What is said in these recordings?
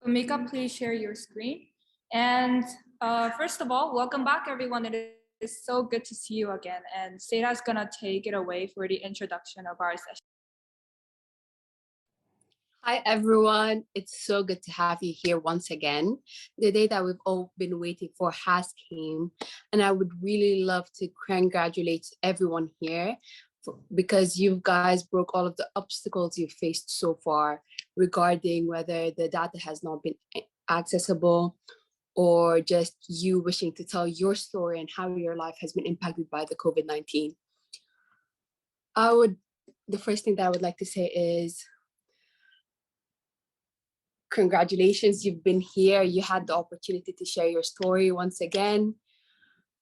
Mika, please share your screen. And first of all, welcome back, everyone. It is so good to see you again. And Seida's gonna take it away for the introduction of our session. Hi, everyone. It's so good to have you here once again. The day that we've all been waiting for has came, and I would really love to congratulate everyone here because you guys broke all of the obstacles you've faced so far regarding whether the data has not been accessible or just you wishing to tell your story and how your life has been impacted by the COVID-19. The first thing that I would like to say is, congratulations, you've been here. You had the opportunity to share your story once again.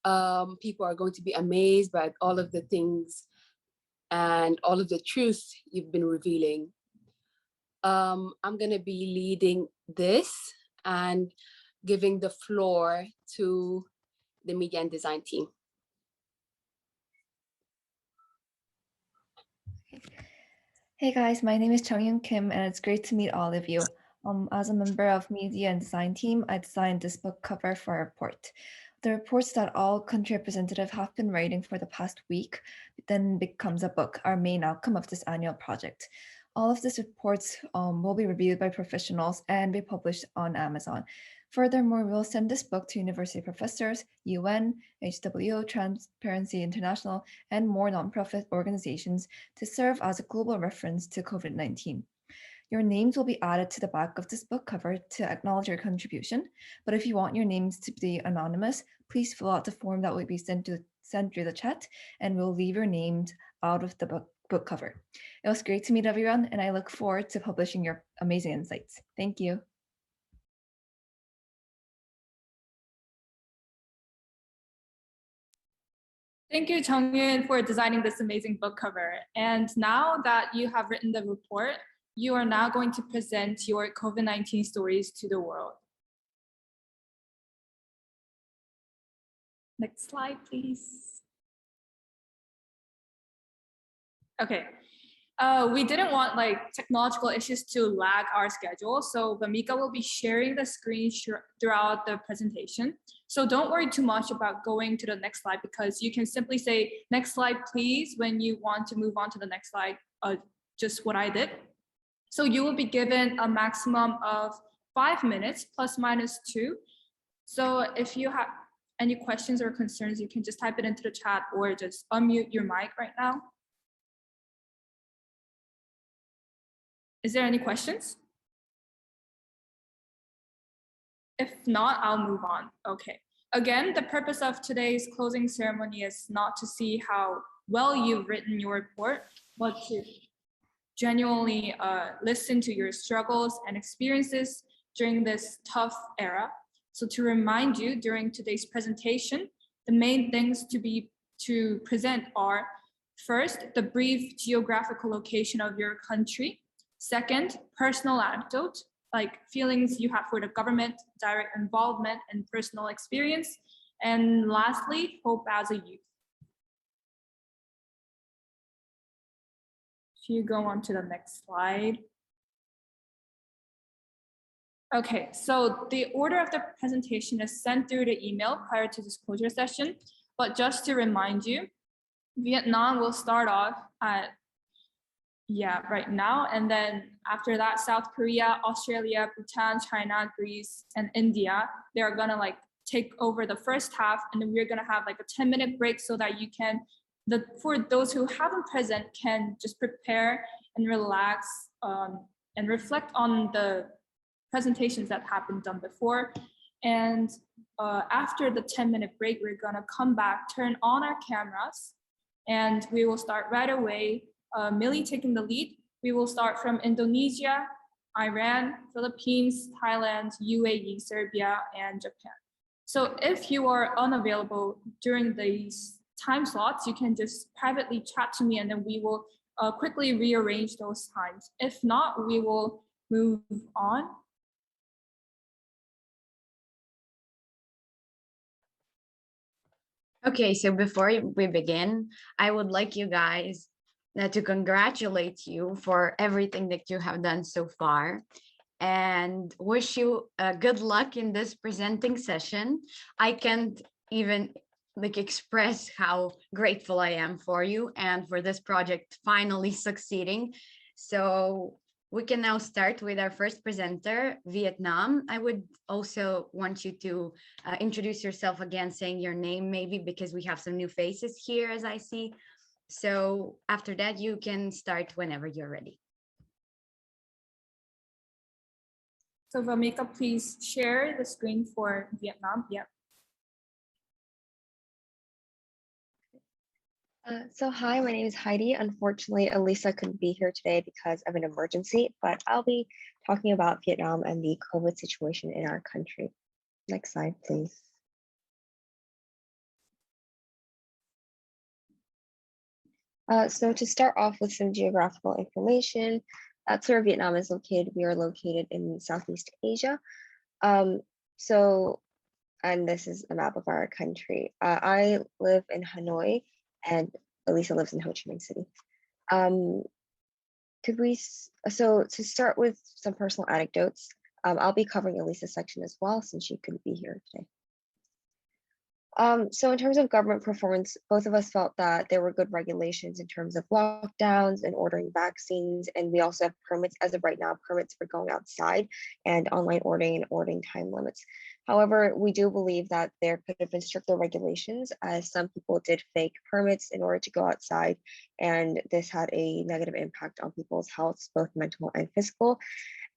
People are going to be amazed by all of the things and all of the truth you've been revealing. I'm gonna be leading this and giving the floor to the media and design team. Hey guys, my name is Changhyun Kim and it's great to meet all of you. As a member of media and design team, I designed this book cover for a report. The reports that all country representatives have been writing for the past week then becomes a book, our main outcome of this annual project. All of these reports will be reviewed by professionals and be published on Amazon. Furthermore, we'll send this book to university professors, UN, HWO, Transparency International, and more nonprofit organizations to serve as a global reference to COVID-19. Your names will be added to the back of this book cover to acknowledge your contribution. But if you want your names to be anonymous, please fill out the form that will be sent through the chat, and we'll leave your names out of the book cover. It was great to meet everyone, and I look forward to publishing your amazing insights. Thank you. Thank you, Chongyun, for designing this amazing book cover. And now that you have written the report, you are now going to present your COVID-19 stories to the world. Next slide, please. Okay. We didn't want technological issues to lag our schedule, so Vamika will be sharing the screen throughout the presentation. So don't worry too much about going to the next slide, because you can simply say, next slide, please, when you want to move on to the next slide, just what I did. So you will be given a maximum of 5 minutes, plus minus 2. So if you have any questions or concerns, you can just type it into the chat or just unmute your mic right now. Is there any questions? If not, I'll move on. Okay. Again, the purpose of today's closing ceremony is not to see how well you've written your report, but to genuinely listen to your struggles and experiences during this tough era. So to remind you, during today's presentation, the main things to present are, first, the brief geographical location of your country. Second, personal anecdote, like feelings you have for the government, direct involvement, and personal experience. And lastly, hope as a youth. If you go on to the next slide. Okay, so the order of the presentation is sent through the email prior to disclosure session. But just to remind you, Vietnam will start off at right now. And then after that, South Korea, Australia, Bhutan, China, Greece, and India, they're gonna take over the first half. And then we're gonna have a 10-minute break so that you can, for those who haven't present, can just prepare and relax and reflect on the presentations that have been done before. And after the 10-minute break, we're gonna come back, turn on our cameras, and we will start right away. Millie taking the lead. We will start from Indonesia, Iran, Philippines, Thailand, UAE, Serbia, and Japan. So if you are unavailable during these time slots, you can just privately chat to me, and then we will quickly rearrange those times. If not, we will move on. Okay, so before we begin, I would like you guys to congratulate you for everything that you have done so far. and wish you good luck in this presenting session. I can't even express how grateful I am for you and for this project finally succeeding. So we can now start with our first presenter, Vietnam. I would also want you to introduce yourself again, saying your name maybe, because we have some new faces here as I see. So after that, you can start whenever you're ready. So Vamika, please share the screen for Vietnam. Yeah. So hi, my name is Heidi. Unfortunately, Elisa couldn't be here today because of an emergency, but I'll be talking about Vietnam and the COVID situation in our country. Next slide, please. So to start off with some geographical information, that's where Vietnam is located. We are located in Southeast Asia. And this is a map of our country. I live in Hanoi and Elisa lives in Ho Chi Minh City. So to start with some personal anecdotes, I'll be covering Elisa's section as well since she couldn't be here today. So in terms of government performance, both of us felt that there were good regulations in terms of lockdowns and ordering vaccines. And we also have permits as of right now, permits for going outside and online ordering and ordering time limits. However, we do believe that there could have been stricter regulations as some people did fake permits in order to go outside. And this had a negative impact on people's health, both mental and physical.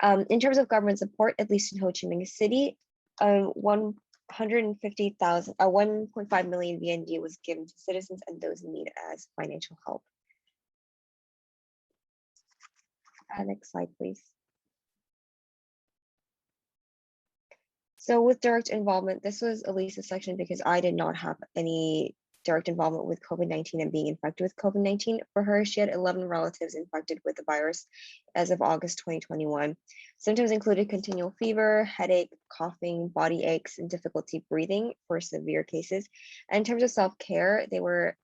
In terms of government support, at least in Ho Chi Minh City, 1.5 million VND was given to citizens and those in need as financial help. Next slide, please. So with direct involvement, this was Elisa's section because I did not have any direct involvement with COVID-19 and being infected with COVID-19. For her, she had 11 relatives infected with the virus as of August 2021. Symptoms included continual fever, headache, coughing, body aches, and difficulty breathing for severe cases. And in terms of self-care, they were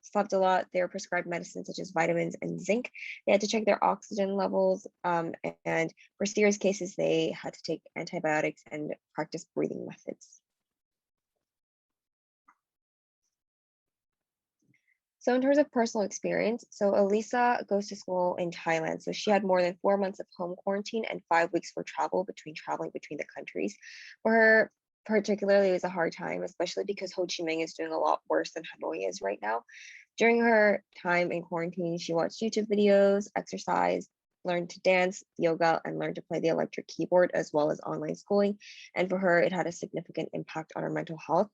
slept a lot. They were prescribed medicines such as vitamins and zinc. They had to check their oxygen levels, and for serious cases, they had to take antibiotics and practice breathing methods. So in terms of personal experience, so Elisa goes to school in Thailand. So she had more than 4 months of home quarantine and 5 weeks for traveling between the countries. For her, particularly, it was a hard time, especially because Ho Chi Minh is doing a lot worse than Hanoi is right now. During her time in quarantine, she watched YouTube videos, exercised, learned to dance, yoga, and learned to play the electric keyboard, as well as online schooling. And for her, it had a significant impact on her mental health.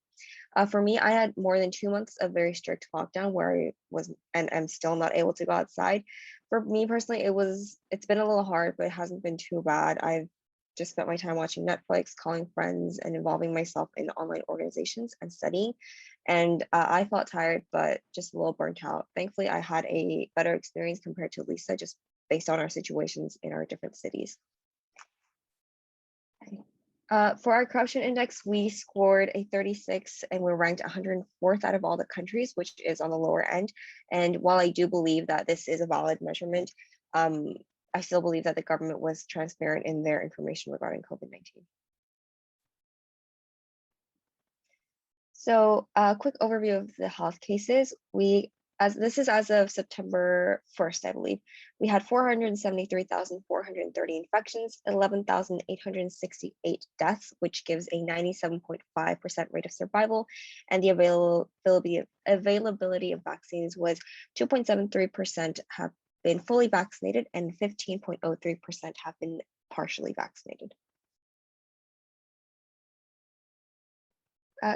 For me, I had more than 2 months of very strict lockdown where I was, and I'm still not able to go outside. For me personally, it's been a little hard, but it hasn't been too bad. I've just spent my time watching Netflix, calling friends, and involving myself in online organizations and studying. And I felt tired, but just a little burnt out. Thankfully, I had a better experience compared to Lisa, just based on our situations in our different cities. Okay. For our corruption index, we scored a 36 and we're ranked 104th out of all the countries, which is on the lower end. And while I do believe that this is a valid measurement, I still believe that the government was transparent in their information regarding COVID-19. So a quick overview of the health cases. This is as of September 1st, I believe. We had 473,430 infections, 11,868 deaths, which gives a 97.5% rate of survival. And the availability of vaccines was 2.73% have been fully vaccinated and 15.03% have been partially vaccinated.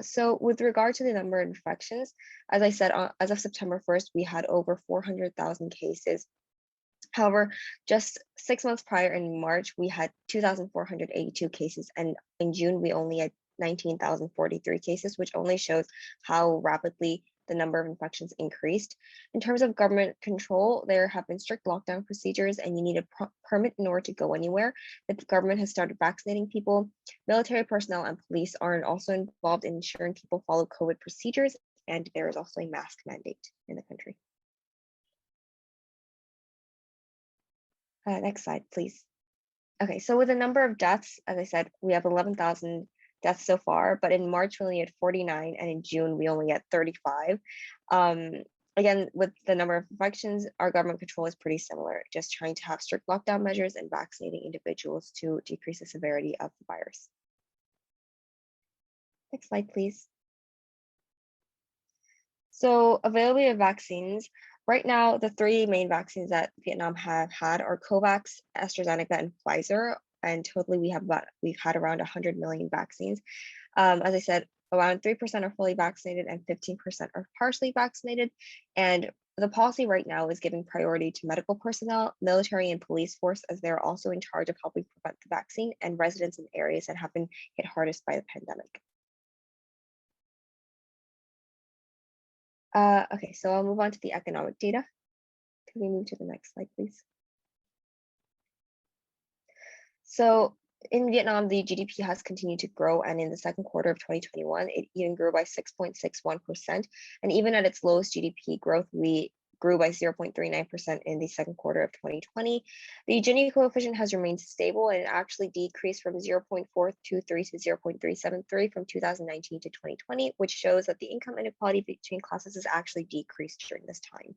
So with regard to the number of infections, as I said, as of September 1st, we had over 400,000 cases. However, just 6 months prior in March, we had 2,482 cases. And in June, we only had 19,043 cases, which only shows how rapidly the number of infections increased. In terms of government control, there have been strict lockdown procedures and you need a permit in order to go anywhere. The government has started vaccinating people. Military personnel and police are also involved in ensuring people follow COVID procedures, and there is also a mask mandate in the country. Next slide, please. Okay, so with the number of deaths, as I said, we have 11,000 deaths so far, but in March we only had 49, and in June we only had 35. Again, with the number of infections, our government control is pretty similar, just trying to have strict lockdown measures and vaccinating individuals to decrease the severity of the virus. Next slide, please. So availability of vaccines. Right now, the three main vaccines that Vietnam have had are COVAX, AstraZeneca, and Pfizer. And totally, we've had around 100 million vaccines. As I said, around 3% are fully vaccinated and 15% are partially vaccinated. And the policy right now is giving priority to medical personnel, military, and police force, as they're also in charge of helping prevent the vaccine, and residents in areas that have been hit hardest by the pandemic. Okay, so I'll move on to the economic data. Can we move to the next slide, please? So in Vietnam, the GDP has continued to grow, and in the second quarter of 2021, it even grew by 6.61%. And even at its lowest GDP growth, we grew by 0.39% in the second quarter of 2020. The Gini coefficient has remained stable and actually decreased from 0.423 to 0.373 from 2019 to 2020, which shows that the income inequality between classes has actually decreased during this time.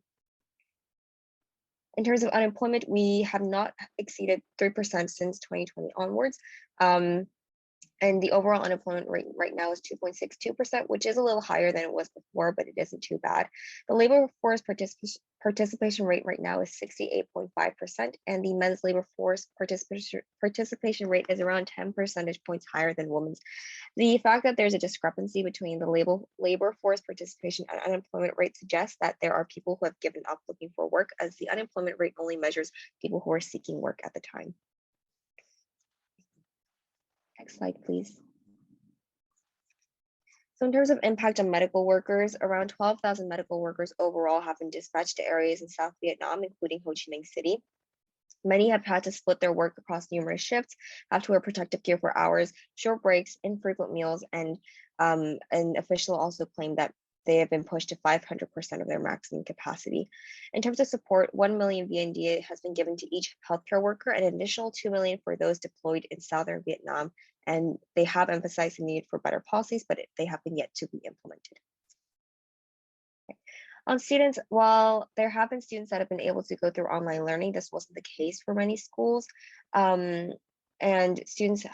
In terms of unemployment, we have not exceeded 3% since 2020 onwards. And the overall unemployment rate right now is 2.62%, which is a little higher than it was before, but it isn't too bad. The labor force participation rate right now is 68.5%, and the men's labor force participation rate is around 10 percentage points higher than women's. The fact that there's a discrepancy between the labor force participation and unemployment rate suggests that there are people who have given up looking for work, as the unemployment rate only measures people who are seeking work at the time. Next slide, please. So in terms of impact on medical workers, around 12,000 medical workers overall have been dispatched to areas in South Vietnam, including Ho Chi Minh City. Many have had to split their work across numerous shifts, have to wear protective gear for hours, short breaks, infrequent meals, and an official also claimed that they have been pushed to 500% of their maximum capacity. In terms of support, 1 million VND has been given to each healthcare worker, and an additional 2 million for those deployed in southern Vietnam. And they have emphasized the need for better policies, but they have been yet to be implemented. Okay. On students, while there have been students that have been able to go through online learning, this wasn't the case for many schools. And students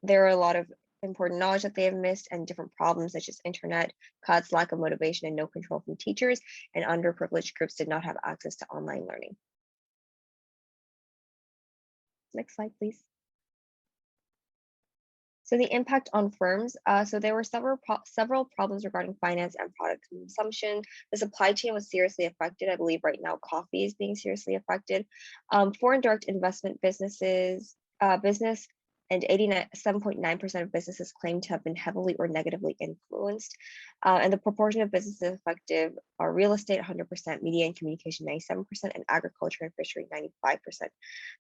there are a lot of important knowledge that they have missed, and different problems such as internet cuts, lack of motivation, and no control from teachers, and underprivileged groups did not have access to online learning. Next slide, please. So the impact on firms. So there were several problems regarding finance and product consumption. The supply chain was seriously affected. I believe right now coffee is being seriously affected. Foreign direct investment business and 87.9% of businesses claim to have been heavily or negatively influenced. And the proportion of businesses affected are real estate, 100%, media and communication, 97%, and agriculture and fishery, 95%.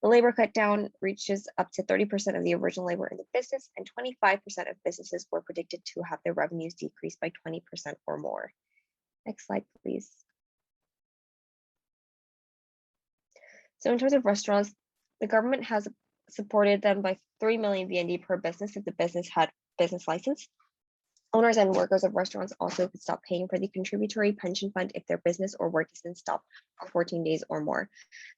The labor cut down reaches up to 30% of the original labor in the business, and 25% of businesses were predicted to have their revenues decreased by 20% or more. Next slide, please. So in terms of restaurants, the government has supported them by 3 million VND per business if the business had business license. Owners and workers of restaurants also could stop paying for the contributory pension fund if their business or work has been stopped for 14 days or more.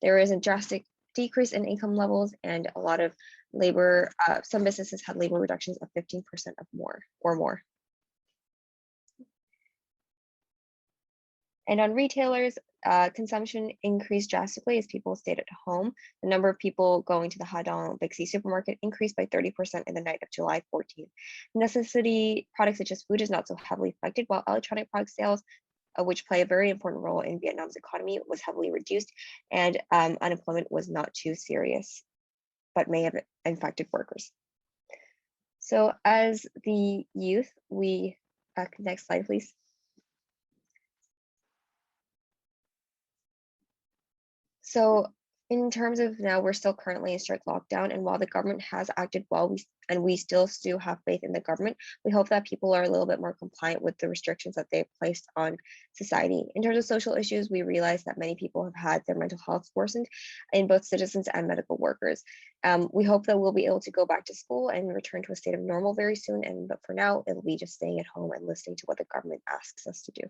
There is a drastic decrease in income levels, and a lot of labor, some businesses had labor reductions of 15% or more. And on retailers, consumption increased drastically as people stayed at home. The number of people going to the Hadong Big C supermarket increased by 30% in the night of July 14th. Necessity products such as food is not so heavily affected, while electronic product sales, which play a very important role in Vietnam's economy, was heavily reduced, and unemployment was not too serious, but may have infected workers. So as the youth, next slide, please. So In terms of now, we're still currently in strict lockdown, and while the government has acted well, we still do have faith in the government. We hope that people are a little bit more compliant with the restrictions that they've placed on society. In terms of social issues, we realize that many people have had their mental health worsened in both citizens and medical workers. We hope that we'll be able to go back to school and return to a state of normal very soon. But for now, it'll be just staying at home and listening to what the government asks us to do.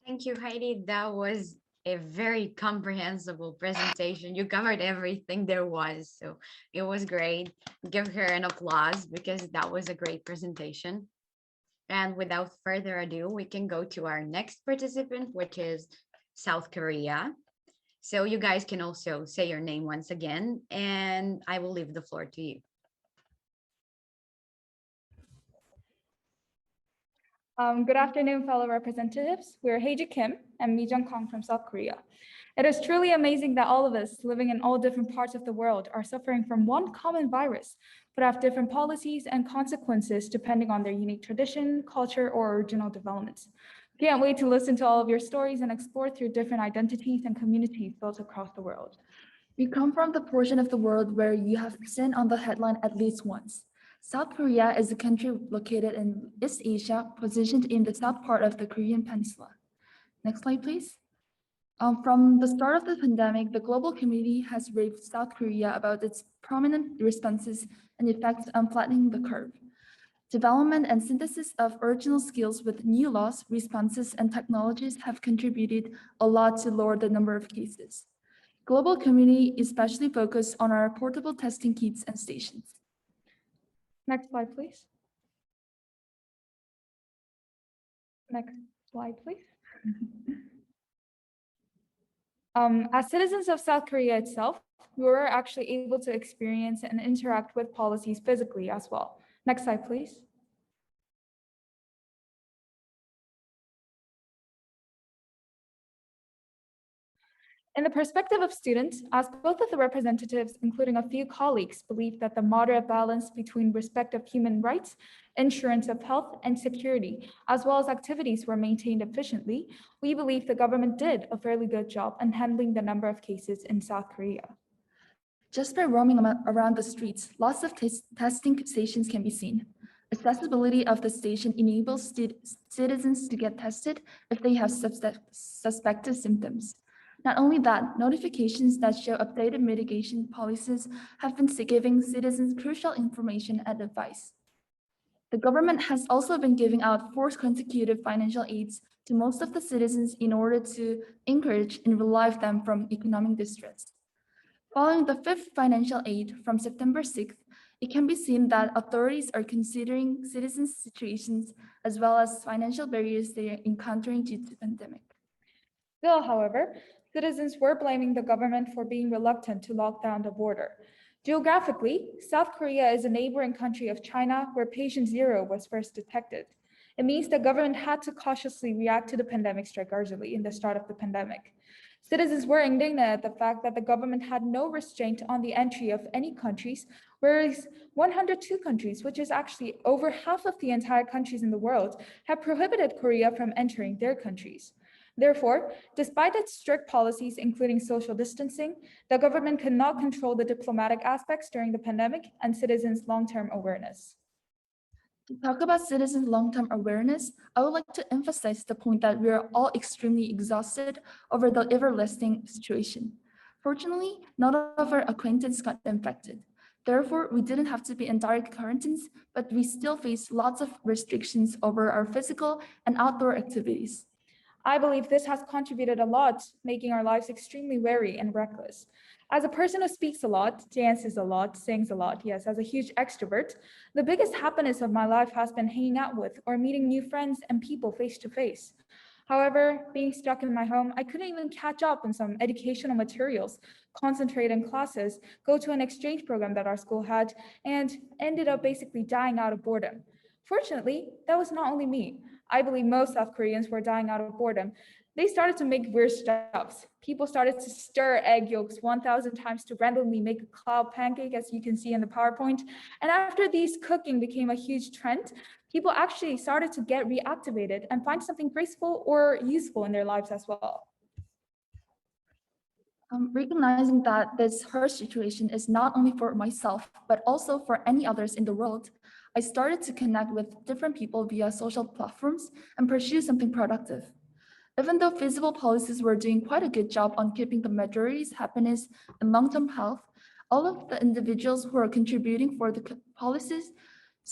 Thank you, Heidi. That was a very comprehensible presentation. You covered everything there was, so it was great. Give her an applause because that was a great presentation. And without further ado, we can go to our next participant, which is South Korea. So you guys can also say your name once again, and I will leave the floor to you. Good afternoon, fellow representatives. We're Haeji Kim and Mi Jung Kong from South Korea. It is truly amazing that all of us living in all different parts of the world are suffering from one common virus, but have different policies and consequences depending on their unique tradition, culture, or original developments. Can't wait to listen to all of your stories and explore through different identities and communities built across the world. We come from the portion of the world where you have seen on the headline at least once. South Korea is a country located in East Asia, positioned in the south part of the Korean Peninsula. Next slide, please. From the start of the pandemic, the global community has raved South Korea about its prominent responses and effects on flattening the curve. Development and synthesis of original skills with new laws, responses, and technologies have contributed a lot to lower the number of cases. Global community especially focused on our portable testing kits and stations. Next slide, please. Next slide, please. As citizens of South Korea itself, we were actually able to experience and interact with policies physically as well. Next slide, please. In the perspective of students, as both of the representatives, including a few colleagues, believe that the moderate balance between respect of human rights, insurance of health and security, as well as activities were maintained efficiently, we believe the government did a fairly good job in handling the number of cases in South Korea. Just by roaming around the streets, lots of testing stations can be seen. Accessibility of the station enables citizens to get tested if they have suspected symptoms. Not only that, notifications that show updated mitigation policies have been giving citizens crucial information and advice. The government has also been giving out 4 consecutive financial aids to most of the citizens in order to encourage and relieve them from economic distress. Following the 5th financial aid from September 6th, it can be seen that authorities are considering citizens' situations as well as financial barriers they are encountering due to the pandemic. Still, however, citizens were blaming the government for being reluctant to lock down the border. Geographically, South Korea is a neighboring country of China where patient 0 was first detected. It means the government had to cautiously react to the pandemic strike urgently in the start of the pandemic. Citizens were indignant at the fact that the government had no restraint on the entry of any countries, whereas 102 countries, which is actually over half of the entire countries in the world, have prohibited Korea from entering their countries. Therefore, despite its strict policies, including social distancing, the government could not control the diplomatic aspects during the pandemic and citizens' long-term awareness. To talk about citizens' long-term awareness, I would like to emphasize the point that we are all extremely exhausted over the everlasting situation. Fortunately, none of our acquaintances got infected. Therefore, we didn't have to be in direct quarantines, but we still face lots of restrictions over our physical and outdoor activities. I believe this has contributed a lot, making our lives extremely wary and reckless. As a person who speaks a lot, dances a lot, sings a lot, yes, as a huge extrovert, the biggest happiness of my life has been hanging out with or meeting new friends and people face to face. However, being stuck in my home, I couldn't even catch up on some educational materials, concentrate in classes, go to an exchange program that our school had, and ended up basically dying out of boredom. Fortunately, that was not only me. I believe most South Koreans were dying out of boredom. They started to make weird stuffs. People started to stir egg yolks 1,000 times to randomly make a cloud pancake, as you can see in the PowerPoint. And after these cooking became a huge trend, people actually started to get reactivated and find something graceful or useful in their lives as well. Recognizing that this harsh situation is not only for myself, but also for any others in the world, I started to connect with different people via social platforms and pursue something productive. Even though feasible policies were doing quite a good job on keeping the majority's happiness and long-term health, all of the individuals who are contributing for the policies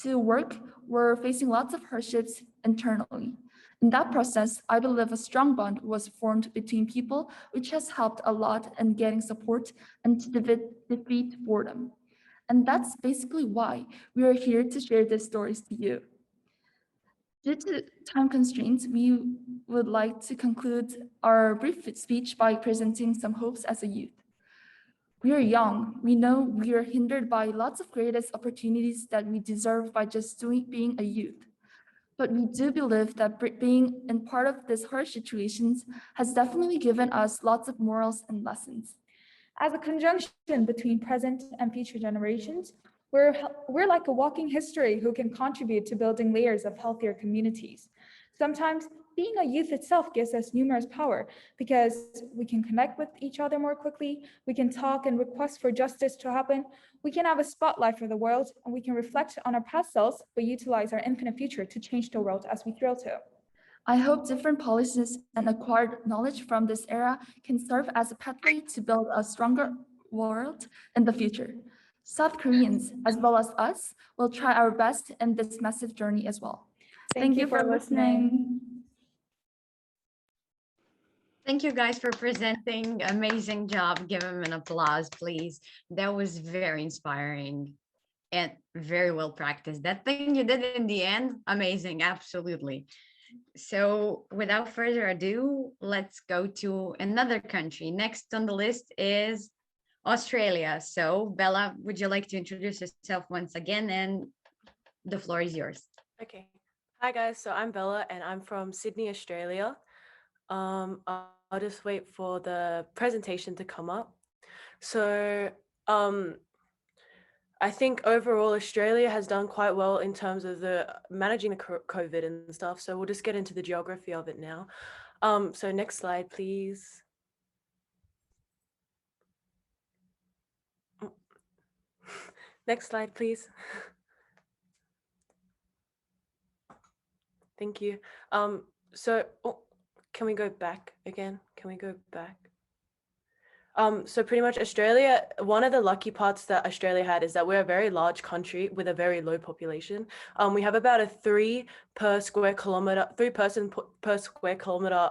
to work were facing lots of hardships internally. In that process, I believe a strong bond was formed between people, which has helped a lot in getting support and to defeat boredom. And that's basically why we are here to share these stories to you. Due to time constraints, we would like to conclude our brief speech by presenting some hopes as a youth. We are young. We know we are hindered by lots of greatest opportunities that we deserve by just being a youth. But we do believe that being in part of these harsh situations has definitely given us lots of morals and lessons. As a conjunction between present and future generations, we're like a walking history who can contribute to building layers of healthier communities. Sometimes being a youth itself gives us numerous power because we can connect with each other more quickly, we can talk and request for justice to happen, we can have a spotlight for the world, and we can reflect on our past selves, but utilize our infinite future to change the world as we thrill to. I hope different policies and acquired knowledge from this era can serve as a pathway to build a stronger world in the future. South Koreans, as well as us, will try our best in this massive journey as well. Thank you for listening. Thank you guys for presenting. Amazing job. Give him an applause, please. That was very inspiring and very well practiced. That thing you did in the end, amazing, absolutely. So without further ado, let's go to another country. Next on the list is Australia. So Bella, would you like to introduce yourself once again? And the floor is yours. Okay. Hi guys, so I'm Bella and I'm from Sydney, Australia. I'll just wait for the presentation to come up. So I think overall Australia has done quite well in terms of the managing the COVID and stuff. So we'll just get into the geography of it now. So next slide, please. Next slide, please. Thank you. Can we go back again? Can we go back? So pretty much Australia, one of the lucky parts that Australia had is that we're a very large country with a very low population. We have about a 3 person per square kilometer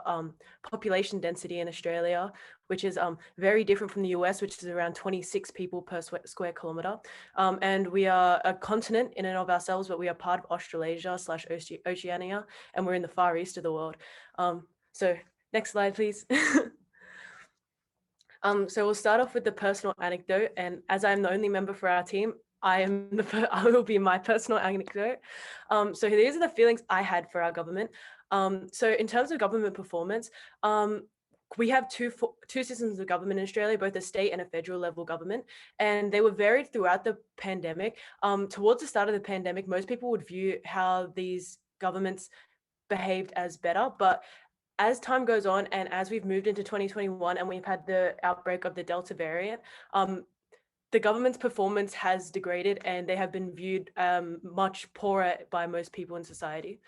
population density in Australia, which is very different from the US, which is around 26 people per square kilometer. And we are a continent in and of ourselves, but we are part of Australasia / Oceania, and we're in the far east of the world. So next slide, please. So we'll start off with the personal anecdote, and as I'm the only member for our team, I will be my personal anecdote. So these are the feelings I had for our government. So in terms of government performance, we have two systems of government in Australia, both a state and a federal level government, and they were varied throughout the pandemic. Towards the start of the pandemic, most people would view how these governments behaved as better, but as time goes on and as we've moved into 2021 and we've had the outbreak of the Delta variant, the government's performance has degraded and they have been viewed much poorer by most people in society.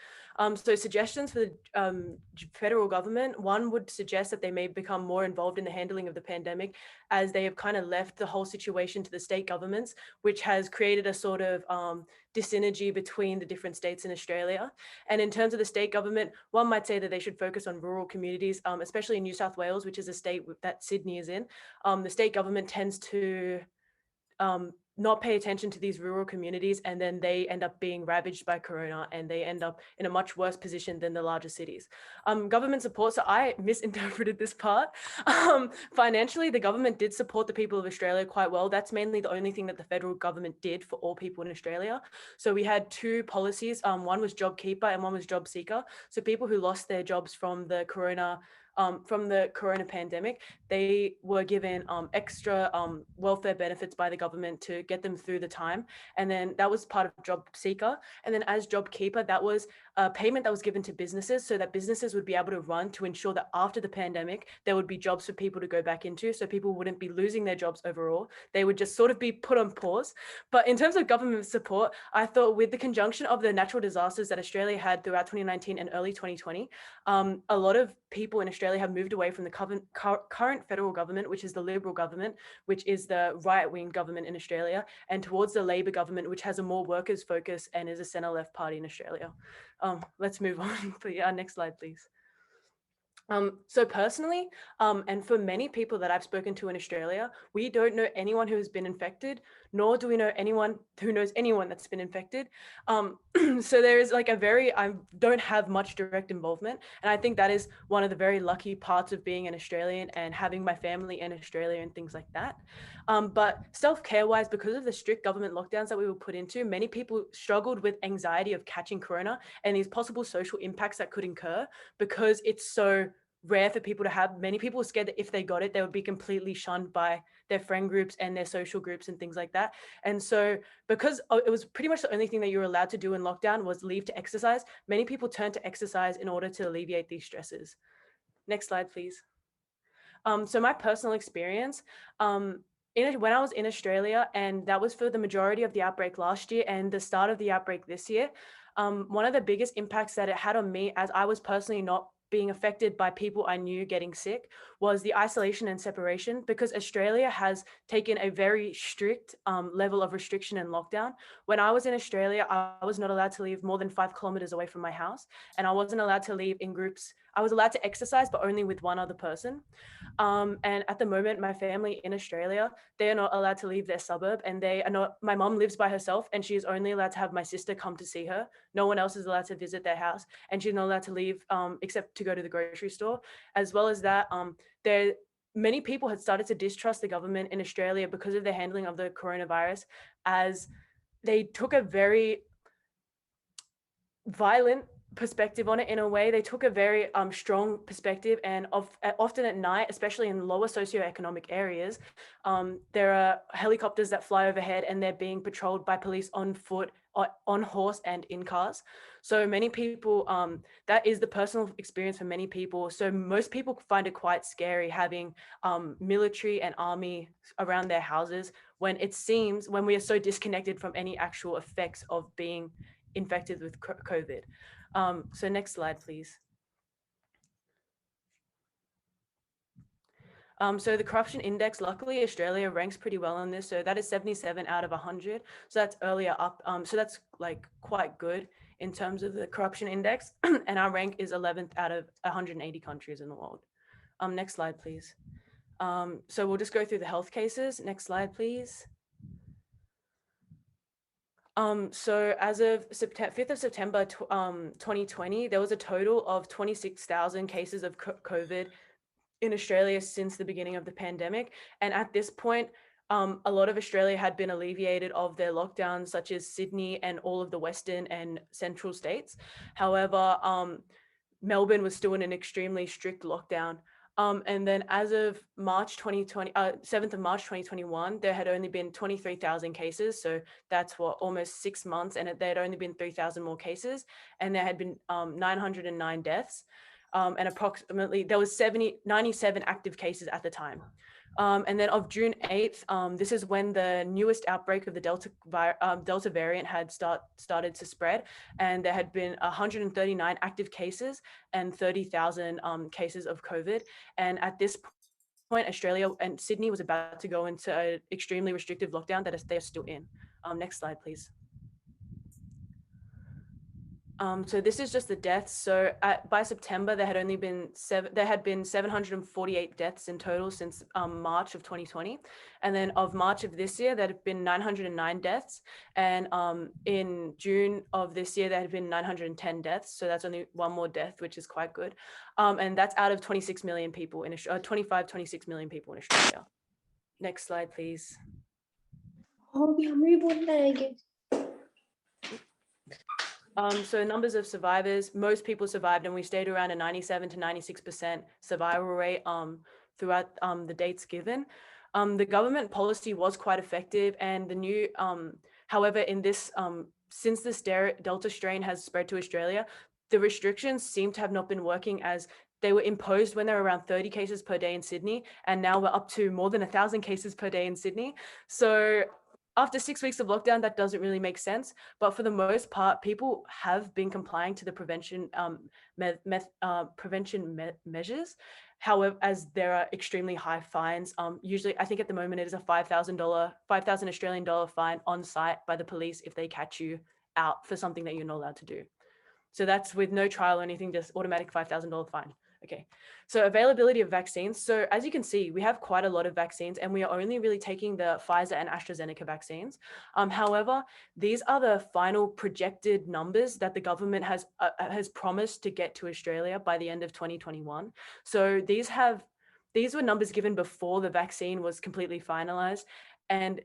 So suggestions for the federal government, one would suggest that they may become more involved in the handling of the pandemic, as they have kind of left the whole situation to the state governments, which has created a sort of dyssynergy between the different states in Australia. And in terms of the state government, one might say that they should focus on rural communities, especially in New South Wales, which is a state that Sydney is in. The state government tends to not pay attention to these rural communities, and then they end up being ravaged by corona and they end up in a much worse position than the larger cities. Government support, so I misinterpreted this part. Financially, the government did support the people of Australia quite well. That's mainly the only thing that the federal government did for all people in Australia. So we had 2 policies. One was JobKeeper and one was JobSeeker. So people who lost their jobs from the corona pandemic, they were given extra welfare benefits by the government to get them through the time. And then that was part of JobSeeker. And then as JobKeeper, that was a payment that was given to businesses so that businesses would be able to run to ensure that after the pandemic, there would be jobs for people to go back into. So people wouldn't be losing their jobs overall. They would just sort of be put on pause. But in terms of government support, I thought with the conjunction of the natural disasters that Australia had throughout 2019 and early 2020, a lot of people in Australia have moved away from the current federal government, which is the Liberal government, which is the right-wing government in Australia, and towards the Labor government, which has a more workers focus and is a centre-left party in Australia. Let's move on. Next slide, please. So personally, and for many people that I've spoken to in Australia, we don't know anyone who has been infected, nor do we know anyone who knows anyone that's been infected. So there is like I don't have much direct involvement. And I think that is one of the very lucky parts of being an Australian and having my family in Australia and things like that. But self-care wise, because of the strict government lockdowns that we were put into, many people struggled with anxiety of catching corona and these possible social impacts that could incur because it's so rare for people to have. Many people were scared that if they got it, they would be completely shunned by their friend groups and their social groups and things like that. And so because it was pretty much the only thing that you were allowed to do in lockdown was leave to exercise, many people turned to exercise in order to alleviate these stresses. Next slide, please. So my personal experience, when I was in Australia, and that was for the majority of the outbreak last year and the start of the outbreak this year, one of the biggest impacts that it had on me, as I was personally not being affected by people I knew getting sick, was the isolation and separation, because Australia has taken a very strict level of restriction and lockdown. When I was in Australia, I was not allowed to leave more than 5 kilometers away from my house, and I wasn't allowed to leave in groups. I was allowed to exercise, but only with one other person. And at the moment, my family in Australia, they are not allowed to leave their suburb, and they are not. My mom lives by herself, and she is only allowed to have my sister come to see her. No one else is allowed to visit their house, and she's not allowed to leave except to go to the grocery store. As well as that, many people had started to distrust the government in Australia because of their handling of the coronavirus, as they took a very violent perspective on it. In a way, they took a very strong perspective, and often at night, especially in lower socioeconomic areas, there are helicopters that fly overhead and they're being patrolled by police on foot, on horse, and in cars. So many people, that is the personal experience for many people. So most people find it quite scary having military and army around their houses when we are so disconnected from any actual effects of being infected with COVID. So next slide, please. So the corruption index, luckily Australia ranks pretty well on this. So that is 77 out of 100. So that's earlier up. So that's like quite good in terms of the corruption index. And our rank is 11th out of 180 countries in the world. Next slide, please. So we'll just go through the health cases. Next slide, please. So as of 5th of September 2020, there was a total of 26,000 cases of COVID in Australia since the beginning of the pandemic. And at this point, a lot of Australia had been alleviated of their lockdowns, such as Sydney and all of the Western and Central states. However, Melbourne was still in an extremely strict lockdown. And then as of March 2020, 7th of March 2021, there had only been 23,000 cases. So that's almost 6 months. And there had only been 3,000 more cases. And there had been 909 deaths. And approximately, there was 97 active cases at the time. And then of June 8th, this is when the newest outbreak of the Delta variant had started to spread. And there had been 139 active cases and 30,000 cases of COVID. And at this point, Australia and Sydney was about to go into an extremely restrictive lockdown that they're still in. Next slide, please. So this is just the deaths. So by September, there had been 748 deaths in total since March of 2020. And then of March of this year, there had been 909 deaths. And in June of this year, there had been 910 deaths. So that's only one more death, which is quite good. And that's out of 26 million people in Australia, 26 million people in Australia. Next slide, please. So numbers of survivors, most people survived, and we stayed around a 97 to 96% survival rate throughout the dates given. The government policy was quite effective, and the new, however, in this since this Delta strain has spread to Australia, the restrictions seem to have not been working, as they were imposed when there were around 30 cases per day in Sydney, and now we're up to more than 1,000 cases per day in Sydney. So after 6 weeks of lockdown, that doesn't really make sense. But for the most part, people have been complying to the prevention measures. However, as there are extremely high fines, usually I think at the moment it is a $5,000 Australian dollar fine on site by the police if they catch you out for something that you're not allowed to do. So that's with no trial or anything, just automatic $5,000 fine. Okay, so availability of vaccines. So as you can see, we have quite a lot of vaccines, and we are only really taking the Pfizer and AstraZeneca vaccines. However, these are the final projected numbers that the government has promised to get to Australia by the end of 2021. So these were numbers given before the vaccine was completely finalized, and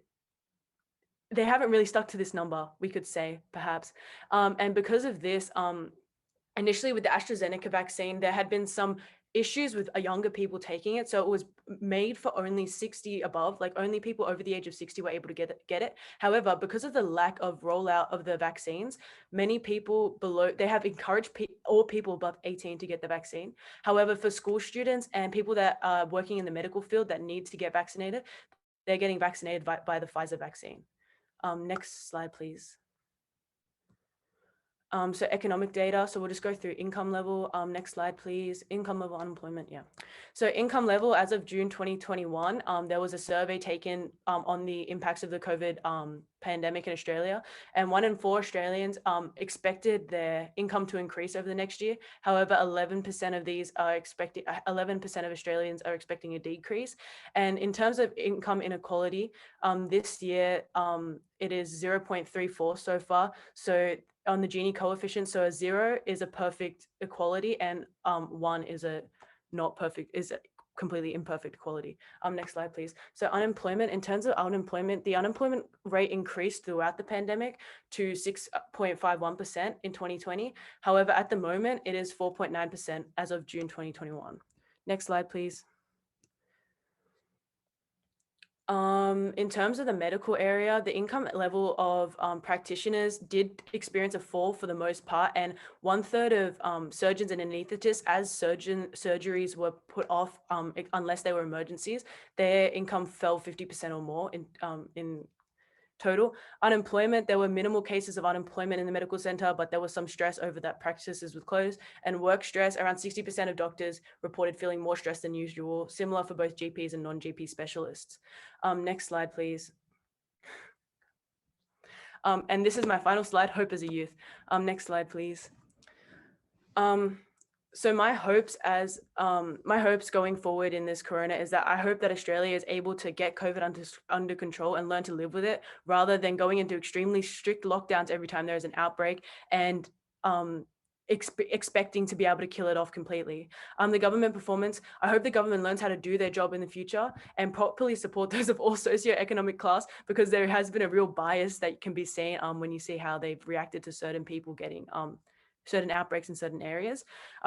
they haven't really stuck to this number, we could say, perhaps. And because of this, initially with the AstraZeneca vaccine, there had been some issues with younger people taking it. So it was made for only 60 above, like only people over the age of 60 were able to get it. However, because of the lack of rollout of the vaccines, many people they have encouraged all people above 18 to get the vaccine. However, for school students and people that are working in the medical field that need to get vaccinated, they're getting vaccinated by the Pfizer vaccine. Next slide, please. So economic data. So we'll just go through income level. Next slide, please. Income level, unemployment. Yeah. So income level as of June 2021, there was a survey taken on the impacts of the COVID pandemic in Australia, and 1 in 4 Australians expected their income to increase over the next year. However, 11% of these are expecting, 11% of Australians are expecting a decrease. And in terms of income inequality, this year it is 0.34 so far. So on the Gini coefficient, so a 0 is a perfect equality, and 1 is a not perfect, is a completely imperfect equality. Next slide, please. So unemployment, in terms of unemployment, the unemployment rate increased throughout the pandemic to 6.51% in 2020. However, at the moment, it is 4.9% as of June 2021. Next slide, please. In terms of the medical area, the income level of practitioners did experience a fall for the most part, and 1/3 of surgeons and anesthetists, as surgeries were put off unless they were emergencies, their income fell 50% or more in total. Unemployment, there were minimal cases of unemployment in the medical center, but there was some stress over that practices were closed. And work stress, around 60% of doctors reported feeling more stressed than usual, similar for both GPs and non-GP specialists. Next slide, please. And this is my final slide, hope as a youth. Next slide, please. So my hopes going forward in this corona is that I hope that Australia is able to get COVID under control and learn to live with it, rather than going into extremely strict lockdowns every time there is an outbreak and expecting to be able to kill it off completely. The government performance, I hope the government learns how to do their job in the future and properly support those of all socioeconomic class, because there has been a real bias that can be seen when you see how they've reacted to certain people getting certain outbreaks in certain areas.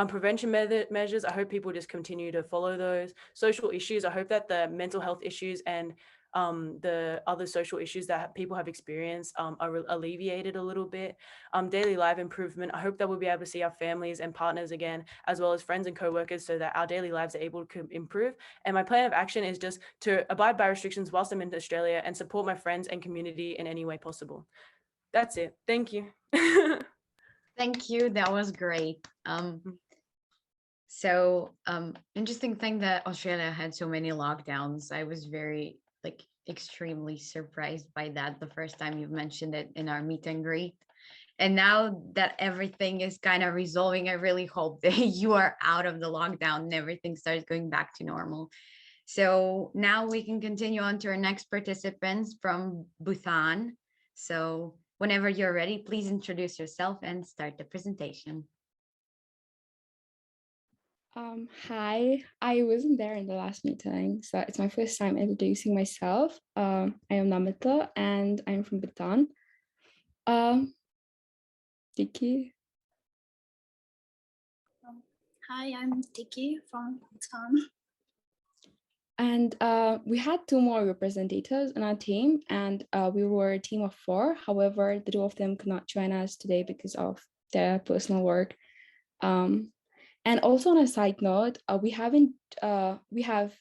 Prevention measures, I hope people just continue to follow those. Social issues, I hope that the mental health issues and the other social issues that people have experienced are alleviated a little bit. Daily life improvement, I hope that we'll be able to see our families and partners again, as well as friends and co-workers, so that our daily lives are able to improve. And my plan of action is just to abide by restrictions whilst I'm in Australia and support my friends and community in any way possible. That's it. Thank you. Thank you. That was great. So interesting thing that Australia had so many lockdowns. I was very extremely surprised by that the first time you mentioned it in our meet and greet. And now that everything is kind of resolving, I really hope that you are out of the lockdown and everything starts going back to normal. So now we can continue on to our next participants from Bhutan. So whenever you're ready, please introduce yourself and start the presentation. Hi, I wasn't there in the last meeting, so it's my first time introducing myself. I am Namita and I'm from Bhutan. Tiki. Hi, I'm Tiki from Bhutan. And we had two more representatives in our team, and we were a team of 4. However, the 2 of them could not join us today because of their personal work. And also on a side note, we have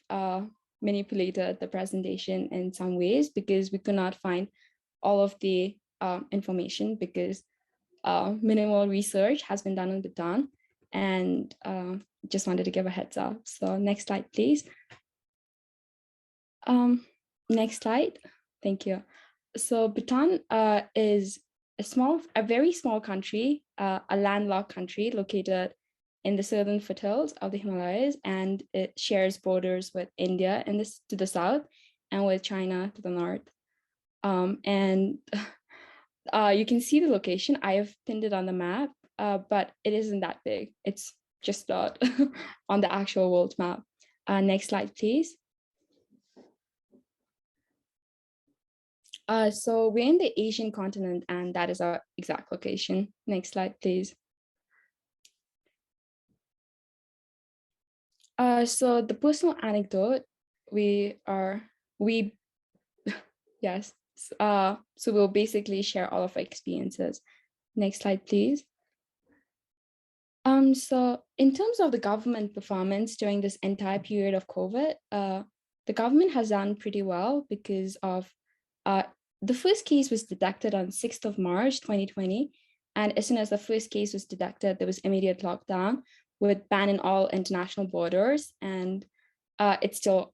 manipulated the presentation in some ways because we could not find all of the information because minimal research has been done in Bhutan, and just wanted to give a heads up. So next slide, please. Next slide. Thank you. So Bhutan is a very small country, a landlocked country located in the southern foothills of the Himalayas, and it shares borders with India to the south and with China to the north. And you can see the location. I have pinned it on the map, but it isn't that big. It's just not on the actual world map. Next slide, please. So we're in the Asian continent, and that is our exact location. Next slide, please. So the personal anecdote, yes. So we'll basically share all of our experiences. Next slide, please. So in terms of the government performance during this entire period of COVID, the government has done pretty well because of the first case was detected on 6th of March, 2020. And as soon as the first case was detected, there was immediate lockdown with banning all international borders, and it's still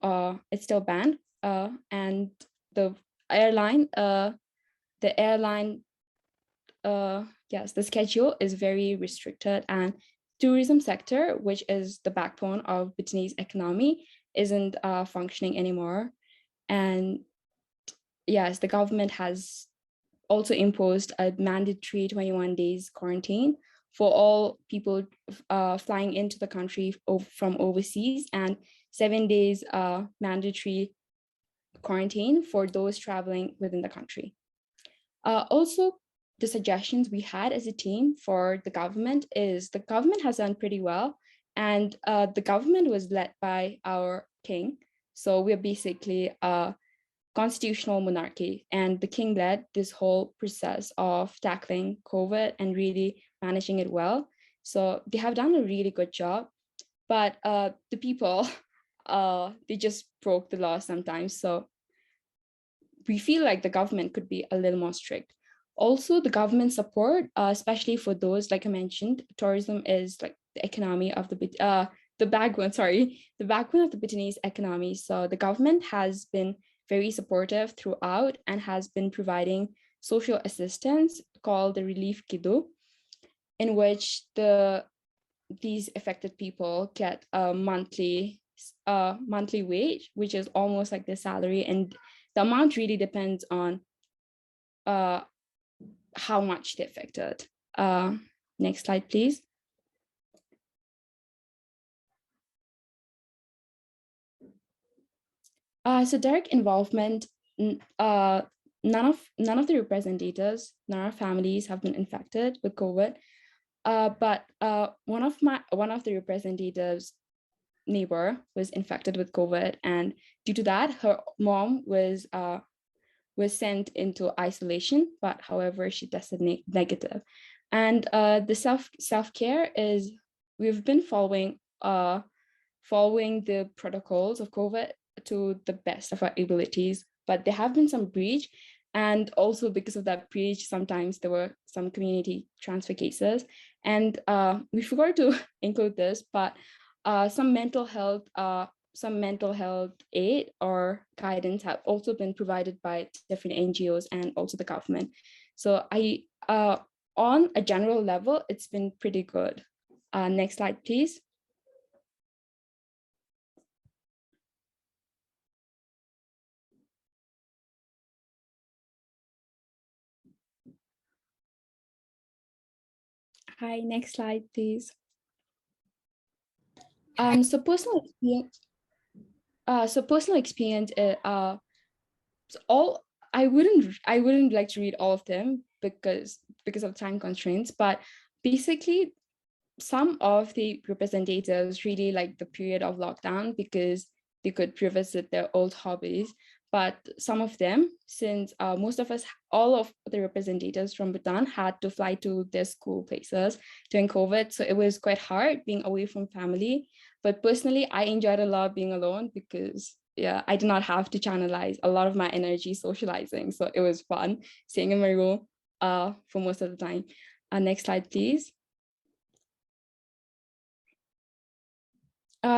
banned. And the schedule is very restricted, and tourism sector, which is the backbone of Bhutanese economy, isn't functioning anymore. And yes, the government has also imposed a mandatory 21 days quarantine for all people flying into the country from overseas, and 7 days mandatory quarantine for those traveling within the country. Also, the suggestions we had as a team for the government is the government has done pretty well, and the government was led by our king. So we're basically a constitutional monarchy, and the king led this whole process of tackling COVID and really managing it well. So they have done a really good job, but the people, they just broke the law sometimes. So we feel like the government could be a little more strict. Also, the government support, especially for those, like I mentioned, tourism is like the economy of the backbone of the Bhutanese economy. So the government has been very supportive throughout and has been providing social assistance called the Relief Kido, in which these affected people get a monthly wage, which is almost like their salary, and the amount really depends on how much they're affected. Next slide, please. So direct involvement, none of the representatives, none of families have been infected with COVID. But one of the representatives' neighbor was infected with COVID, and due to that, her mom was sent into isolation. But however, she tested negative. And the self-care is, we've been following the protocols of COVID to the best of our abilities, but there have been some breach, and also because of that breach, sometimes there were some community transfer cases, and we forgot to include this, but some mental health aid or guidance have also been provided by different NGOs and also the government. So on a general level, it's been pretty good. Next slide, please. Hi, next slide, please. So personal experience. I wouldn't like to read all of them because of time constraints, but basically some of the representatives really like the period of lockdown because they could revisit their old hobbies. But some of them, since most of us, all of the representatives from Bhutan had to fly to their school places during COVID. So it was quite hard being away from family. But personally, I enjoyed a lot being alone because yeah, I did not have to channelize a lot of my energy socializing. So it was fun staying in my room for most of the time. Next slide, please.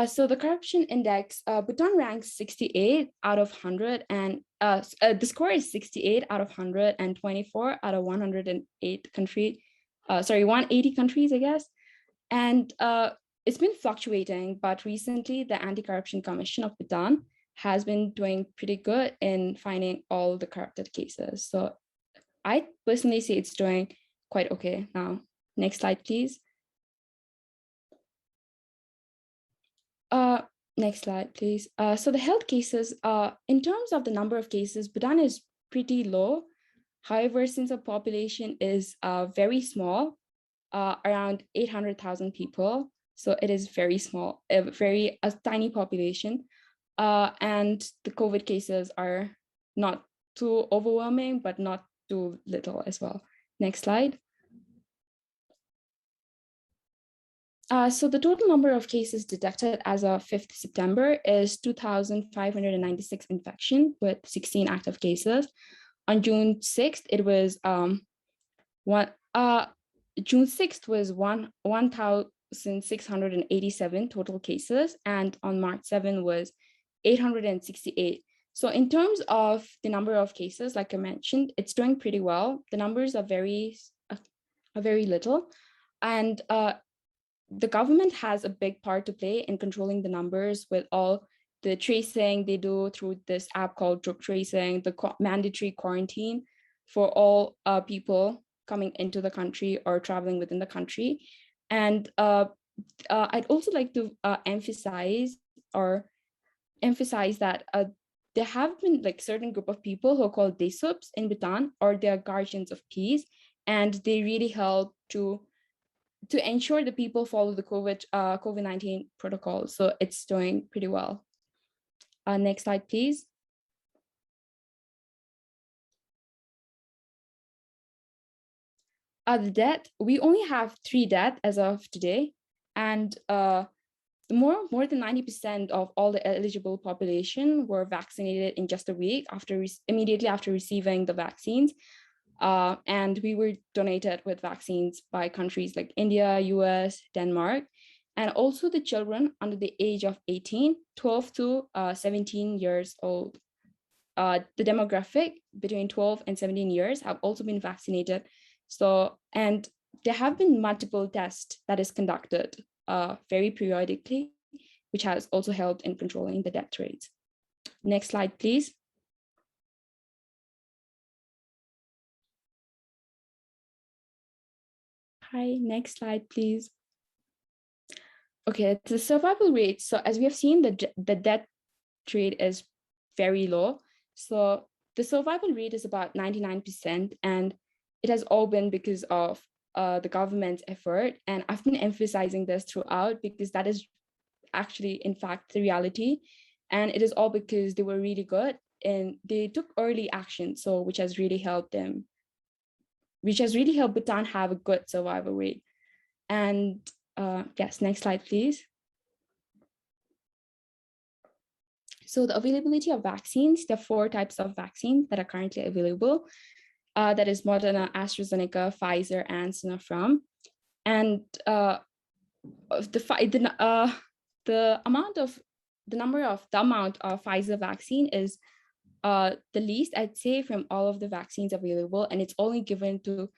So the corruption index, Bhutan ranks 68 out of 100, and the score is 68 out of 100 and 24 out of 108 country, 180 countries, I guess. And it's been fluctuating, but recently the Anti-Corruption Commission of Bhutan has been doing pretty good in finding all the corrupted cases. So I personally say it's doing quite okay now. Next slide, please. Next slide, please. So the health cases, in terms of the number of cases, Bhutan is pretty low. However, since the population is very small, around 800,000 people, so it is very small, a tiny population. And the COVID cases are not too overwhelming, but not too little as well. Next slide. So the total number of cases detected as of 5th September is 2,596 infection with 16 active cases. On June 6th, it was June 6th was 1,687 total cases, and on March 7 was 868. So in terms of the number of cases, like I mentioned, it's doing pretty well. The numbers are very little, and the government has a big part to play in controlling the numbers with all the tracing they do through this app called Drug Tracing, the mandatory quarantine for all people coming into the country or traveling within the country. And I'd also like to emphasize that there have been like certain group of people who are called Desups in Bhutan, or they are guardians of peace, and they really help to ensure the people follow the COVID-19 protocol. So it's doing pretty well. Next slide, please. The death, we only have 3 deaths as of today, and more than 90% of all the eligible population were vaccinated in just a week immediately after receiving the vaccines. And we were donated with vaccines by countries like India, US, Denmark, and also the children under the age of 18, 12 to 17 years old. The demographic between 12 and 17 years have also been vaccinated. So, and there have been multiple tests that is conducted very periodically, which has also helped in controlling the death rates. Next slide, please. Hi, next slide, please. Okay, the survival rate. So as we have seen, the death rate is very low. So the survival rate is about 99%, and it has all been because of the government's effort. And I've been emphasizing this throughout because that is actually, in fact, the reality. And it is all because they were really good and they took early action, so which has really helped them, which has really helped Bhutan have a good survival rate. And yes, next slide, please. So the availability of vaccines, there are 4 types of vaccines that are currently available. That is Moderna, AstraZeneca, Pfizer, and Sinopharm. And the amount of Pfizer vaccine is the least, I'd say, from all of the vaccines available, and it's only given to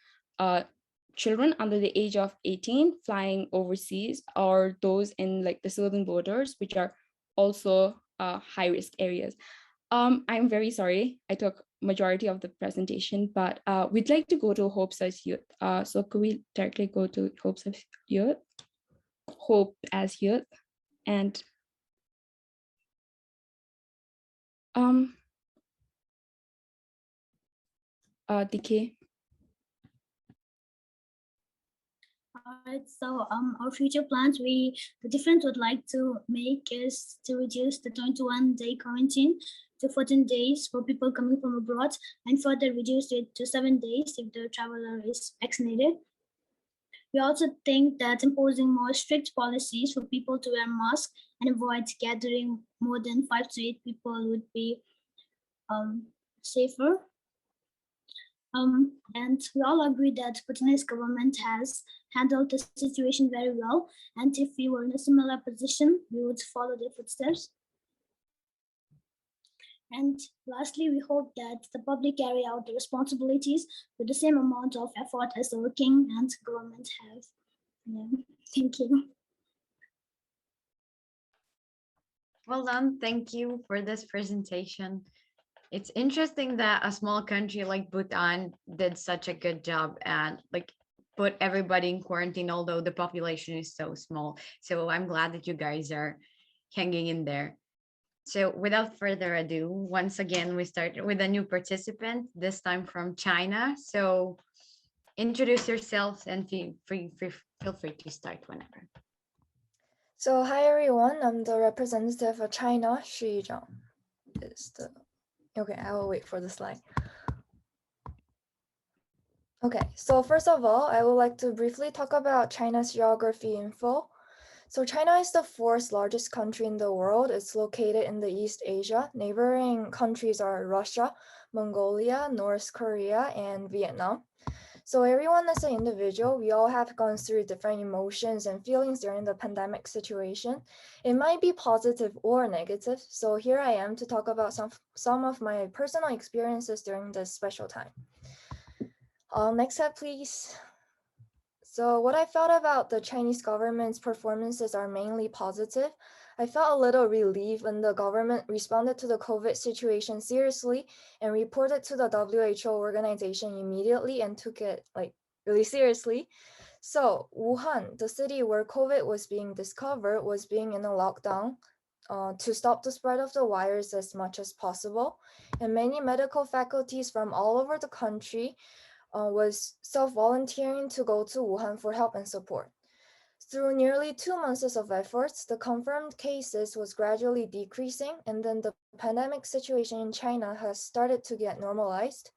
children under the age of 18 flying overseas, or those in like the southern borders, which are also high risk areas. I'm very sorry I took majority of the presentation, but we'd like to go to Hope as Youth. So could we directly go to Hope as Youth, and DK. Alright, so our future plans, the difference we'd like to make is to reduce the 21-day quarantine to 14 days for people coming from abroad, and further reduce it to 7 days if the traveler is vaccinated. We also think that imposing more strict policies for people to wear masks and avoid gathering more than 5 to 8 people would be safer. And we all agree that Bhutanese government has handled the situation very well. And if we were in a similar position, we would follow their footsteps. And lastly, we hope that the public carry out the responsibilities with the same amount of effort as the working and government have. Yeah. Thank you. Well done. Thank you for this presentation. It's interesting that a small country like Bhutan did such a good job and like put everybody in quarantine, although the population is so small. So I'm glad that you guys are hanging in there. So without further ado, once again, we start with a new participant, this time from China. So introduce yourselves and feel free to start whenever. So hi everyone, I'm the representative of China, Xu Yizhang. Okay, I will wait for the slide. Okay, so first of all, I would like to briefly talk about China's geography info. So China is the fourth largest country in the world. It's located in the East Asia. Neighboring countries are Russia, Mongolia, North Korea, and Vietnam. So everyone as an individual, we all have gone through different emotions and feelings during the pandemic situation. It might be positive or negative. So here I am to talk about some of my personal experiences during this special time. Next slide, please. So what I felt about the Chinese government's performances are mainly positive. I felt a little relief when the government responded to the COVID situation seriously and reported to the WHO organization immediately and took it like really seriously. So Wuhan, the city where COVID was being discovered, was being in a lockdown to stop the spread of the virus as much as possible. And many medical faculties from all over the country was self-volunteering to go to Wuhan for help and support. Through nearly 2 months of efforts, the confirmed cases was gradually decreasing, and then the pandemic situation in China has started to get normalized.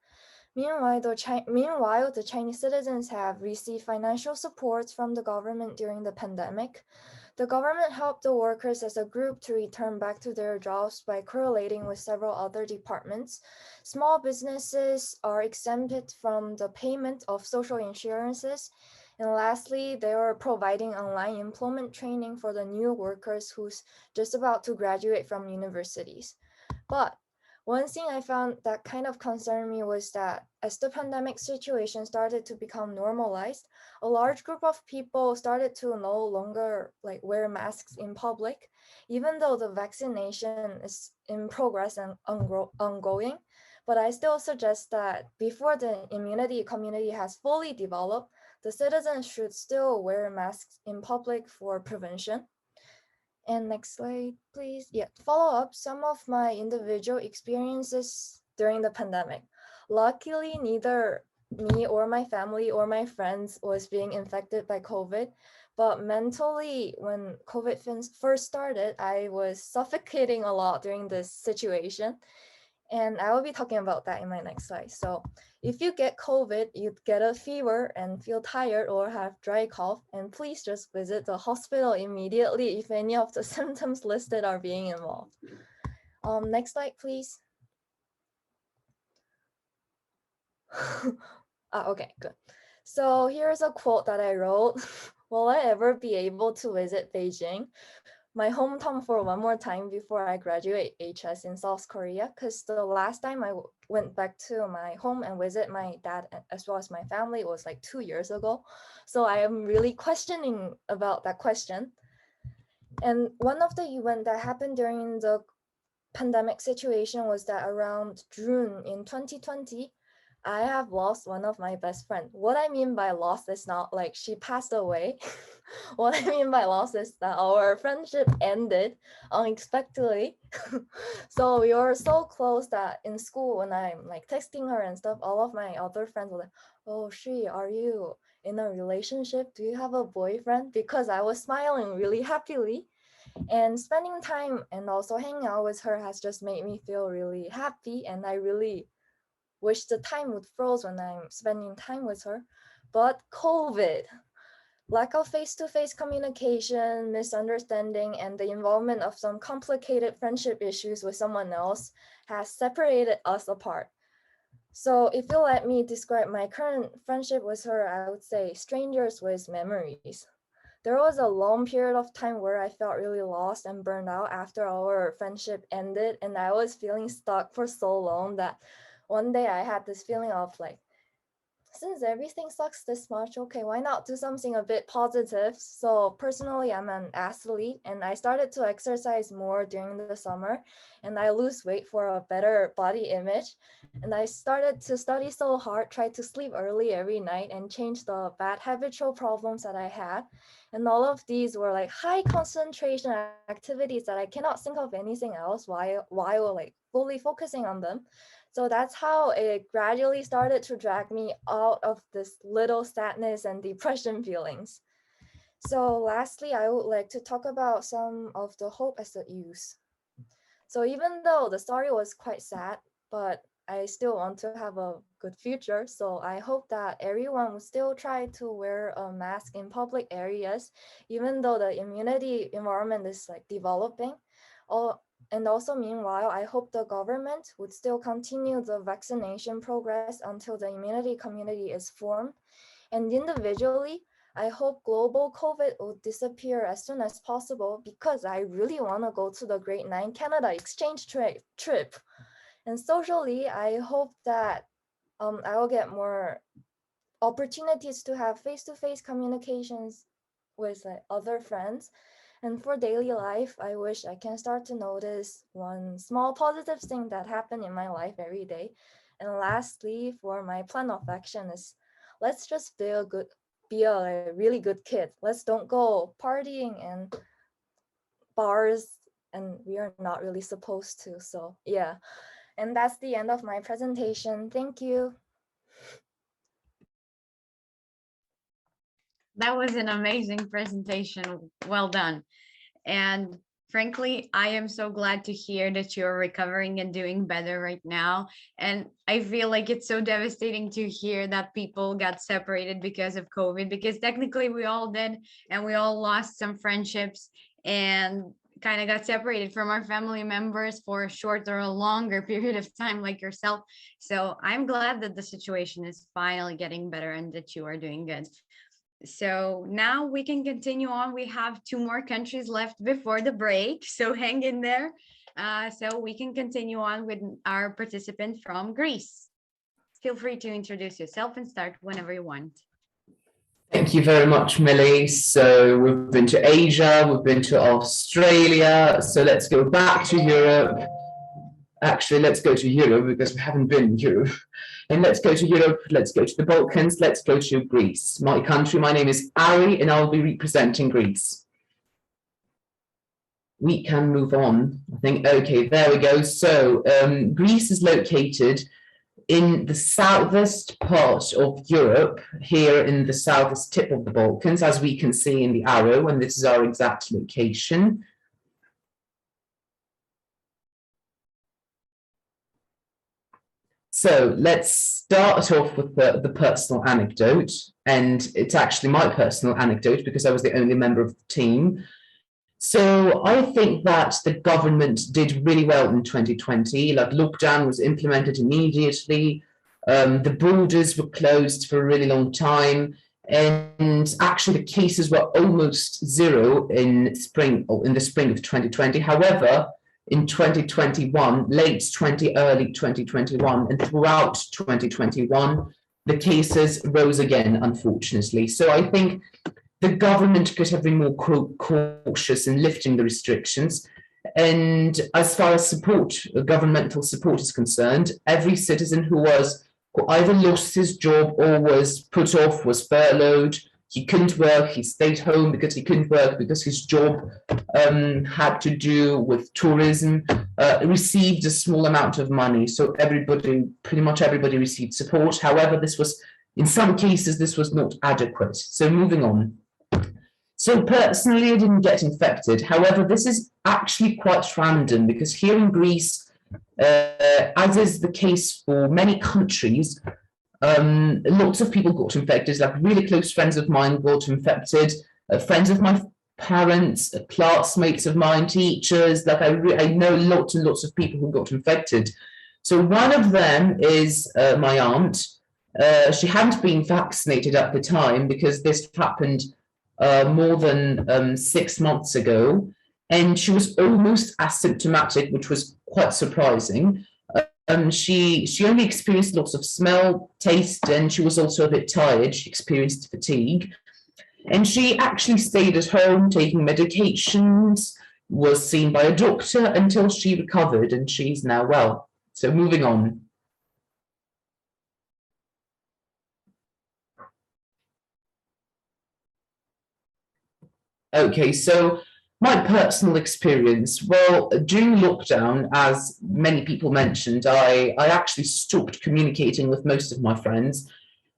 Meanwhile, the Chinese citizens have received financial support from the government during the pandemic. The government helped the workers as a group to return back to their jobs by correlating with several other departments. Small businesses are exempted from the payment of social insurances. And lastly, they are providing online employment training for the new workers who's just about to graduate from universities. But one thing I found that kind of concerned me was that as the pandemic situation started to become normalized, a large group of people started to no longer wear masks in public, even though the vaccination is in progress and ongoing. But I still suggest that before the immunity community has fully developed, the citizens should still wear masks in public for prevention. And next slide, please. Yeah, follow up some of my individual experiences during the pandemic. Luckily, neither me or my family or my friends was being infected by COVID. But mentally, when COVID first started, I was suffocating a lot during this situation. And I will be talking about that in my next slide. So if you get COVID, you get a fever and feel tired or have dry cough, and please just visit the hospital immediately if any of the symptoms listed are being involved. Next slide, please. Okay, good. So here's a quote that I wrote. Will I ever be able to visit Beijing, my hometown, for one more time before I graduate HS in South Korea? Because the last time I went back to my home and visit my dad as well as my family was like 2 years ago. So I am really questioning about that question. And one of the events that happened during the pandemic situation was that around June in 2020, I have lost one of my best friends. What I mean by lost is not like she passed away. What I mean by lost is that our friendship ended unexpectedly. So we were so close that in school, when I'm like texting her and stuff, all of my other friends were like, "Oh, are you in a relationship? Do you have a boyfriend? Because I was smiling really happily. And spending time and also hanging out with her has just made me feel really happy. And I really wish the time would froze when I'm spending time with her. But COVID, lack of face-to-face communication, misunderstanding, and the involvement of some complicated friendship issues with someone else has separated us apart. So if you let me describe my current friendship with her, I would say strangers with memories. There was a long period of time where I felt really lost and burned out after our friendship ended, and I was feeling stuck for so long that one day I had this feeling of like, since everything sucks this much, okay, why not do something a bit positive? So personally, I'm an athlete and I started to exercise more during the summer and I lose weight for a better body image. And I started to study so hard, try to sleep early every night and change the bad habitual problems that I had. And all of these were like high concentration activities that I cannot think of anything else while like fully focusing on them. So that's how it gradually started to drag me out of this little sadness and depression feelings. So lastly, I would like to talk about some of the hope as a youth. So even though the story was quite sad, but I still want to have a good future. So I hope that everyone will still try to wear a mask in public areas, even though the immunity environment is like developing. And also, meanwhile, I hope the government would still continue the vaccination progress until the immunity community is formed. And individually, I hope global COVID will disappear as soon as possible because I really want to go to the Great 9 Canada exchange trip. And socially, I hope that I will get more opportunities to have face-to-face communications with like, other friends. And for daily life, I wish I can start to notice one small positive thing that happened in my life every day. And lastly, for my plan of action is let's just be a really good kid. Let's don't go partying and bars, and we are not really supposed to. So yeah, and that's the end of my presentation. Thank you. That was an amazing presentation. Well done. And frankly, I am so glad to hear that you're recovering and doing better right now. And I feel like it's so devastating to hear that people got separated because of COVID, because technically we all did, and we all lost some friendships and kind of got separated from our family members for a short or a longer period of time, like yourself. So I'm glad that the situation is finally getting better and that you are doing good. So now we can continue on. We have 2 more countries left before the break, so hang in there. So we can continue on with our participant from Greece. Feel free to introduce yourself and start whenever you want. Thank you very much, Millie. So we've been to Asia, we've been to Australia, so let's go back to Europe. Actually, let's go to Europe because we haven't been in Europe. And let's go to Europe, let's go to the Balkans, let's go to Greece. My country, my name is Ari, and I'll be representing Greece. We can move on, I think. Okay, there we go. So Greece is located in the southwest part of Europe, here in the southwest tip of the Balkans, as we can see in the arrow, and this is our exact location. So let's start off with the personal anecdote, and it's actually my personal anecdote because I was the only member of the team. So I think that the government did really well in 2020. Like, lockdown was implemented immediately. The borders were closed for a really long time, and actually the cases were almost zero in the spring of 2020. However, in 2021, early 2021, and throughout 2021, the cases rose again, unfortunately. So I think the government could have been more cautious in lifting the restrictions. And as far as governmental support is concerned, every citizen who either lost his job or was put off, was furloughed, he couldn't work, he stayed home because he couldn't work because his job had to do with tourism, received a small amount of money. So pretty much everybody received support. However, this was In some cases, this was not adequate. So moving on. So personally, I didn't get infected. However, this is actually quite random because here in Greece, as is the case for many countries, lots of people got infected. Like really close friends of mine got infected, friends of my parents, classmates of mine, teachers. Like I know lots and lots of people who got infected. So one of them is my aunt. She hadn't been vaccinated at the time because this happened more than 6 months ago, and she was almost asymptomatic, which was quite surprising. She only experienced lots of smell, taste, and she was also a bit tired. She experienced fatigue, and she actually stayed at home taking medications, was seen by a doctor until she recovered, and she's now well. So moving on. Okay, so my personal experience, well, during lockdown, as many people mentioned, I actually stopped communicating with most of my friends,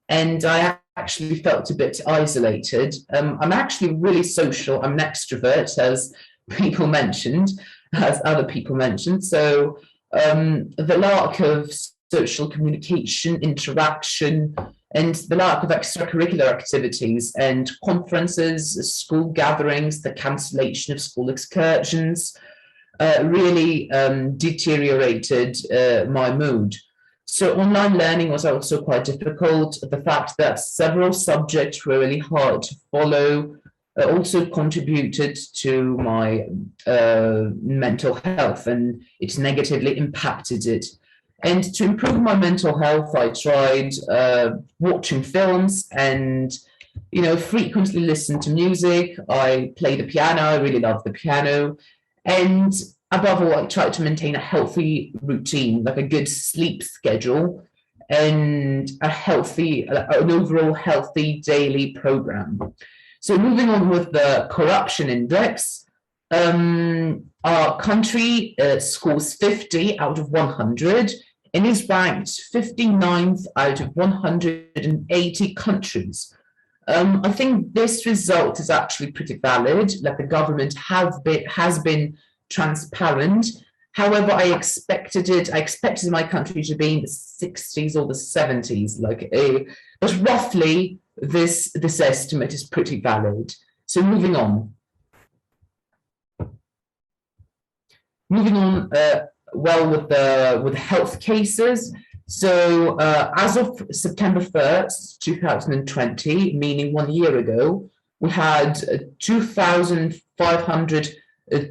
and I actually felt a bit isolated. I'm actually really social. I'm an extrovert, as people mentioned, as other people mentioned. So the lack of social communication, interaction, and the lack of extracurricular activities and conferences, school gatherings, the cancellation of school excursions really deteriorated my mood. So online learning was also quite difficult. The fact that several subjects were really hard to follow also contributed to my mental health, and it negatively impacted it. And to improve my mental health, I tried watching films and, frequently listen to music. I play the piano. I really love the piano. And above all, I tried to maintain a healthy routine, like a good sleep schedule and an overall healthy daily program. So moving on with the corruption index, our country scores 50 out of 100 and is ranked 59th out of 180 countries. I think this result is actually pretty valid, like the government has been transparent. However, I expected my country to be in the 60s or the 70s, but roughly this estimate is pretty valid. So moving on. With the health cases. So as of September 1st, 2020, meaning 1 year ago, we had 2,500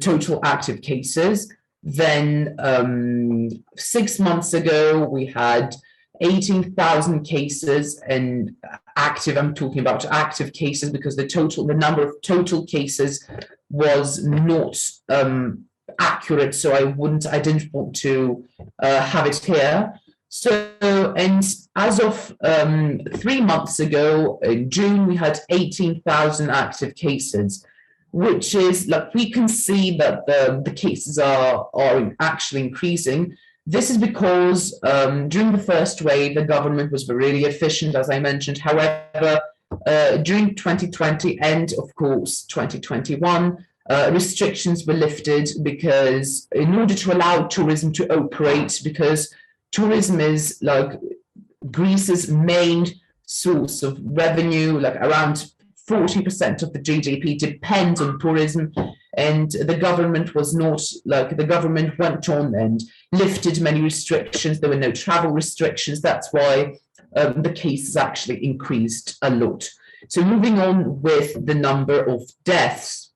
total active cases. Then 6 months ago, we had 18,000 cases and active. I'm talking about active cases because the number of total cases was not accurate, so I didn't want to have it here. So, and as of 3 months ago, in June, we had 18,000 active cases, which is like we can see that the cases are actually increasing. This is because during the first wave, the government was really efficient, as I mentioned. However, during 2020 and of course 2021, restrictions were lifted because in order to allow tourism to operate, because tourism is like Greece's main source of revenue, like around 40% of the GDP depends on tourism, and the government went on and lifted many restrictions. There were no travel restrictions. That's why the cases actually increased a lot. So moving on with the number of deaths.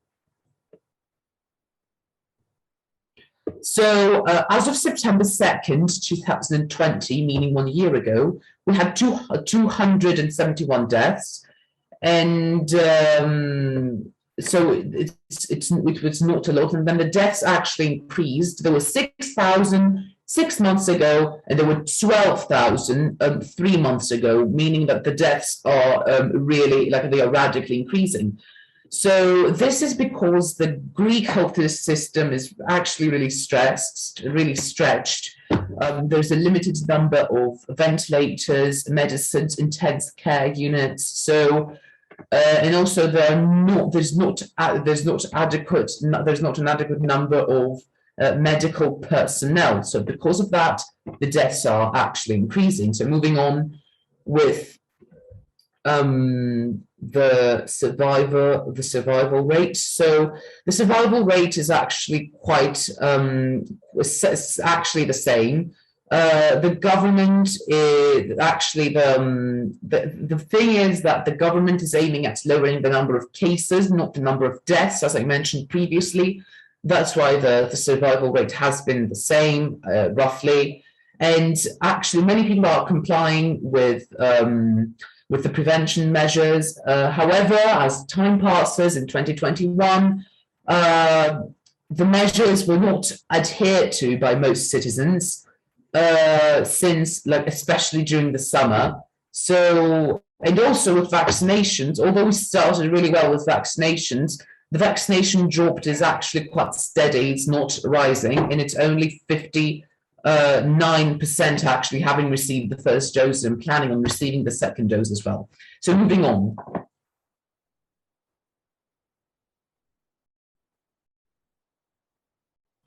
So as of September 2nd, 2020, meaning 1 year ago, we had 271 deaths. And so it was not a lot. And then the deaths actually increased. There were 6,000 6 months ago, and there were 12,000 3 months ago, meaning that the deaths are really, they are radically increasing. So this is because the Greek healthcare system is actually really stretched. there's a limited number of ventilators, medicines, intensive care units. So, and also there's not an adequate number of medical personnel. So because of that, the deaths are actually increasing. So moving on with the survival rate. So the survival rate is actually quite actually the same. The government is actually the thing is that the government is aiming at lowering the number of cases, not the number of deaths, as I mentioned previously. That's why the survival rate has been the same, roughly. And actually, many people are complying with the prevention measures. However, as time passes in 2021, the measures were not adhered to by most citizens since, like, especially during the summer. So, and also with vaccinations, although we started really well with vaccinations, the vaccination drop is actually quite steady. It's not rising, and it's only 9% actually having received the first dose and planning on receiving the second dose as well. So moving on.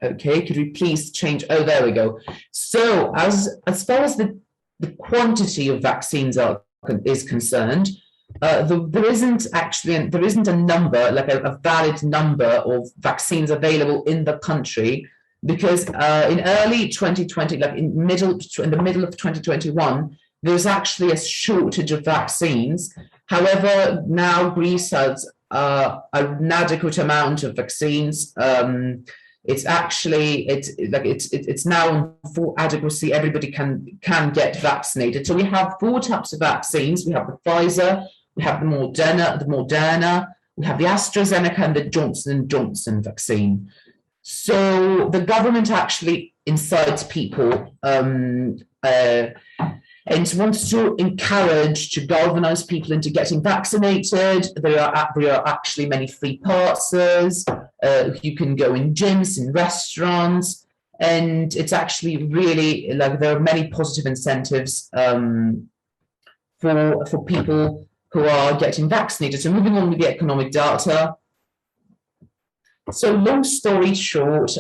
Okay, could we please change? Oh, there we go. So as far as the quantity of vaccines is concerned, there isn't a number, like a valid number of vaccines available in the country, because in early 2020, like in the middle of 2021, there was actually a shortage of vaccines. However, now Greece has an adequate amount of vaccines. It's now on full adequacy. Everybody can get vaccinated. So we have 4 types of vaccines. We have the Pfizer, we have the Moderna, we have the AstraZeneca, and the Johnson & Johnson vaccine. So the government actually incites people and wants to encourage, to galvanize people into getting vaccinated. There are actually many free passes. You can go in gyms, in restaurants, and it's actually really, like, there are many positive incentives for people who are getting vaccinated. So moving on with the economic data. So long story short,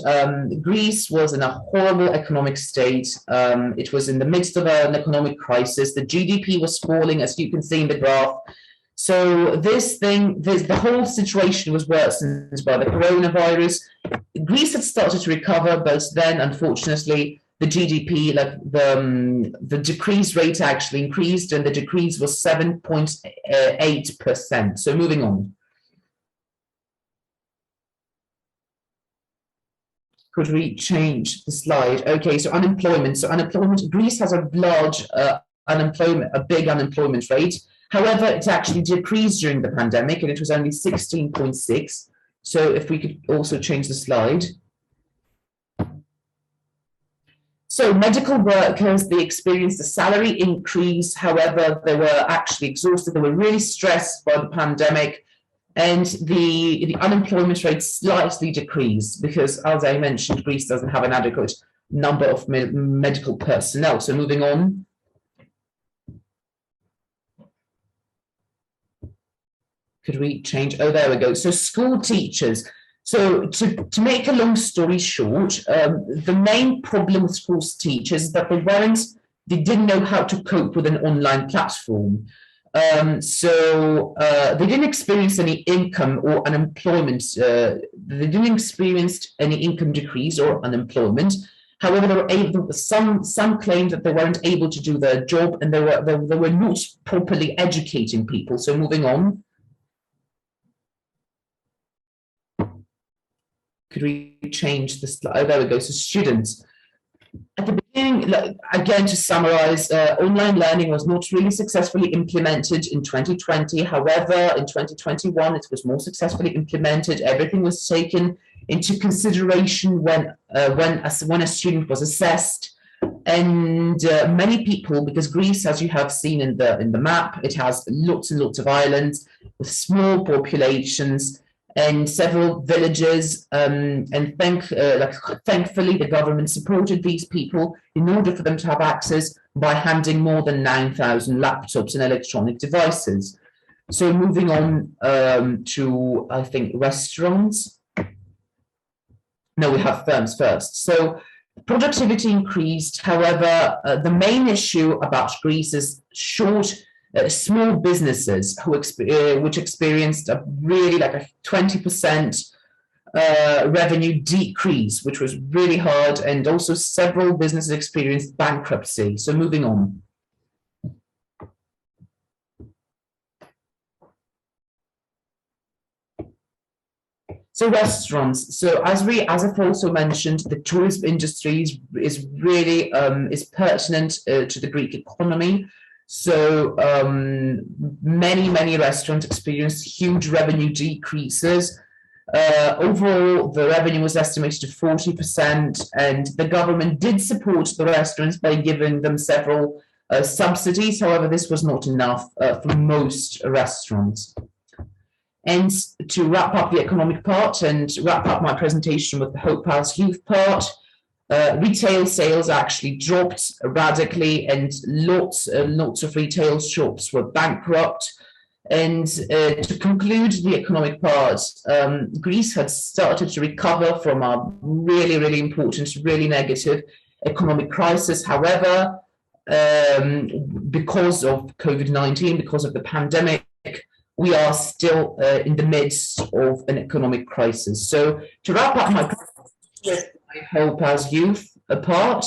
Greece was in a horrible economic state. It was in the midst of an economic crisis. The GDP was falling, as you can see in the graph. So the whole situation was worsened by the coronavirus. Greece had started to recover, but then, unfortunately, the GDP, like the decrease rate actually increased, and the decrease was 7.8%. So moving on. Could we change the slide? Okay, so unemployment. So unemployment, Greece has a large big unemployment rate. However, it's actually decreased during the pandemic, and it was only 16.6. So if we could also change the slide. So medical workers, they experienced a salary increase. However, they were actually exhausted. They were really stressed by the pandemic. And the unemployment rate slightly decreased because, as I mentioned, Greece doesn't have an adequate number of medical personnel. So moving on. Could we change? Oh, there we go. So school teachers. So to make a long story short, the main problem with school teachers is that they didn't know how to cope with an online platform. So they didn't experience any income or unemployment. They didn't experience any income decrease or unemployment. However, they were able. Some claimed that they weren't able to do their job, and they were not properly educating people. So moving on. Could we change the slide? Oh, there we go. So students. At the beginning, again, to summarize, online learning was not really successfully implemented in 2020. However, in 2021, it was more successfully implemented. Everything was taken into consideration when a student was assessed. And many people, because Greece, as you have seen in the map, it has lots and lots of islands with small populations. and several villages. And thankfully, the government supported these people in order for them to have access by handing more than 9,000 laptops and electronic devices. So moving on to, I think, restaurants. No, we have firms first. So productivity increased. However, the main issue about Greece is small businesses which experienced a really like a 20% revenue decrease, which was really hard, and also several businesses experienced bankruptcy. So moving on. So restaurants. So as I've also mentioned, the tourism industry is really is pertinent to the Greek economy. So many restaurants experienced huge revenue decreases. Overall, the revenue was estimated to 40%, and the government did support the restaurants by giving them several subsidies. However, this was not enough for most restaurants. And to wrap up the economic part and wrap up my presentation with the Hope House Youth part, retail sales actually dropped radically, and lots of retail shops were bankrupt. And to conclude the economic part, Greece had started to recover from a really important, really negative economic crisis. However, because of COVID-19, because of the pandemic, we are still in the midst of an economic crisis. So to wrap up my Hope as Youth part.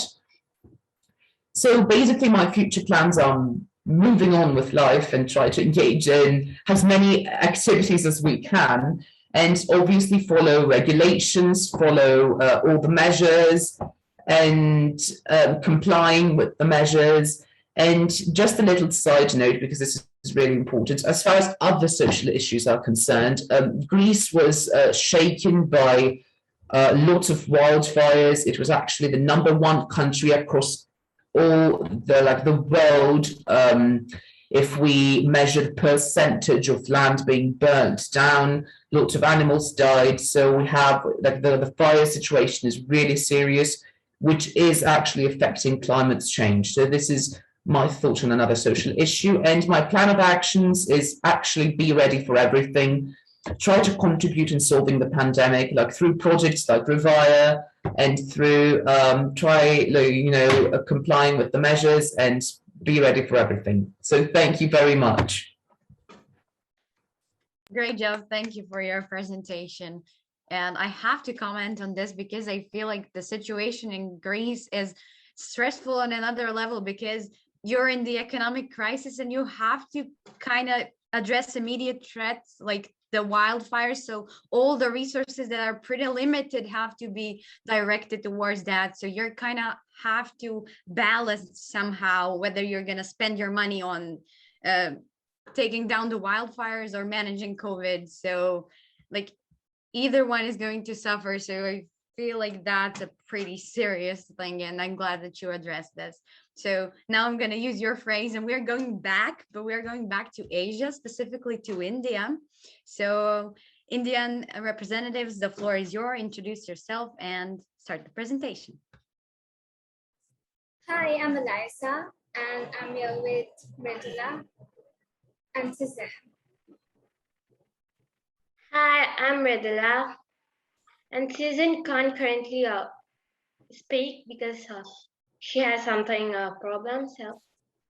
So basically my future plans are moving on with life and try to engage in as many activities as we can, and obviously follow regulations, follow all the measures, and complying with the measures. And just a little side note, because this is really important, as far as other social issues are concerned, Greece was shaken by lots of wildfires. It was actually the #1 country across all the world, if we measure the percentage of land being burnt down. Lots of animals died. So we have the fire situation is really serious, which is actually affecting climate change. So this is my thought on another social issue. And my plan of actions is actually be ready for everything. Try to contribute in solving the pandemic, like through projects like Revire, and through complying with the measures, and be ready for everything. So thank you very much. Great job. Thank you for your presentation. And I have to comment on this because I feel like the situation in Greece is stressful on another level, because you're in the economic crisis and you have to kind of address immediate threats like the wildfires. So all the resources that are pretty limited have to be directed towards that. So you're kind of have to balance somehow whether you're going to spend your money on taking down the wildfires or managing COVID. So like either one is going to suffer. So I feel like that's a pretty serious thing, and I'm glad that you addressed this. So now I'm going to use your phrase, and we're going back, but we're going back to Asia, specifically to India. So Indian representatives, the floor is yours. Introduce yourself and start the presentation. Hi, I'm Eliza, and I'm here with Mridula and Suzanne. Hi, I'm Mridula, and Susan can't currently speak because she has something problem. So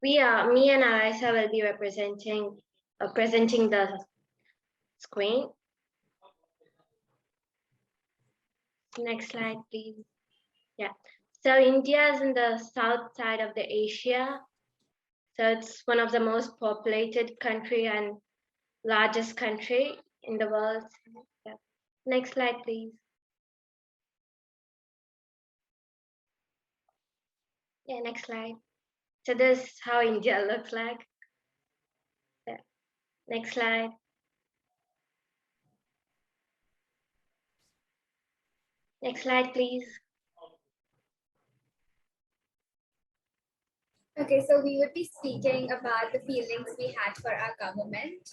me and Eliza will be presenting the screen. Next slide, please. Yeah. So India is in the south side of the Asia. So it's one of the most populated country and largest country in the world. Yeah. Next slide, please. Yeah, next slide. So this is how India looks like. Yeah. Next slide. Next slide, please. Okay, so we would be speaking about the feelings we had for our government.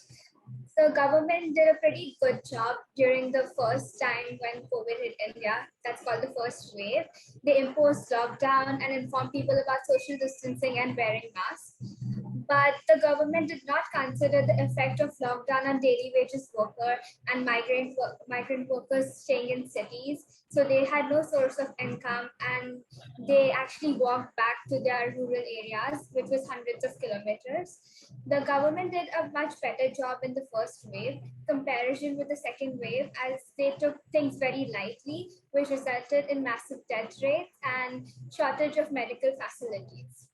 So government did a pretty good job during the first time when COVID hit India. That's called the first wave. They imposed lockdown and informed people about social distancing and wearing masks. But the government did not consider the effect of lockdown on daily wages worker and migrant workers staying in cities. So they had no source of income and they actually walked back to their rural areas, which was hundreds of kilometers. The government did a much better job in the first wave comparison with the second wave as they took things very lightly, which resulted in massive death rates and shortage of medical facilities.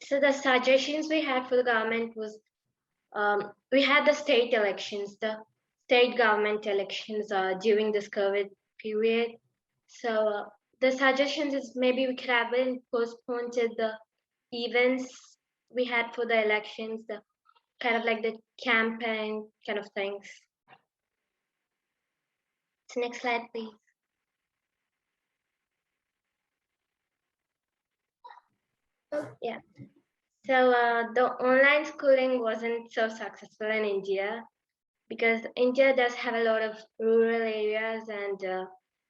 So the suggestions we had for the government was, we had the state elections, the state government elections during this COVID period. So the suggestions is maybe we could have been postponed to the events we had for the elections, the kind of like the campaign kind of things. So next slide, please. Oh, yeah. So the online schooling wasn't so successful in India because India does have a lot of rural areas and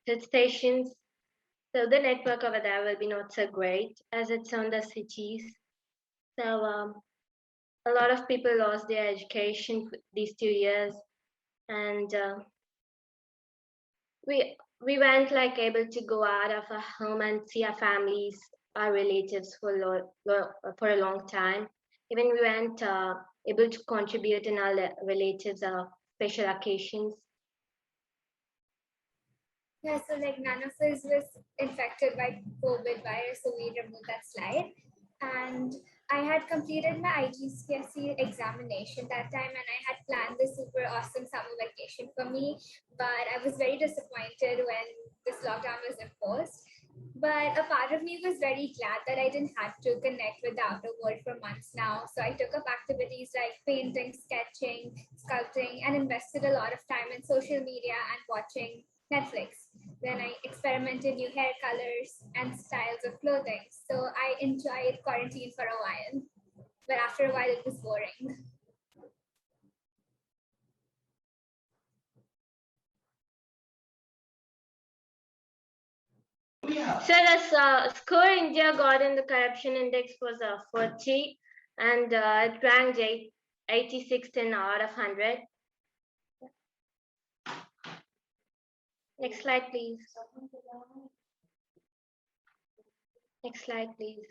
hill stations. So the network over there will be not so great as it's on the cities. So a lot of people lost their education these 2 years, and we weren't like able to go out of our home and see our families, our relatives for a long time. Even we weren't able to contribute in our relatives' special occasions. Yeah, so like none of us was infected by COVID virus, so we removed that slide. And I had completed my IGCSE examination that time, and I had planned this super awesome summer vacation for me. But I was very disappointed when this lockdown was imposed. But a part of me was very glad that I didn't have to connect with the outer world for months now. So I took up activities like painting, sketching, sculpting, and invested a lot of time in social media and watching Netflix. Then I experimented new hair colors and styles of clothing. So I enjoyed quarantine for a while, but after a while it was boring. So the score India got in the corruption index was 40, and it ranked 86th out of 100. Next slide, please. Next slide, please.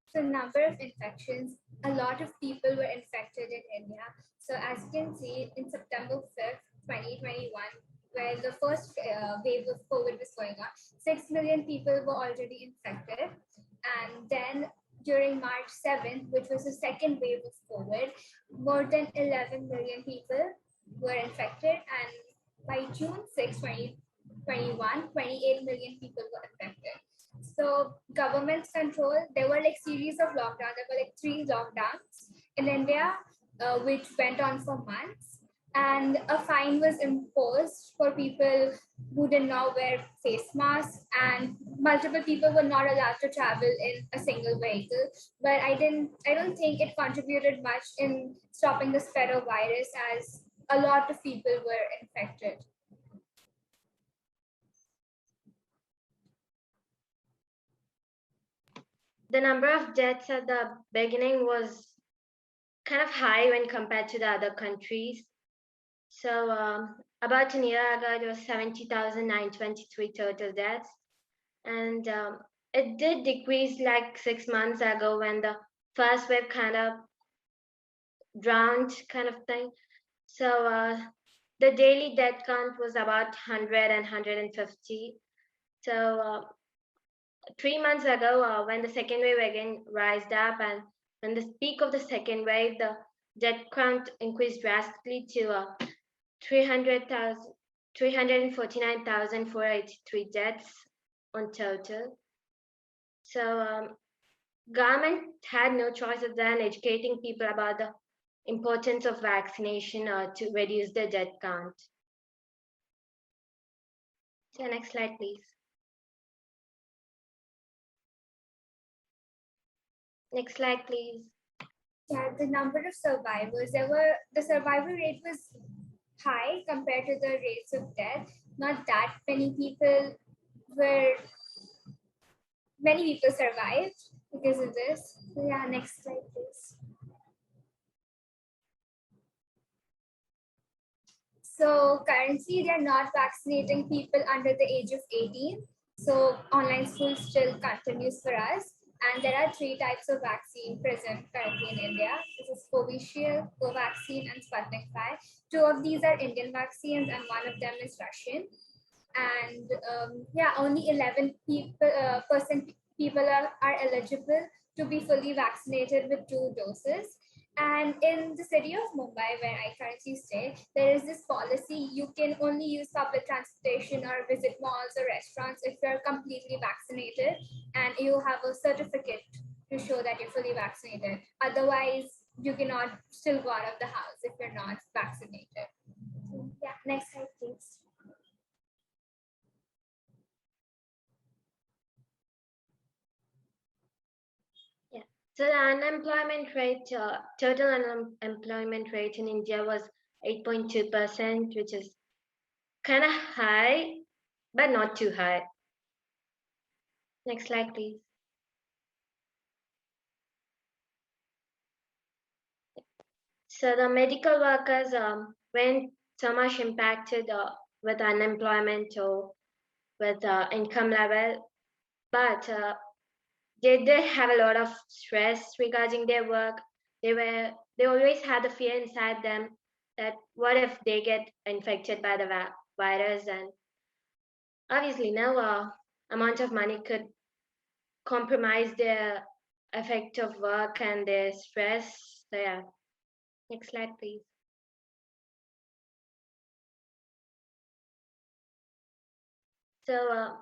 So number of infections, a lot of people were infected in India. So as you can see, in September 5th, 2021, when the first wave of COVID was going on, 6 million people were already infected. And then during March 7th, which was the second wave of COVID, more than 11 million people were infected. And by June 6, 2021, 28 million people were infected. So government's control, there were like series of lockdowns. There were like 3 lockdowns in India, which went on for months. And a fine was imposed for people who did not wear face masks, and multiple people were not allowed to travel in a single vehicle. But I don't think it contributed much in stopping the spread of virus, as a lot of people were infected. The number of deaths at the beginning was kind of high when compared to the other countries. So about a year ago, it was 70,923 total deaths. And it did decrease like 6 months ago when the first wave kind of drowned kind of thing. So the daily death count was about 100 and 150. So 3 months ago, when the second wave again rised up, and when the peak of the second wave, the death count increased drastically to 349,483 deaths on total. So government had no choice other than educating people about the importance of vaccination to reduce the death count. So next slide, please. Next slide, please. Yeah, the number of survivors, the survival rate was high compared to the rates of death. Not that many people survived because of this. So yeah, next slide, please. So currently they're not vaccinating people under the age of 18. So online school still continues for us. And there are 3 types of vaccine present currently in India. This is Covishield, Covaxin, and Sputnik 5. 2 of these are Indian vaccines and 1 of them is Russian. And yeah, only 11% people are eligible to be fully vaccinated with 2 doses. And in the city of Mumbai, where I currently stay, there is this policy: you can only use public transportation or visit malls or restaurants if you're completely vaccinated and you have a certificate to show that you're fully vaccinated. Otherwise, you cannot still go out of the house if you're not vaccinated. So, yeah, next slide, please. So the unemployment rate, total unemployment rate in India was 8.2%, which is kind of high, but not too high. Next slide, please. So the medical workers weren't so much impacted with unemployment or with income level, but they did have a lot of stress regarding their work. They always had the fear inside them that what if they get infected by the virus, and obviously no amount of money could compromise their effect of work and their stress. So yeah, next slide, please. So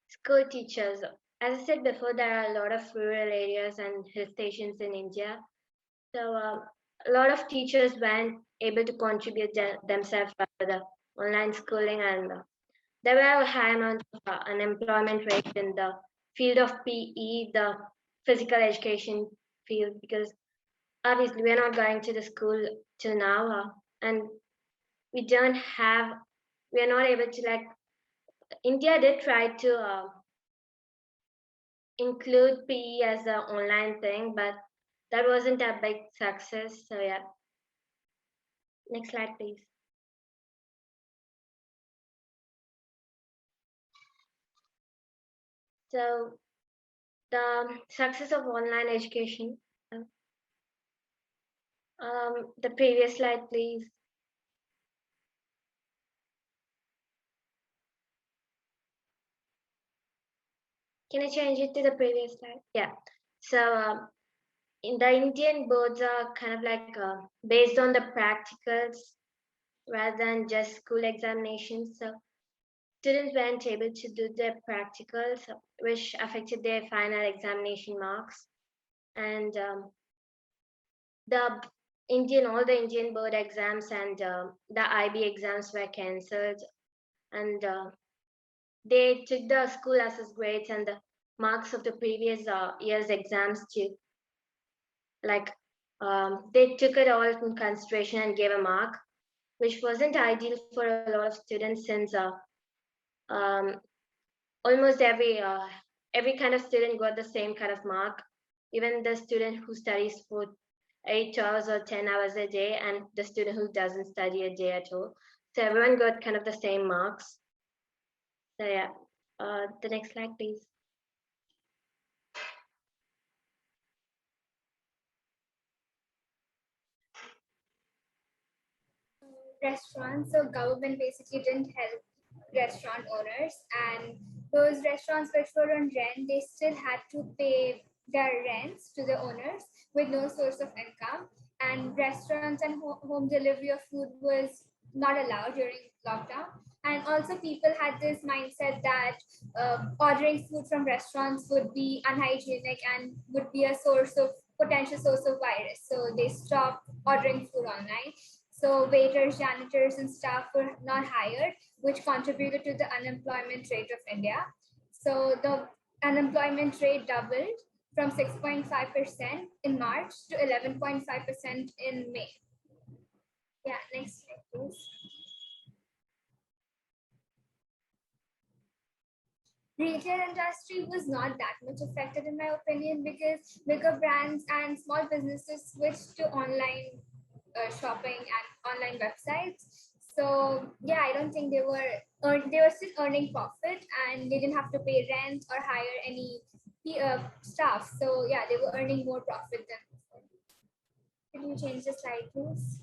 school teachers, as I said before, there are a lot of rural areas and hill stations in India. So a lot of teachers weren't able to contribute themselves to the online schooling, and there were a high amount of unemployment rate in the field of PE, the physical education field, because obviously we're not going to the school till now, and we are not able to, like, India did try to include PE as an online thing, but that wasn't a big success. So yeah, next slide, please. So the success of online education. The previous slide, please. Can I change it to the previous slide? Yeah. So in the Indian boards are kind of like based on the practicals rather than just school examinations. So students weren't able to do their practicals, which affected their final examination marks. And all the Indian board exams and the IB exams were cancelled. And they took the school assess grades and the marks of the previous year's exams to, like, they took it all in consideration and gave a mark, which wasn't ideal for a lot of students, since almost every kind of student got the same kind of mark, even the student who studies for 8 hours or 10 hours a day, and the student who doesn't study a day at all. So everyone got kind of the same marks. So yeah, the next slide, please. Restaurants, so government basically didn't help restaurant owners, and those restaurants which were on rent, they still had to pay their rents to the owners with no source of income. And restaurants and home delivery of food was not allowed during lockdown. And also people had this mindset that ordering food from restaurants would be unhygienic and would be a potential source of virus, so they stopped ordering food online. So waiters, janitors, and staff were not hired, which contributed to the unemployment rate of India. So the unemployment rate doubled from 6.5% in March to 11.5% in May. Yeah, next slide, please. Retail industry was not that much affected in my opinion because bigger brands and small businesses switched to online shopping and online websites. So yeah, I don't think they were still earning profit and they didn't have to pay rent or hire any staff. So yeah, they were earning more profit than before. Can you change the slide, please?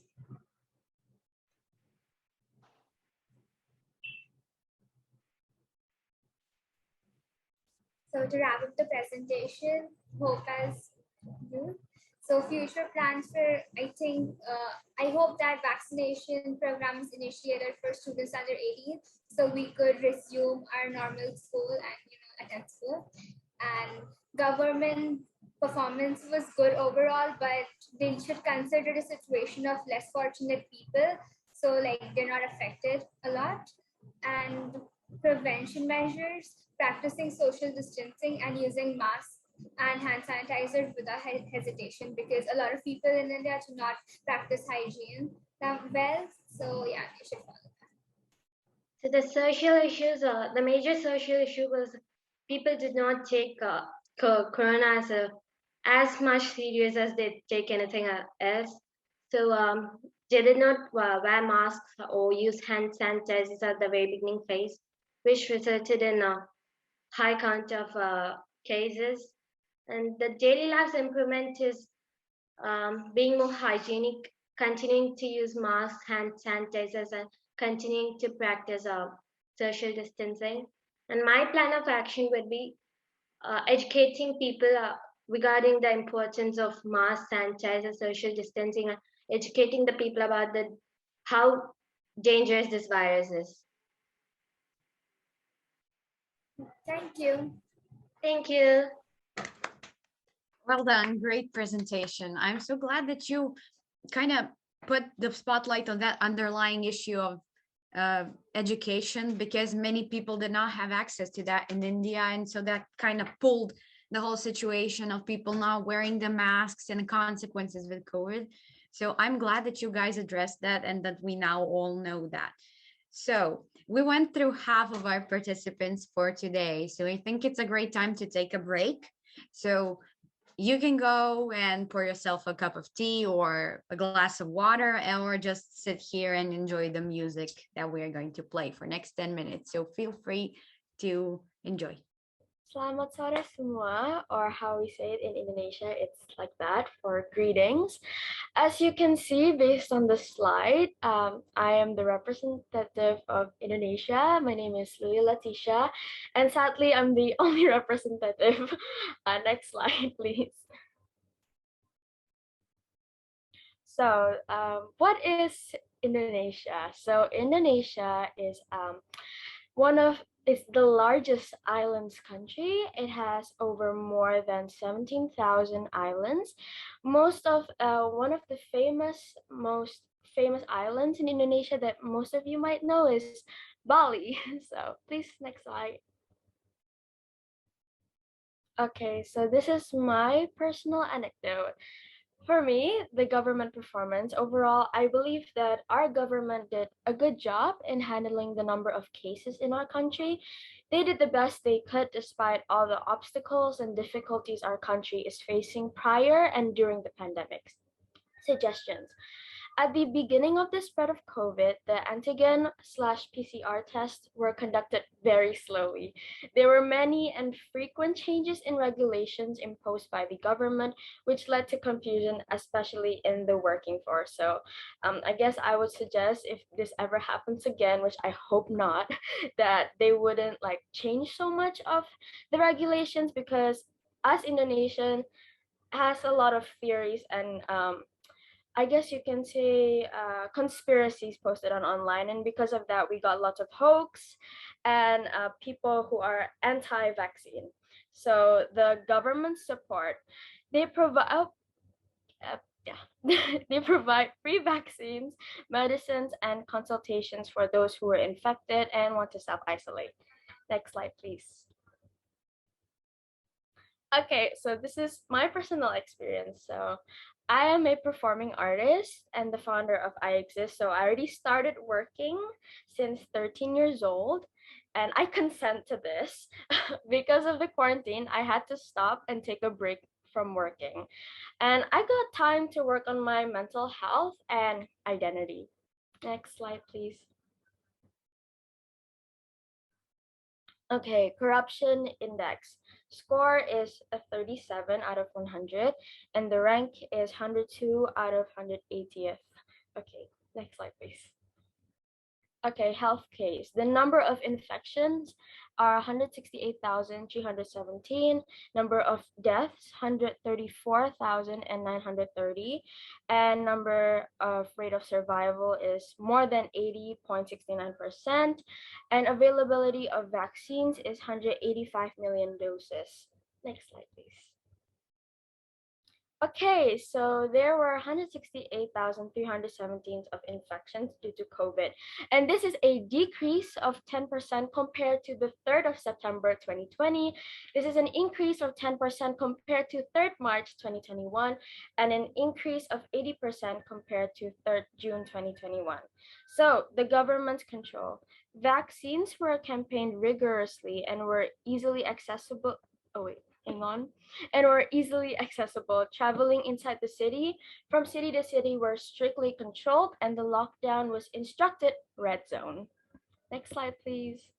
So to wrap up the presentation, hope as you. So future plans for, I hope that vaccination programs initiated for students under 18, so we could resume our normal school and attend school. And government performance was good overall, but they should consider the situation of less fortunate people, so like they're not affected a lot. And prevention measures, practicing social distancing and using masks and hand sanitizer without hesitation, because a lot of people in India do not practice hygiene well. So yeah, they should follow that. So the social issues, the major social issue was people did not take corona as much serious as they take anything else. So they did not wear masks or use hand sanitizers at the very beginning phase, which resulted in a high count of cases. And the daily lives improvement is being more hygienic, continuing to use masks, hand sanitizers, and continuing to practice social distancing. And my plan of action would be educating people regarding the importance of mask, sanitizer, social distancing, and educating the people about how dangerous this virus is. Thank you. Thank you. Well done, great presentation. I'm so glad that you kind of put the spotlight on that underlying issue of education, because many people did not have access to that in India. And so that kind of pulled the whole situation of people not wearing the masks and the consequences with COVID. So I'm glad that you guys addressed that and that we now all know that. So we went through half of our participants for today. So I think it's a great time to take a break. So you can go and pour yourself a cup of tea or a glass of water, or just sit here and enjoy the music that we are going to play for next 10 minutes. So feel free to enjoy. Selamat sore semua, or how we say it in Indonesia, it's like that for greetings. As you can see based on the slide, I am the representative of Indonesia. My name is Lily Leticia, and sadly, I'm the only representative. Next slide, please. So what is Indonesia? So Indonesia is it's the largest islands country. It has over more than 17,000 islands. One of the most famous islands in Indonesia that most of you might know is Bali. So please, next slide. Okay, so this is my personal anecdote. For me, the government performance overall, I believe that our government did a good job in handling the number of cases in our country. They did the best they could despite all the obstacles and difficulties our country is facing prior and during the pandemic. Suggestions. At the beginning of the spread of COVID, the antigen/PCR tests were conducted very slowly. There were many and frequent changes in regulations imposed by the government, which led to confusion, especially in the working force. So I guess I would suggest, if this ever happens again, which I hope not, that they wouldn't change so much of the regulations, because us Indonesian has a lot of theories and I guess you can say conspiracies posted on online, and because of that we got lots of hoax and people who are anti-vaccine. So the government support, they provide they provide free vaccines, medicines, and consultations for those who are infected and want to self-isolate. Next slide, please. Okay, so this is my personal experience. So I am a performing artist and the founder of I Exist. So I already started working since 13 years old. And I consent to this because of the quarantine. I had to stop and take a break from working. And I got time to work on my mental health and identity. Next slide, please. Okay, corruption index. Score is a 37 out of 100, and the rank is 102 out of 180th. Okay, next slide, please. Okay, health case. The number of infections are 168,317. Number of deaths, 134,930. And number of rate of survival is more than 80.69%. And availability of vaccines is 185 million doses. Next slide, please. Okay, so there were 168,317 of infections due to COVID. And this is a decrease of 10% compared to the 3rd of September 2020. This is an increase of 10% compared to 3rd March 2021, and an increase of 80% compared to 3rd June 2021. So the government's control. Vaccines were campaigned rigorously and were easily accessible. Oh wait, hang on. And were easily accessible. Traveling inside the city from city to city were strictly controlled, and the lockdown was instructed red zone. Next slide, please.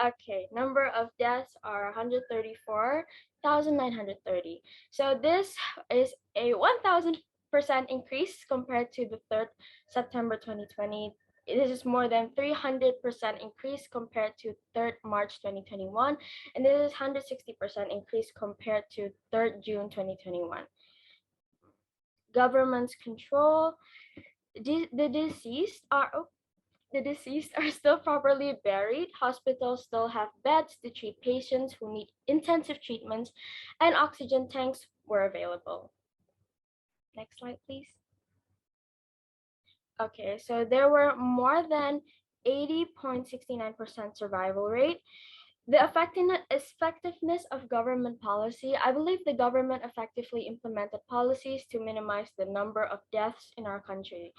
Okay, number of deaths are 134,930. So this is a 1,000% increase compared to the 3rd September 2020. This is more than 300% increase compared to 3rd March 2021, and this is 160% increase compared to 3rd June 2021. Government's control. The deceased are still properly buried. Hospitals still have beds to treat patients who need intensive treatments, and oxygen tanks were available. Next slide, please. Okay, so there were more than 80.69% survival rate. The effectiveness of government policy. I believe the government effectively implemented policies to minimize the number of deaths in our country.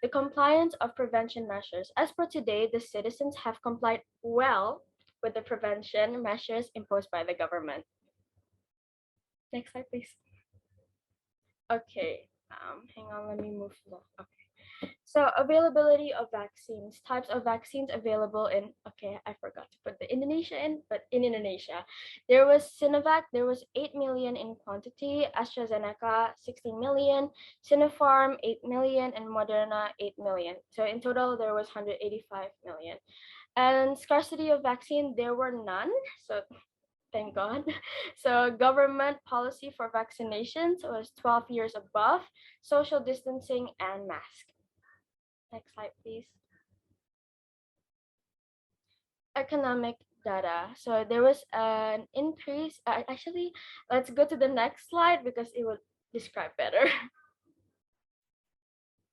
The compliance of prevention measures. As per today, the citizens have complied well with the prevention measures imposed by the government. Next slide, please. Okay, hang on, let me move. Okay. So availability of vaccines, types of vaccines available in, okay, I forgot to put the Indonesia in, but in Indonesia, there was Sinovac, there was 8 million in quantity, AstraZeneca, 16 million, Sinopharm, 8 million, and Moderna, 8 million. So in total, there was 185 million. And scarcity of vaccine, there were none. So thank God. So government policy for vaccinations was 12 years above, social distancing, and mask. Next slide, please. Economic data. So there was an increase. Actually, let's go to the next slide because it will describe better.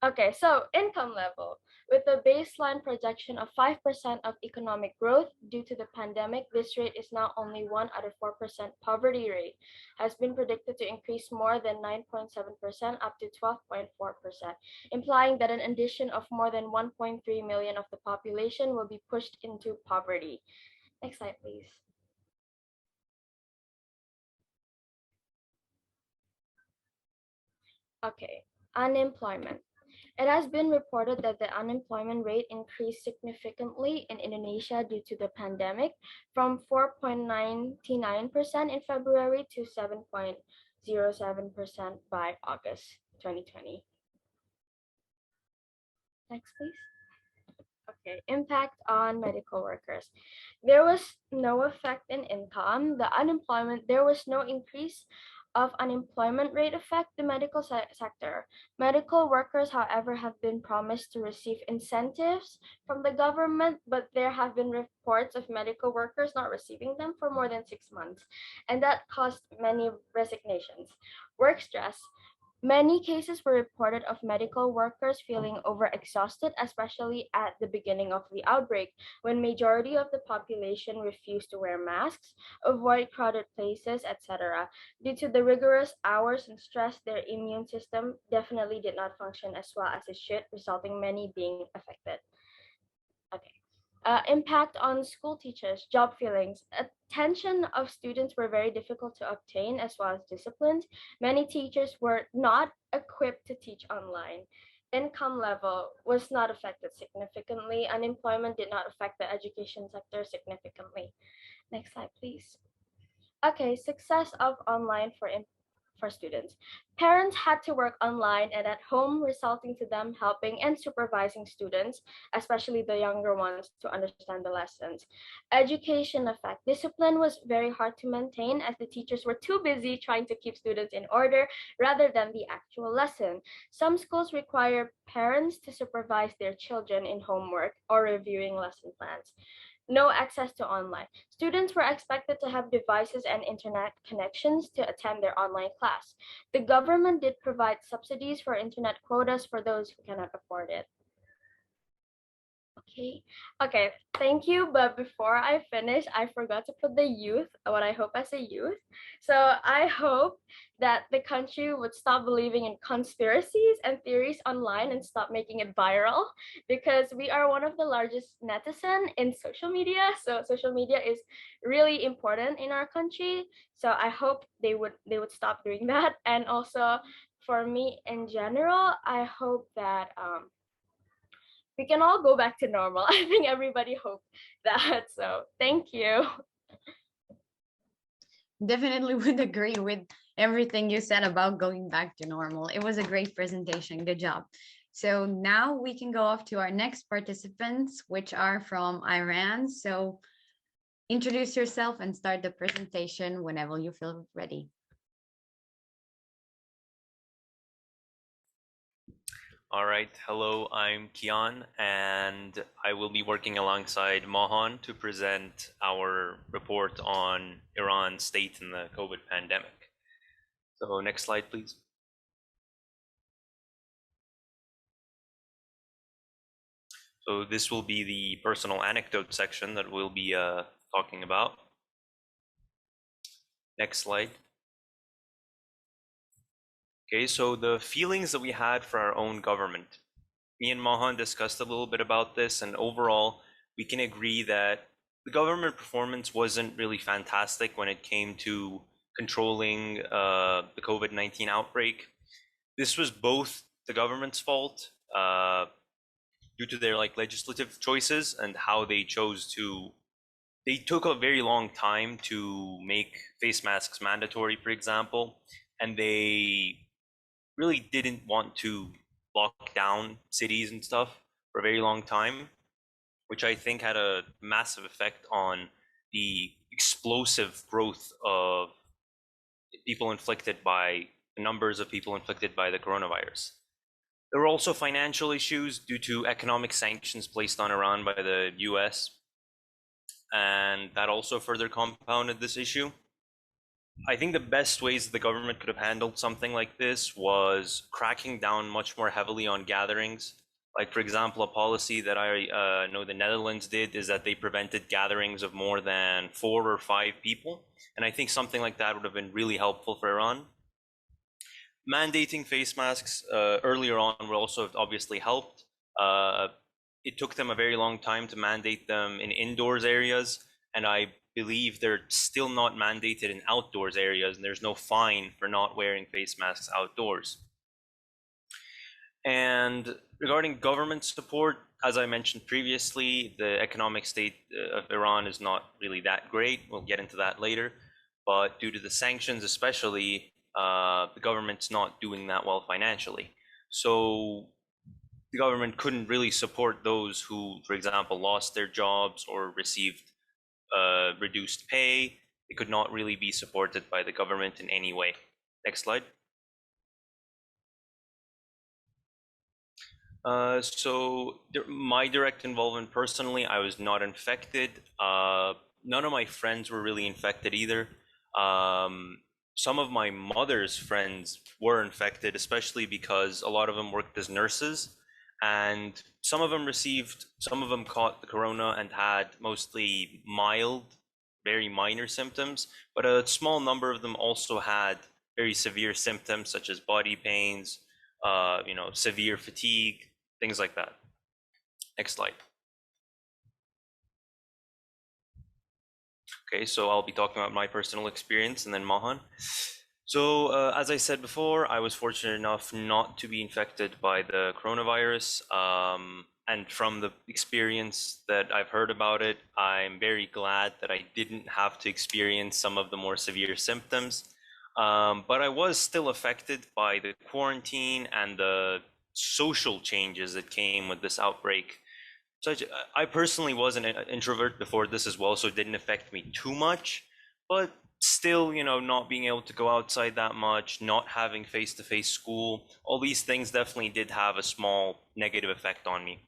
Okay, so income level. With a baseline projection of 5% of economic growth due to the pandemic, this rate is now only 1 out of 4%. Poverty rate has been predicted to increase more than 9.7% up to 12.4%, implying that an addition of more than 1.3 million of the population will be pushed into poverty. Next slide, please. Okay, unemployment. It has been reported that the unemployment rate increased significantly in Indonesia due to the pandemic from 4.99% in February to 7.07% by August 2020. Next, please. Okay, impact on medical workers. There was no effect in income. There was no increase of unemployment rate affect the medical sector. Medical workers, however, have been promised to receive incentives from the government, but there have been reports of medical workers not receiving them for more than 6 months, and that caused many resignations. Work stress. Many cases were reported of medical workers feeling overexhausted, especially at the beginning of the outbreak, when majority of the population refused to wear masks, avoid crowded places, etc. Due to the rigorous hours and stress, their immune system definitely did not function as well as it should, resulting many being affected. Okay. Impact on school teachers, job feelings. Attention of students were very difficult to obtain as well as disciplined. Many teachers were not equipped to teach online. Income level was not affected significantly. Unemployment did not affect the education sector significantly. Next slide, please. Okay, success of online for students. Parents had to work online and at home, resulting to them helping and supervising students, especially the younger ones, to understand the lessons. Education effect. Discipline was very hard to maintain as the teachers were too busy trying to keep students in order rather than the actual lesson. Some schools require parents to supervise their children in homework or reviewing lesson plans. No access to online. Students were expected to have devices and internet connections to attend their online class. The government did provide subsidies for internet quotas for those who cannot afford it. Okay, thank you. But before I finish, I forgot to put the youth, what I hope as a youth. So I hope that the country would stop believing in conspiracies and theories online and stop making it viral, because we are one of the largest netizen in social media. So social media is really important in our country. So I hope they would stop doing that. And also for me in general, I hope that we can all go back to normal. I think everybody hoped that. So thank you. Definitely would agree with everything you said about going back to normal. It was a great presentation. Good job. So now we can go off to our next participants, which are from Iran. So introduce yourself and start the presentation whenever you feel ready. All right, hello, I'm Kian, and I will be working alongside Mohan to present our report on Iran's state in the COVID pandemic. So next slide, please. So this will be the personal anecdote section that we'll be talking about. Next slide. Okay, so the feelings that we had for our own government. Me and Mohan discussed a little bit about this, and overall, we can agree that the government performance wasn't really fantastic when it came to controlling the COVID-19 outbreak. This was both the government's fault due to their legislative choices and how they chose to. They took a very long time to make face masks mandatory, for example, and they really didn't want to lock down cities and stuff for a very long time, which I think had a massive effect on the explosive growth of numbers of people inflicted by the coronavirus. There were also financial issues due to economic sanctions placed on Iran by the US, and that also further compounded this issue. I think the best ways the government could have handled something like this was cracking down much more heavily on gatherings. Like, for example, a policy that I know the Netherlands did is that they prevented gatherings of more than 4 or 5 people. And I think something like that would have been really helpful for Iran. Mandating face masks earlier on would also have obviously helped. It took them a very long time to mandate them in indoors areas, and I believe they're still not mandated in outdoors areas, and there's no fine for not wearing face masks outdoors. And regarding government support, as I mentioned previously, the economic state of Iran is not really that great. We'll get into that later. But due to the sanctions especially, the government's not doing that well financially. So the government couldn't really support those who, for example, lost their jobs or received reduced pay. They could not really be supported by the government in any way. Next slide. So my direct involvement personally, I was not infected. None of my friends were really infected either. some of my mother's friends were infected, especially because a lot of them worked as nurses, and some of them caught the corona and had mostly mild, very minor symptoms, but a small number of them also had very severe symptoms such as body pains, severe fatigue, things like that. Next slide. Okay, so I'll be talking about my personal experience and then Mahan. So as I said before, I was fortunate enough not to be infected by the coronavirus. And from the experience that I've heard about it, I'm very glad that I didn't have to experience some of the more severe symptoms. But I was still affected by the quarantine and the social changes that came with this outbreak. So I personally was an introvert before this as well, so it didn't affect me too much. But still, not being able to go outside that much, not having face-to-face school, all these things definitely did have a small negative effect on me.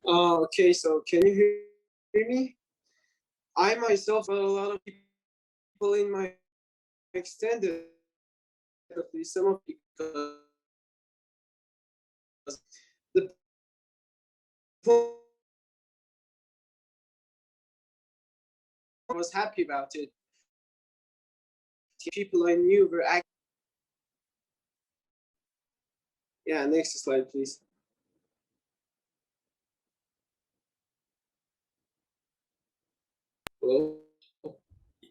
Okay, so can you hear me? I myself, but a lot of people in my extended, at least some of because the I was happy about it. People I knew were acting. Yeah, next slide, please. Hello?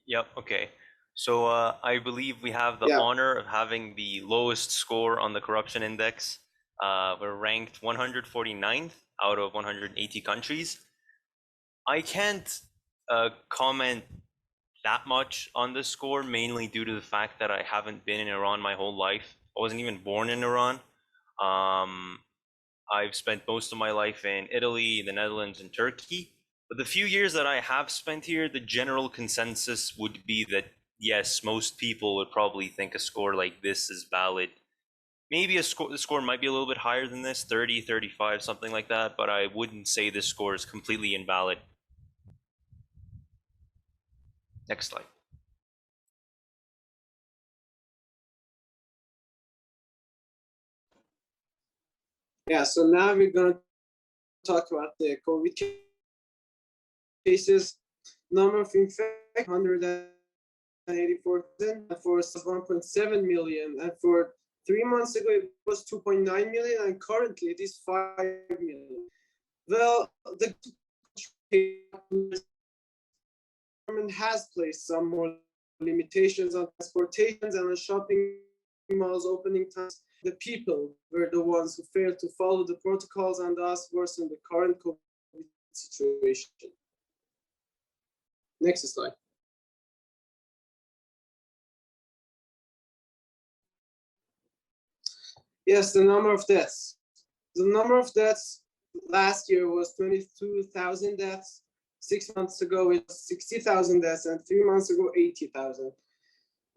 Yep, okay. So I believe we have the honor of having the lowest score on the corruption index. We're ranked 149th out of 180 countries. I can't comment that much on this score, mainly due to the fact that I haven't been in Iran my whole life. I wasn't even born in Iran. I've spent most of my life in Italy, the Netherlands, and Turkey. But the few years that I have spent here, the general consensus would be that yes, most people would probably think a score like this is valid. Maybe the score might be a little bit higher than this, 30, 35, something like that, but I wouldn't say this score is completely invalid. Next slide. Yeah, so now we're going to talk about the COVID cases. Number of infected, 184,000, for 1.7 million, and for 3 months ago it was 2.9 million, and currently it is 5 million. Well, the government has placed some more limitations on transportations and on shopping malls opening times. The people were the ones who failed to follow the protocols and thus worsened the current COVID situation. Next slide. Yes, the number of deaths. The number of deaths last year was 22,000 deaths. 6 months ago, it was 60,000 deaths, and 3 months ago, 80,000.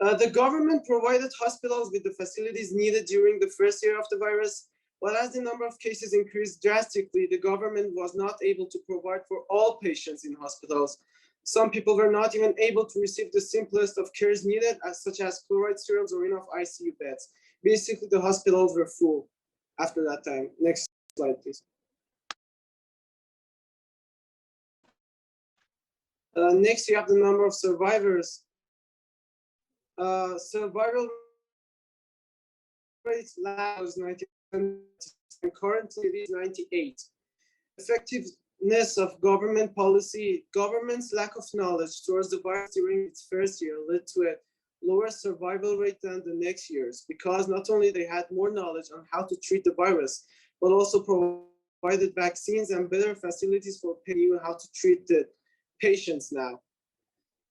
The government provided hospitals with the facilities needed during the first year of the virus, but as the number of cases increased drastically, the government was not able to provide for all patients in hospitals. Some people were not even able to receive the simplest of cares needed, such as chloride serums or enough ICU beds. Basically, the hospitals were full after that time. Next slide, please. Next, you have the number of survivors. Survival rate was 90, and currently it is 98. Effectiveness of government policy, government's lack of knowledge towards the virus during its first year led to a lower survival rate than the next years, because not only they had more knowledge on how to treat the virus, but also provided vaccines and better facilities for paying how to treat the patients now.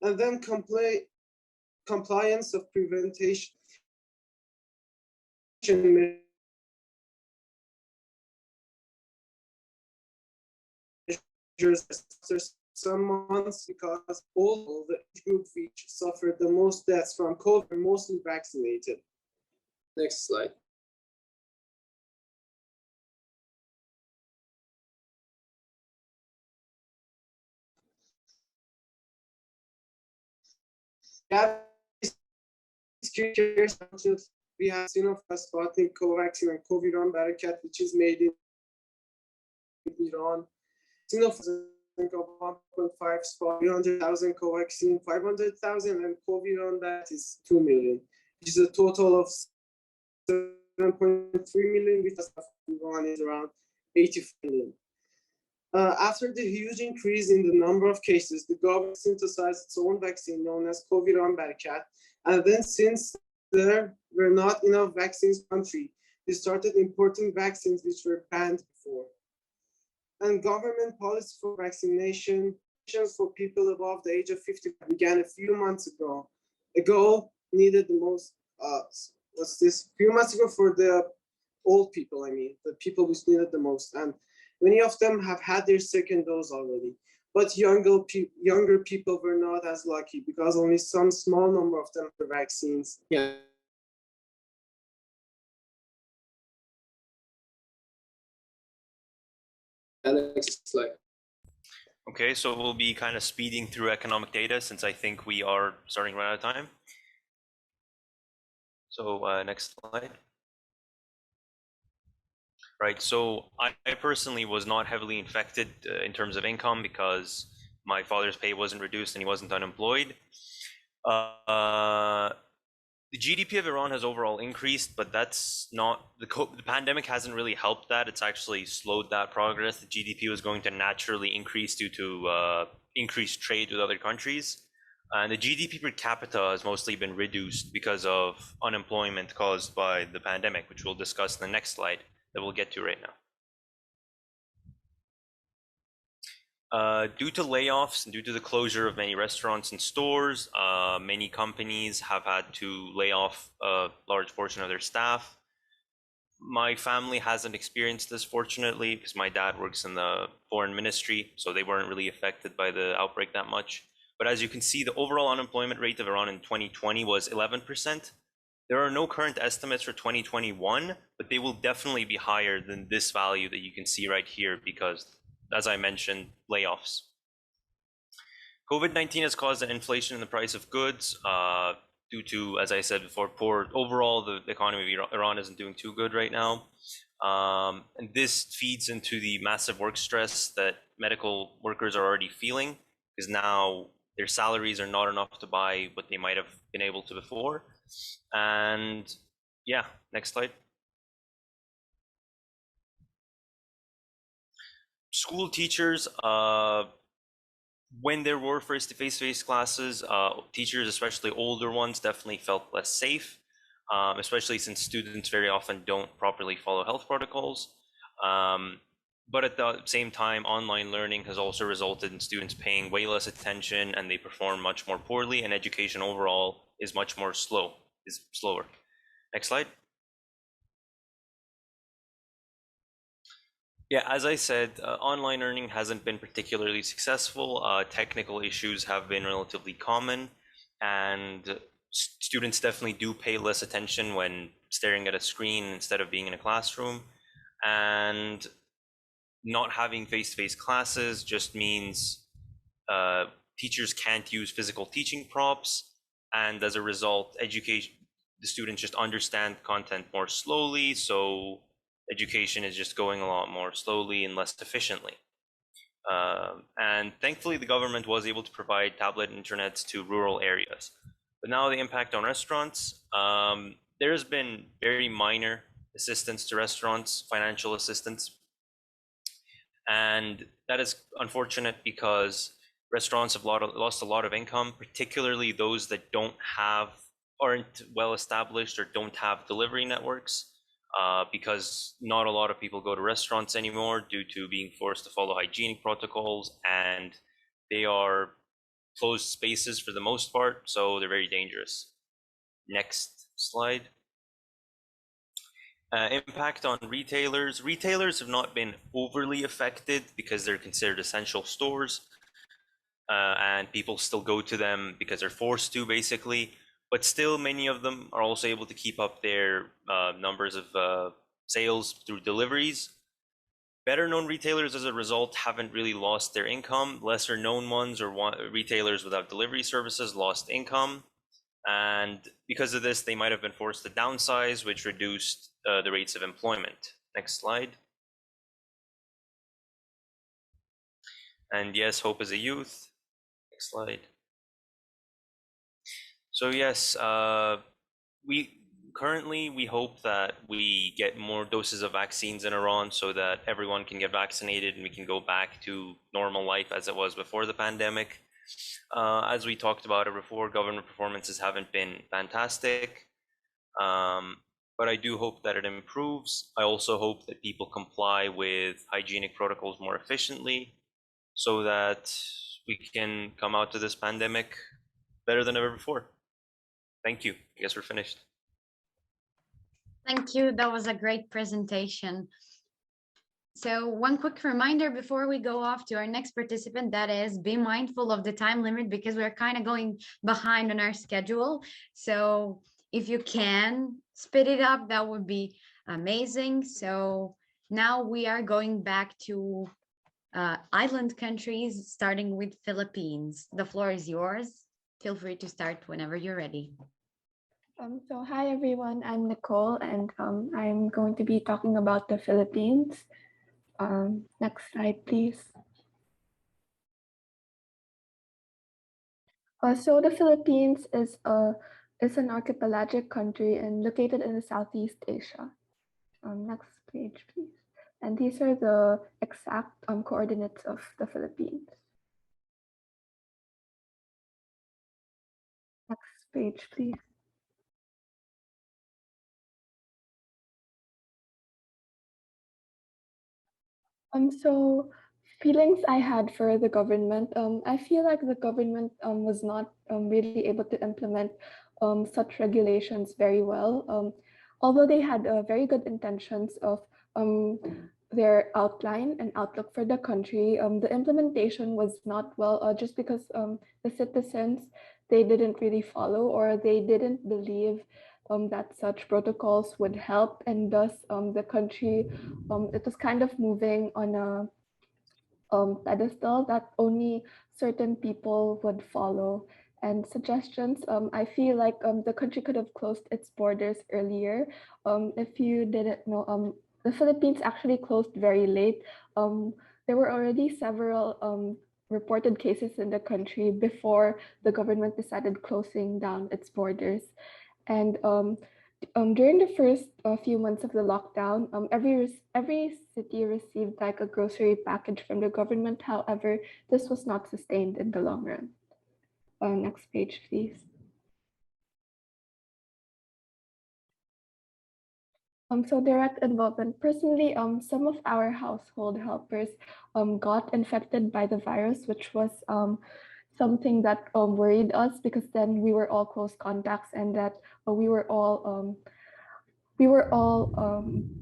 And then compliance of prevention measures after some months, because all the age group which suffered the most deaths from COVID were mostly vaccinated. Next slide. have we have Sinopharm, Sputnik, Covaxin, and Coviron Barakat, which is made in Iran. Sinopharm 1.5 spot, 300,000, Covaxin 500,000, and Coviron that is 2 million, which is a total of 7.3 million, which Iran is around 80 million. After the huge increase in the number of cases, the government synthesized its own vaccine known as Coviron Barakat. And then since there were not enough vaccines in the country, they started importing vaccines which were banned before. And government policy for vaccination for people above the age of 50 began a few months ago. A goal needed the most, few months ago for the old people, I mean, the people which needed the most. And many of them have had their second dose already. But younger people were not as lucky because only some small number of them had vaccines. Yeah. Next slide. Okay, so we'll be kind of speeding through economic data since I think we are starting to run out of time. So next slide. Right, so I personally was not heavily infected in terms of income because my father's pay wasn't reduced and he wasn't unemployed. The GDP of Iran has overall increased, but that's not, the pandemic hasn't really helped that. It's actually slowed that progress. The GDP was going to naturally increase due to increased trade with other countries. And the GDP per capita has mostly been reduced because of unemployment caused by the pandemic, which we'll discuss in the next slide that we'll get to right now. Due to layoffs and due to the closure of many restaurants and stores, many companies have had to lay off a large portion of their staff. My family hasn't experienced this, fortunately, because my dad works in the foreign ministry, so they weren't really affected by the outbreak that much. But as you can see, the overall unemployment rate of Iran in 2020 was 11%. There are no current estimates for 2021, but they will definitely be higher than this value that you can see right here because, as I mentioned, layoffs. COVID-19 has caused an inflation in the price of goods due to, as I said before, overall, the economy of Iran isn't doing too good right now. And this feeds into the massive work stress that medical workers are already feeling because now their salaries are not enough to buy what they might have been able to before. And yeah, next slide. School teachers, when there were face-to-face classes, teachers, especially older ones, definitely felt less safe, especially since students very often don't properly follow health protocols. But at the same time, online learning has also resulted in students paying way less attention and they perform much more poorly, and education overall is much more slower. Next slide. Yeah, as I said, online learning hasn't been particularly successful. Technical issues have been relatively common, and students definitely do pay less attention when staring at a screen instead of being in a classroom. And not having face-to-face classes just means teachers can't use physical teaching props, and as a result, the students just understand content more slowly, so education is just going a lot more slowly and less efficiently. And thankfully, the government was able to provide tablet internets to rural areas. But now the impact on restaurants, there has been very minor assistance to restaurants, financial assistance. And that is unfortunate because restaurants have lost a lot of income, particularly those that aren't well established or don't have delivery networks, because not a lot of people go to restaurants anymore due to being forced to follow hygienic protocols, and they are closed spaces for the most part, so they're very dangerous. Next slide. Impact on retailers. Retailers have not been overly affected because they're considered essential stores, and people still go to them because they're forced to, basically. But still, many of them are also able to keep up their numbers of sales through deliveries. Better known retailers, as a result, haven't really lost their income. Lesser known ones or retailers without delivery services lost income. And because of this, they might have been forced to downsize, which reduced the rates of employment. Next slide. And yes, hope is a youth. Next slide. So yes, we hope that we get more doses of vaccines in Iran so that everyone can get vaccinated and we can go back to normal life as it was before the pandemic. As we talked about it before, government performances haven't been fantastic, but I do hope that it improves. I also hope that people comply with hygienic protocols more efficiently so that we can come out to this pandemic better than ever before. Thank you. I guess we're finished. Thank you. That was a great presentation. So one quick reminder before we go off to our next participant, that is be mindful of the time limit because we're kind of going behind on our schedule. So if you can speed it up, that would be amazing. So now we are going back to island countries, starting with Philippines. The floor is yours. Feel free to start whenever you're ready. So hi everyone, I'm Nicole and I'm going to be talking about the Philippines. Next slide, please. So the Philippines is an archipelagic country and located in the Southeast Asia. Next page, please. And these are the exact coordinates of the Philippines. Next page, please. So feelings I had for the government, I feel like the government was not really able to implement such regulations very well. Although they had very good intentions of their outline and outlook for the country, the implementation was not well just because the citizens, they didn't really follow or they didn't believe that such protocols would help, and thus the country, it was kind of moving on a pedestal that only certain people would follow. And suggestions, I feel like the country could have closed its borders earlier. If you didn't know, the Philippines actually closed very late. There were already several reported cases in the country before the government decided closing down its borders. And during the first few months of the lockdown, every city received like a grocery package from the government. However, this was not sustained in the long run. Next page, please. So direct involvement. Personally, some of our household helpers got infected by the virus, which was something that worried us because then we were all close contacts and that we were all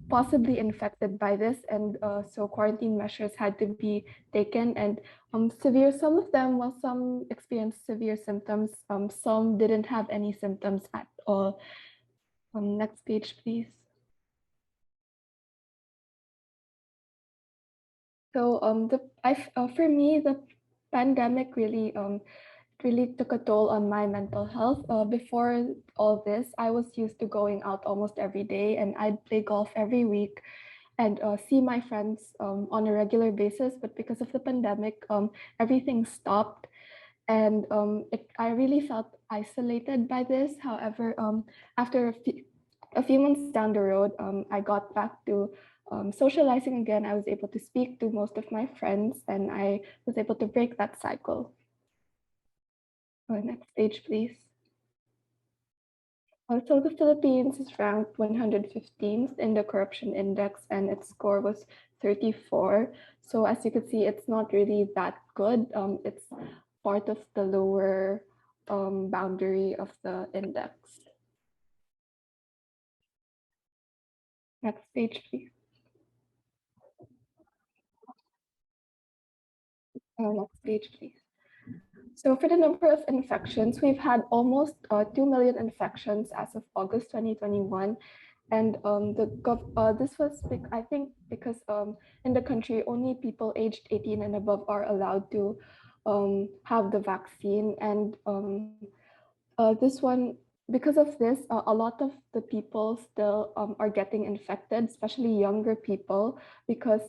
possibly infected by this, and so quarantine measures had to be taken. And some of them, well, some experienced severe symptoms, some didn't have any symptoms at all. Next page, please. So for me, the pandemic really took a toll on my mental health. Before all this, I was used to going out almost every day and I'd play golf every week and see my friends on a regular basis. But because of the pandemic, everything stopped, and I really felt isolated by this. However, after a few months down the road, I got back to socializing again. I was able to speak to most of my friends and I was able to break that cycle. Next page, please. So the Philippines is ranked 115th in the corruption index and its score was 34. So as you can see, it's not really that good. It's part of the lower boundary of the index. Next page, please. Next page, please. So for the number of infections, we've had almost 2 million infections as of August 2021. And this was, I think, because in the country, only people aged 18 and above are allowed to have the vaccine. And This one, because of this, a lot of the people still are getting infected, especially younger people, because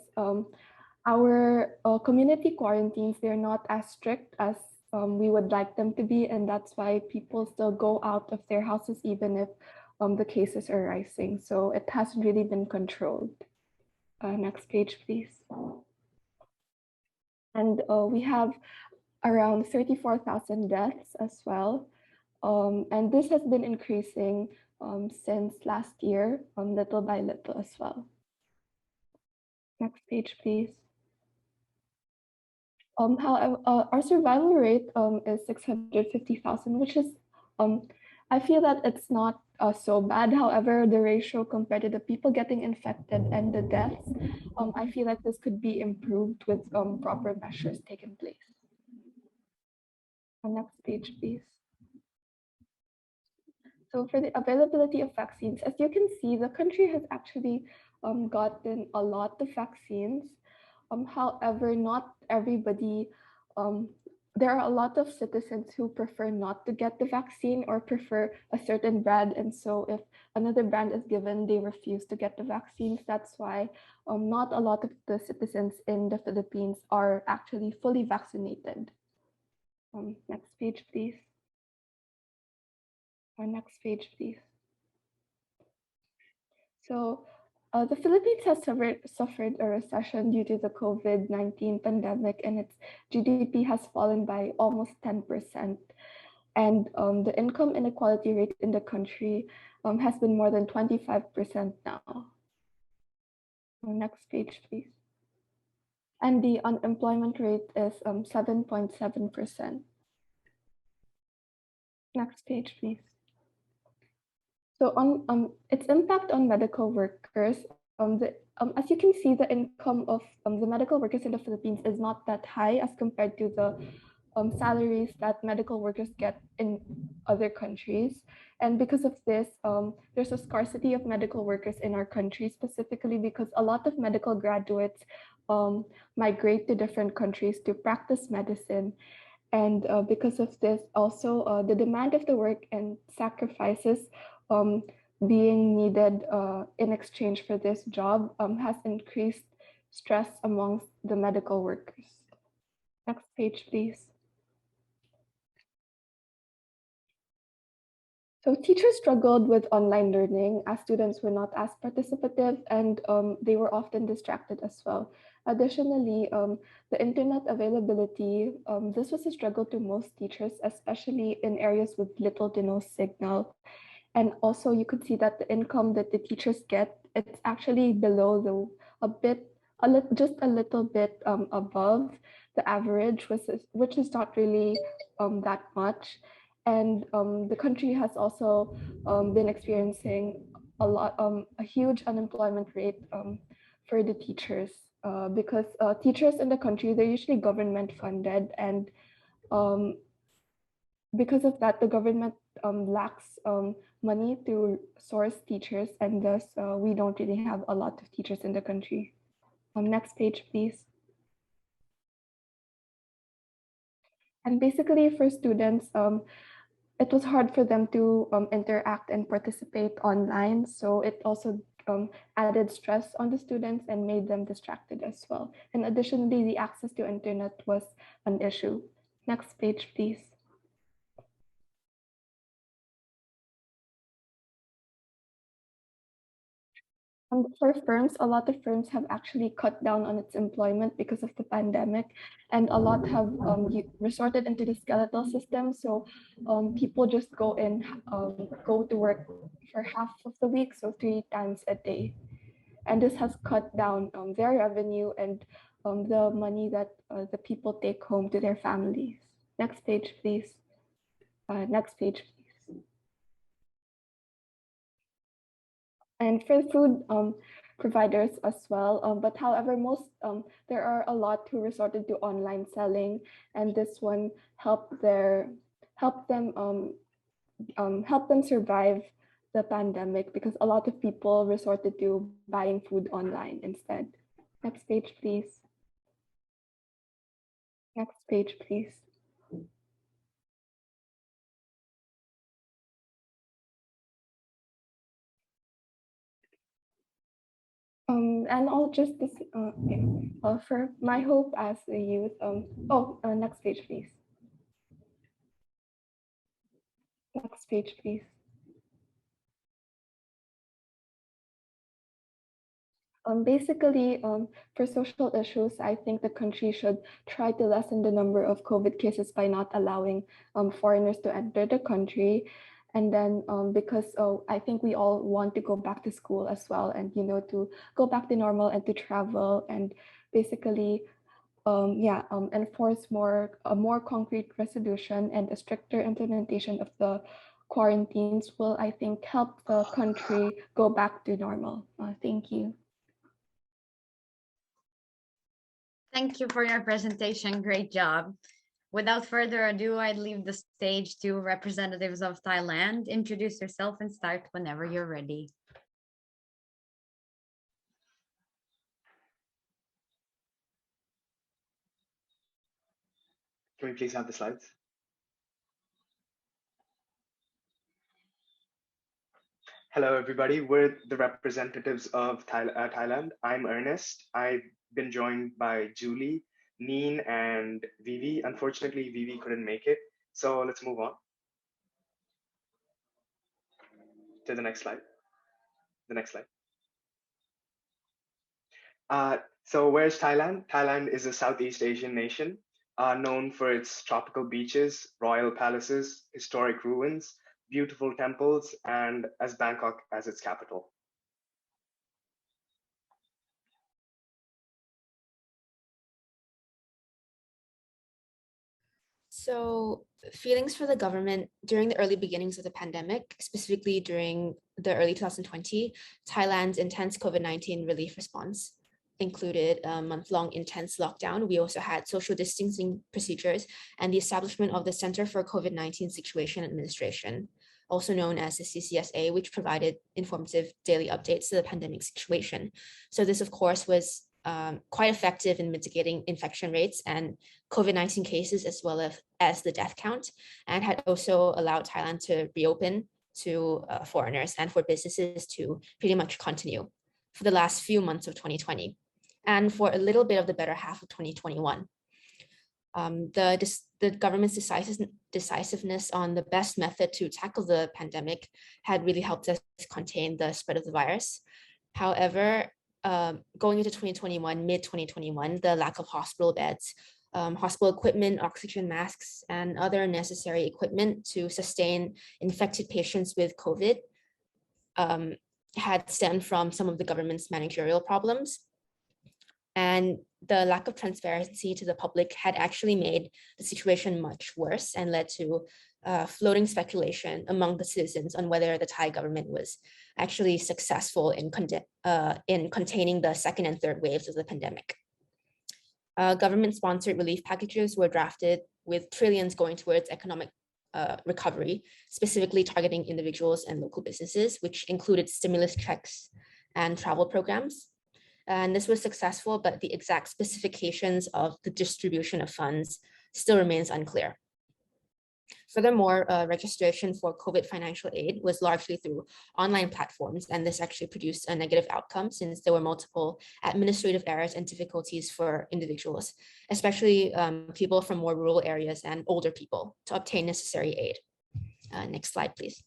our community quarantines, they're not as strict as we would like them to be. And that's why people still go out of their houses, even if the cases are rising. So it hasn't really been controlled. Next page, please. And we have around 34,000 deaths as well. And this has been increasing since last year, little by little as well. Next page, please. However, our survival rate is 650,000, which is, I feel that it's not so bad. However, the ratio compared to the people getting infected and the deaths, I feel like this could be improved with proper measures taken place. Next page, please. So for the availability of vaccines, as you can see, the country has actually gotten a lot of vaccines. However, not everybody, there are a lot of citizens who prefer not to get the vaccine or prefer a certain brand. And so if another brand is given, they refuse to get the vaccines. That's why not a lot of the citizens in the Philippines are actually fully vaccinated. Next page, please. Next page, please. So the Philippines has suffered a recession due to the COVID-19 pandemic, and its GDP has fallen by almost 10%. And the income inequality rate in the country has been more than 25% now. Next page, please. And the unemployment rate is 7.7%. Next page, please. So on its impact on medical workers, as you can see, the income of the medical workers in the Philippines is not that high as compared to the salaries that medical workers get in other countries. And because of this, there's a scarcity of medical workers in our country, specifically because a lot of medical graduates migrate to different countries to practice medicine. And because of this, also the demand of the work and sacrifices being needed in exchange for this job has increased stress amongst the medical workers. Next page, please. So teachers struggled with online learning as students were not as participative and they were often distracted as well. Additionally, the internet availability, this was a struggle to most teachers, especially in areas with little to no signal. And also you could see that the income that the teachers get, it's actually below just a little bit above the average, which is not really that much. And the country has also been experiencing a huge unemployment rate for the teachers because teachers in the country, they're usually government funded, and because of that, the government lacks money to source teachers, and thus we don't really have a lot of teachers in the country. Next page, please. And basically for students, it was hard for them to interact and participate online. So it also added stress on the students and made them distracted as well. And additionally, the access to internet was an issue. Next page, please. And for firms, a lot of firms have actually cut down on its employment because of the pandemic, and a lot have resorted into the skeletal system. So people just go to work for half of the week, so 3 times a day. And this has cut down their revenue and the money that the people take home to their families. Next page, please. Next page, please. And for food providers as well, but however, there are a lot who resorted to online selling, and this one helped them survive the pandemic because a lot of people resorted to buying food online instead. Next page, please. Next page, please. And I'll just this for my hope as a youth. Next page, please. Next page, please. Basically, for social issues, I think the country should try to lessen the number of COVID cases by not allowing foreigners to enter the country. And then because I think we all want to go back to school as well, and to go back to normal and to travel, and basically enforce a more concrete resolution and a stricter implementation of the quarantines will, I think, help the country go back to normal. Thank you. Thank you for your presentation. Great job. Without further ado, I'd leave the stage to representatives of Thailand. Introduce yourself and start whenever you're ready. Can we please have the slides? Hello, everybody. We're the representatives of Thailand. I'm Ernest. I've been joined by Julie, Neen, and Vivi. Unfortunately, Vivi couldn't make it. So let's move on to the next slide. The next slide. So where's Thailand? Thailand is a Southeast Asian nation known for its tropical beaches, royal palaces, historic ruins, beautiful temples, and as Bangkok as its capital. So feelings for the government during the early beginnings of the pandemic, specifically during the early 2020, Thailand's intense COVID-19 relief response included a month-long intense lockdown. We also had social distancing procedures and the establishment of the Center for COVID-19 Situation Administration, also known as the CCSA, which provided informative daily updates to the pandemic situation. So this, of course, was quite effective in mitigating infection rates and COVID-19 cases, as well as the death count, and had also allowed Thailand to reopen to foreigners and for businesses to pretty much continue for the last few months of 2020 and for a little bit of the better half of 2021. The government's decisiveness on the best method to tackle the pandemic had really helped us contain the spread of the virus. However, going into 2021, mid-2021, the lack of hospital beds, hospital equipment, oxygen masks, and other necessary equipment to sustain infected patients with COVID had stemmed from some of the government's managerial problems. And the lack of transparency to the public had actually made the situation much worse and led to floating speculation among the citizens on whether the Thai government was actually successful in containing the second and third waves of the pandemic. Government-sponsored relief packages were drafted with trillions going towards economic recovery, specifically targeting individuals and local businesses, which included stimulus checks and travel programs. And this was successful, but the exact specifications of the distribution of funds still remains unclear. Furthermore, registration for COVID financial aid was largely through online platforms, and this actually produced a negative outcome since there were multiple administrative errors and difficulties for individuals, especially people from more rural areas and older people, to obtain necessary aid. Next slide, please.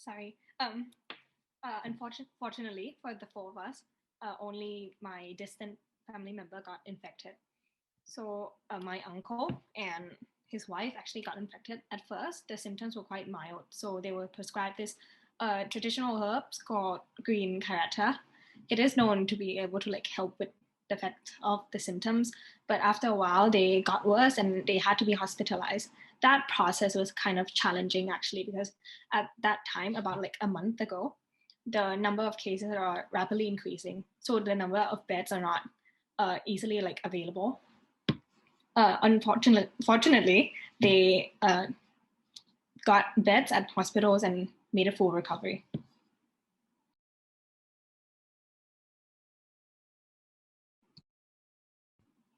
Sorry. Unfortunately for the four of us, only my distant family member got infected. So my uncle and his wife actually got infected. At first, the symptoms were quite mild. So they were prescribed this traditional herbs called green karata. It is known to be able to help with the effect of the symptoms. But after a while, they got worse and they had to be hospitalized. That process was kind of challenging actually, because at that time, about a month ago, the number of cases are rapidly increasing. So the number of beds are not easily available. Unfortunately, they got beds at hospitals and made a full recovery.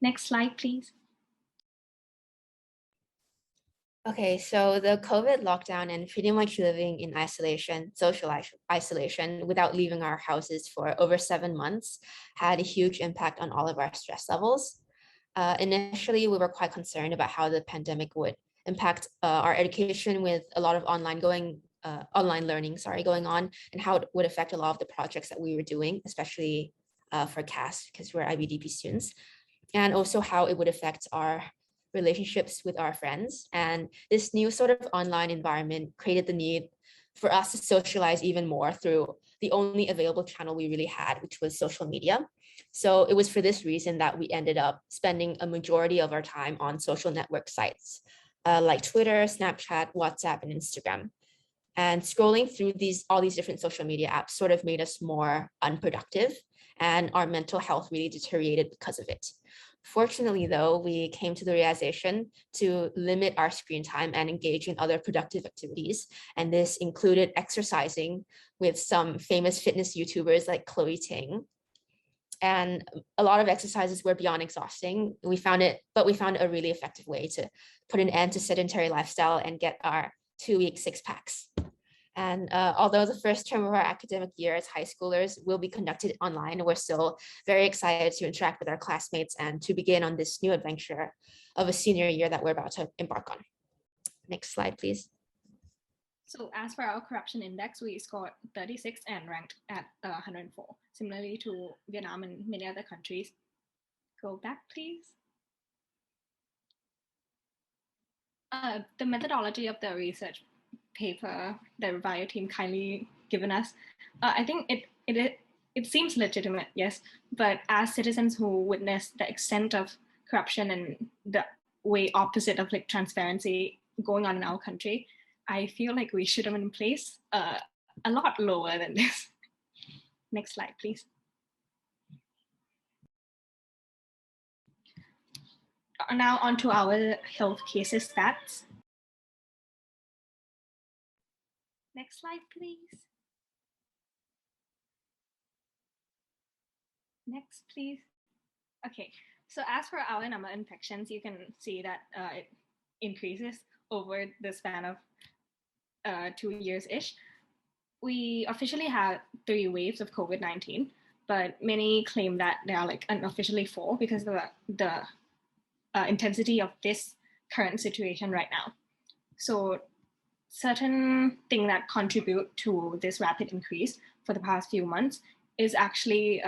Next slide, please. Okay, so the COVID lockdown and pretty much living in isolation, social isolation without leaving our houses for over 7 months had a huge impact on all of our stress levels. Initially, we were quite concerned about how the pandemic would impact our education with a lot of online learning, going on, and how it would affect a lot of the projects that we were doing, especially for CAS because we're IBDP students, and also how it would affect our relationships with our friends. And this new sort of online environment created the need for us to socialize even more through the only available channel we really had, which was social media. So it was for this reason that we ended up spending a majority of our time on social network sites like Twitter, Snapchat, WhatsApp, and Instagram. And scrolling through all these different social media apps sort of made us more unproductive, and our mental health really deteriorated because of it. Fortunately, though, we came to the realization to limit our screen time and engage in other productive activities. And this included exercising with some famous fitness YouTubers like Chloe Ting. And a lot of exercises were beyond exhausting. We found a really effective way to put an end to sedentary lifestyle and get our 2-week 6-packs. And although the first term of our academic year as high schoolers will be conducted online, we're still very excited to interact with our classmates and to begin on this new adventure of a senior year that we're about to embark on. Next slide, please. So as for our corruption index, we scored 36 and ranked at 104, similarly to Vietnam and many other countries. Go back, please. The methodology of the research paper the bio team kindly given us, I think it seems legitimate, yes, but as citizens who witness the extent of corruption and the way opposite of like transparency going on in our country, I feel like we should have been placed a lot lower than this. Next slide, please. Now on to our health cases stats. Next slide, please. Next, please. Okay, so as for our number of infections, you can see that it increases over the span of 2 years-ish. We officially had 3 waves of COVID-19, but many claim that there are like unofficially 4 because of the intensity of this current situation right now. So certain thing that contribute to this rapid increase for the past few months is actually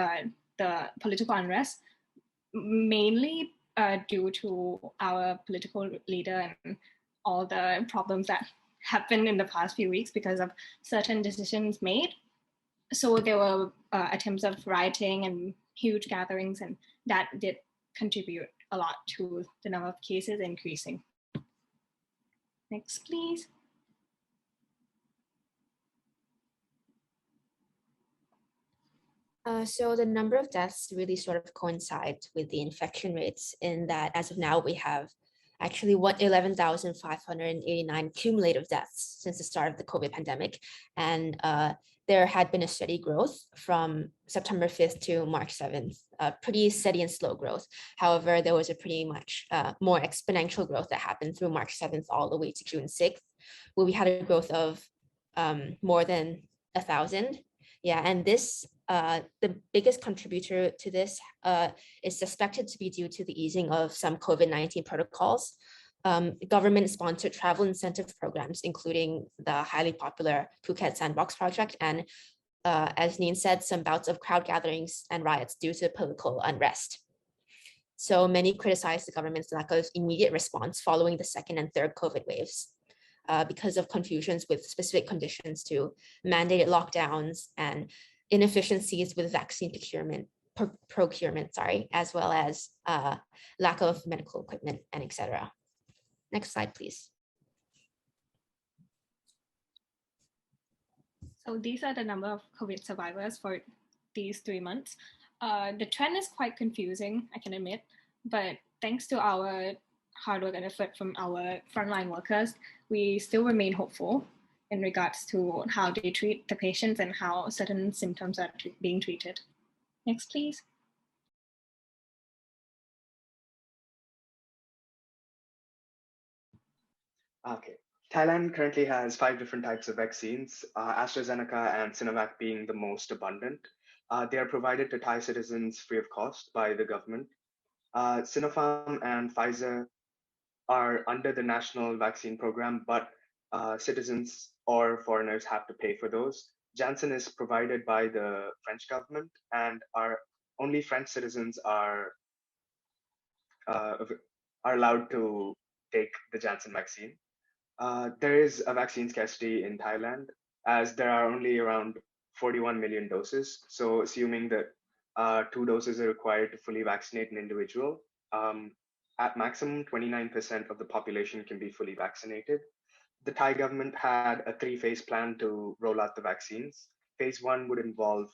the political unrest, mainly due to our political leader and all the problems that happened in the past few weeks because of certain decisions made. So there were attempts of rioting and huge gatherings, and that did contribute a lot to the number of cases increasing. Next, please. So the number of deaths really sort of coincide with the infection rates in that as of now, we have actually 11,589 cumulative deaths since the start of the COVID pandemic. And there had been a steady growth from September 5th to March 7th, pretty steady and slow growth. However, there was a pretty much more exponential growth that happened through March 7th all the way to June 6th, where we had a growth of more than 1,000. Yeah, and this, the biggest contributor to this is suspected to be due to the easing of some COVID-19 protocols. Government-sponsored travel incentive programs, including the highly popular Phuket Sandbox project, and as Neen said, some bouts of crowd gatherings and riots due to political unrest. So many criticized the government's lack of immediate response following the second and third COVID waves. Because of confusions with specific conditions to mandated lockdowns and inefficiencies with vaccine procurement, as well as lack of medical equipment and etc. Next slide, please. So these are the number of COVID survivors for these 3 months. The trend is quite confusing, I can admit, but thanks to our hard work and effort from our frontline workers, we still remain hopeful in regards to how they treat the patients and how certain symptoms are being treated. Next, please. Okay. Thailand currently has 5 different types of vaccines, AstraZeneca and Sinovac being the most abundant. They are provided to Thai citizens free of cost by the government. Sinopharm and Pfizer are under the national vaccine program, but citizens or foreigners have to pay for those. Janssen is provided by the French government, and only French citizens uh, are allowed to take the Janssen vaccine. There is a vaccine scarcity in Thailand, as there are only around 41 million doses. So, assuming that 2 doses are required to fully vaccinate an individual, at maximum, 29% of the population can be fully vaccinated. The Thai government had a 3-phase plan to roll out the vaccines. Phase 1 would involve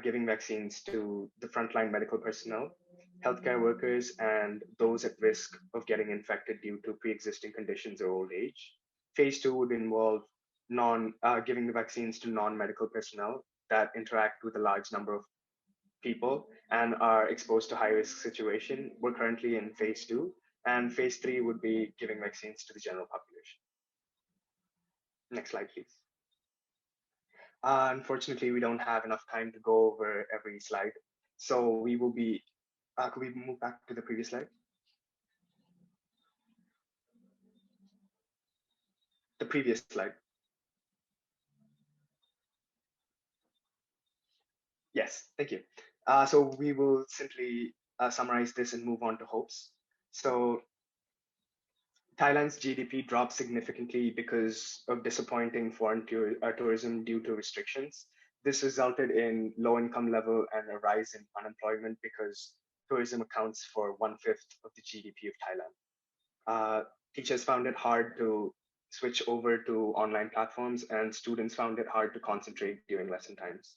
giving vaccines to the frontline medical personnel, healthcare workers, and those at risk of getting infected due to pre-existing conditions or old age. Phase 2 would involve giving the vaccines to non-medical personnel that interact with a large number of people and are exposed to high-risk situation. We're currently in phase 2, and phase 3 would be giving vaccines to the general population. Next slide, please. Unfortunately, we don't have enough time to go over every slide. So we will be, could we move back to the previous slide? The previous slide. Yes, thank you. So we will simply summarize this and move on to hopes. So Thailand's GDP dropped significantly because of disappointing foreign tourism due to restrictions. This resulted in low income level and a rise in unemployment because tourism accounts for 1/5 of the GDP of Thailand. Teachers found it hard to switch over to online platforms, and students found it hard to concentrate during lesson times.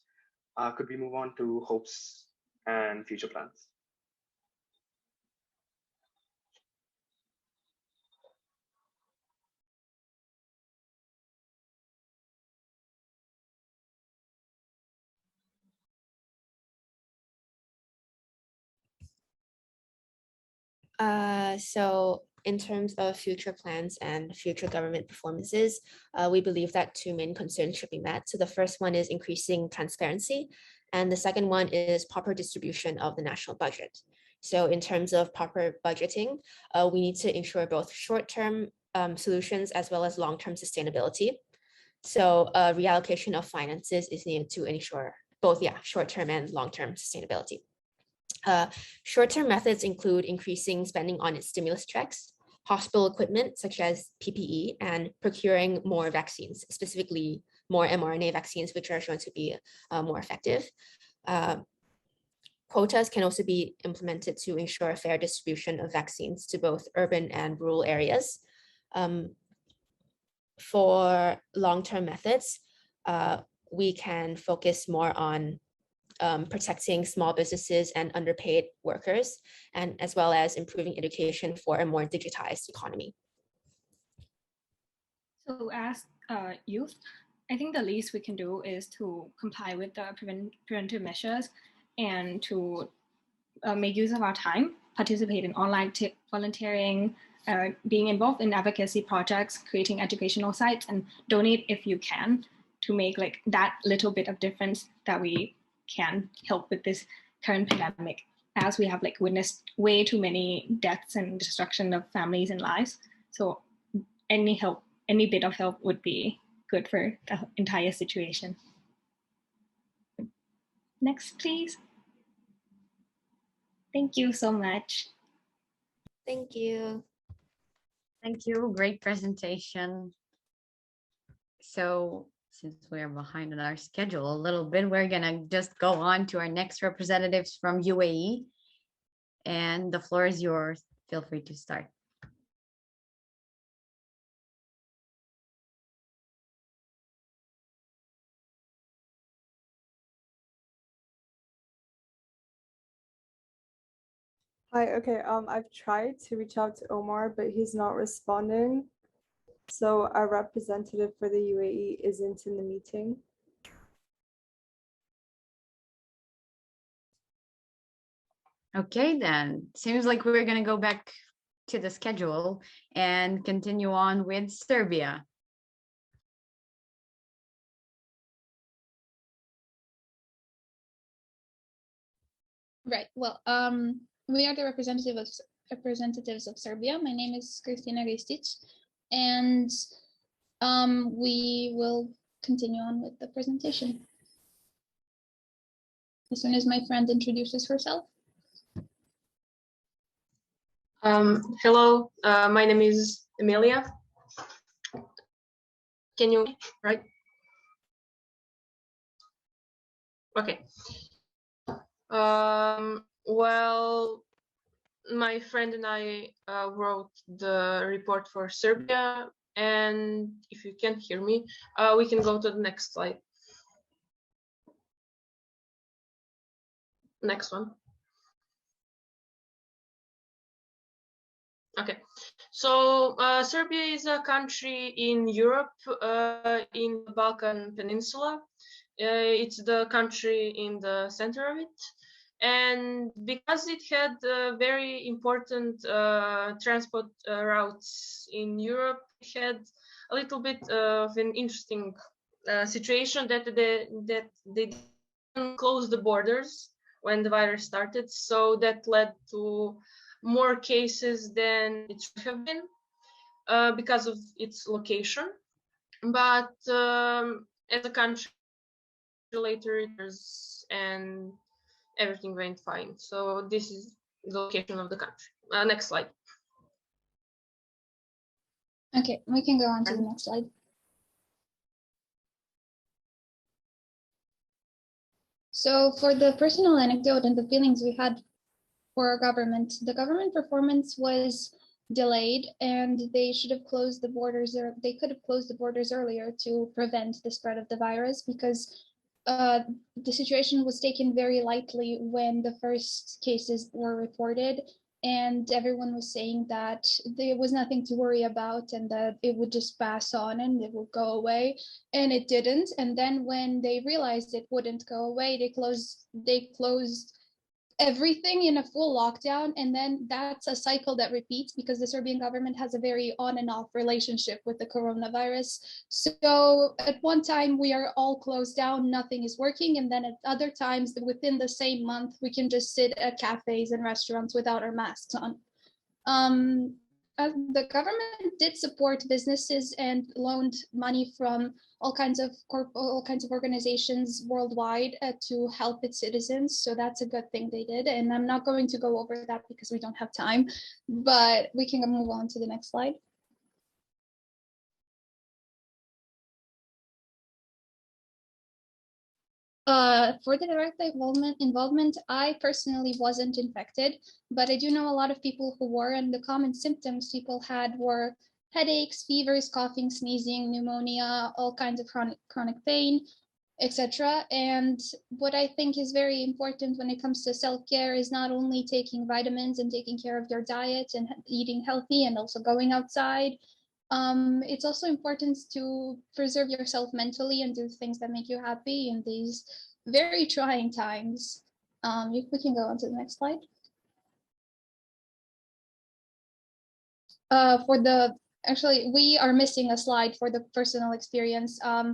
Could we move on to hopes and future plans? So in terms of future plans and future government performances, we believe that 2 main concerns should be met. So the first one is increasing transparency, and the second one is proper distribution of the national budget. So in terms of proper budgeting, we need to ensure both short-term solutions as well as long-term sustainability. So reallocation of finances is needed to ensure both, short-term and long-term sustainability. Short-term methods include increasing spending on its stimulus checks, hospital equipment such as PPE, and procuring more vaccines, specifically more mRNA vaccines, which are shown to be more effective. Quotas can also be implemented to ensure a fair distribution of vaccines to both urban and rural areas. For long-term methods, we can focus more on protecting small businesses and underpaid workers, and as well as improving education for a more digitized economy. So as youth, I think the least we can do is to comply with the preventive measures and to make use of our time, participate in online volunteering, being involved in advocacy projects, creating educational sites, and donate if you can to make like that little bit of difference that we can help with this current pandemic, as we have like witnessed way too many deaths and destruction of families and lives. So any help, any bit of help would be good for the entire situation. Next, please. Thank you so much. Thank you. Thank you. Great presentation. So since we're behind on our schedule a little bit, we're gonna just go on to our next representatives from UAE. And the floor is yours. Feel free to start. Hi, okay, I've tried to reach out to Omar, but he's not responding. So our representative for the UAE isn't in the meeting. Okay, then. Seems like we're gonna go back to the schedule and continue on with Serbia. Right. Well, we are the representatives of Serbia. My name is Kristina Ristic, and we will continue on with the presentation as soon as my friend introduces herself. Hello, my name is Emilia. Can you, right? Okay. Well, my friend and I wrote the report for Serbia, and if you can't hear me, we can go to the next slide. Next one. Okay, so Serbia is a country in Europe, in the Balkan Peninsula. It's the country in the center of it. And because it had very important transport routes in Europe, it had a little bit of an interesting situation that they didn't close the borders when the virus started. So that led to more cases than it should have been because of its location. But as a country, later and everything went fine. So this is the location of the country. Next slide. Okay, we can go on to the next slide. So for the personal anecdote and the feelings we had for our government, the government performance was delayed, and they should have closed the borders, or they could have closed the borders earlier to prevent the spread of the virus, because the situation was taken very lightly when the first cases were reported, and everyone was saying that there was nothing to worry about and that it would just pass on and it would go away, and it didn't. And then when they realized it wouldn't go away, they closed everything in a full lockdown, and then that's a cycle that repeats because the Serbian government has a very on and off relationship with the coronavirus. So at one time we are all closed down, nothing is working, and then at other times within the same month we can just sit at cafes and restaurants without our masks on. The government did support businesses and loaned money from all kinds of organizations worldwide to help its citizens. So that's a good thing they did. And I'm not going to go over that because we don't have time, but we can move on to the next slide. For the direct involvement, I personally wasn't infected, but I do know a lot of people who were, and the common symptoms people had were headaches, fevers, coughing, sneezing, pneumonia, all kinds of chronic pain, etc. And what I think is very important when it comes to self-care is not only taking vitamins and taking care of your diet and eating healthy and also going outside. It's also important to preserve yourself mentally and do things that make you happy in these very trying times. If we can go on to the next slide. Actually, we are missing a slide for the personal experience. I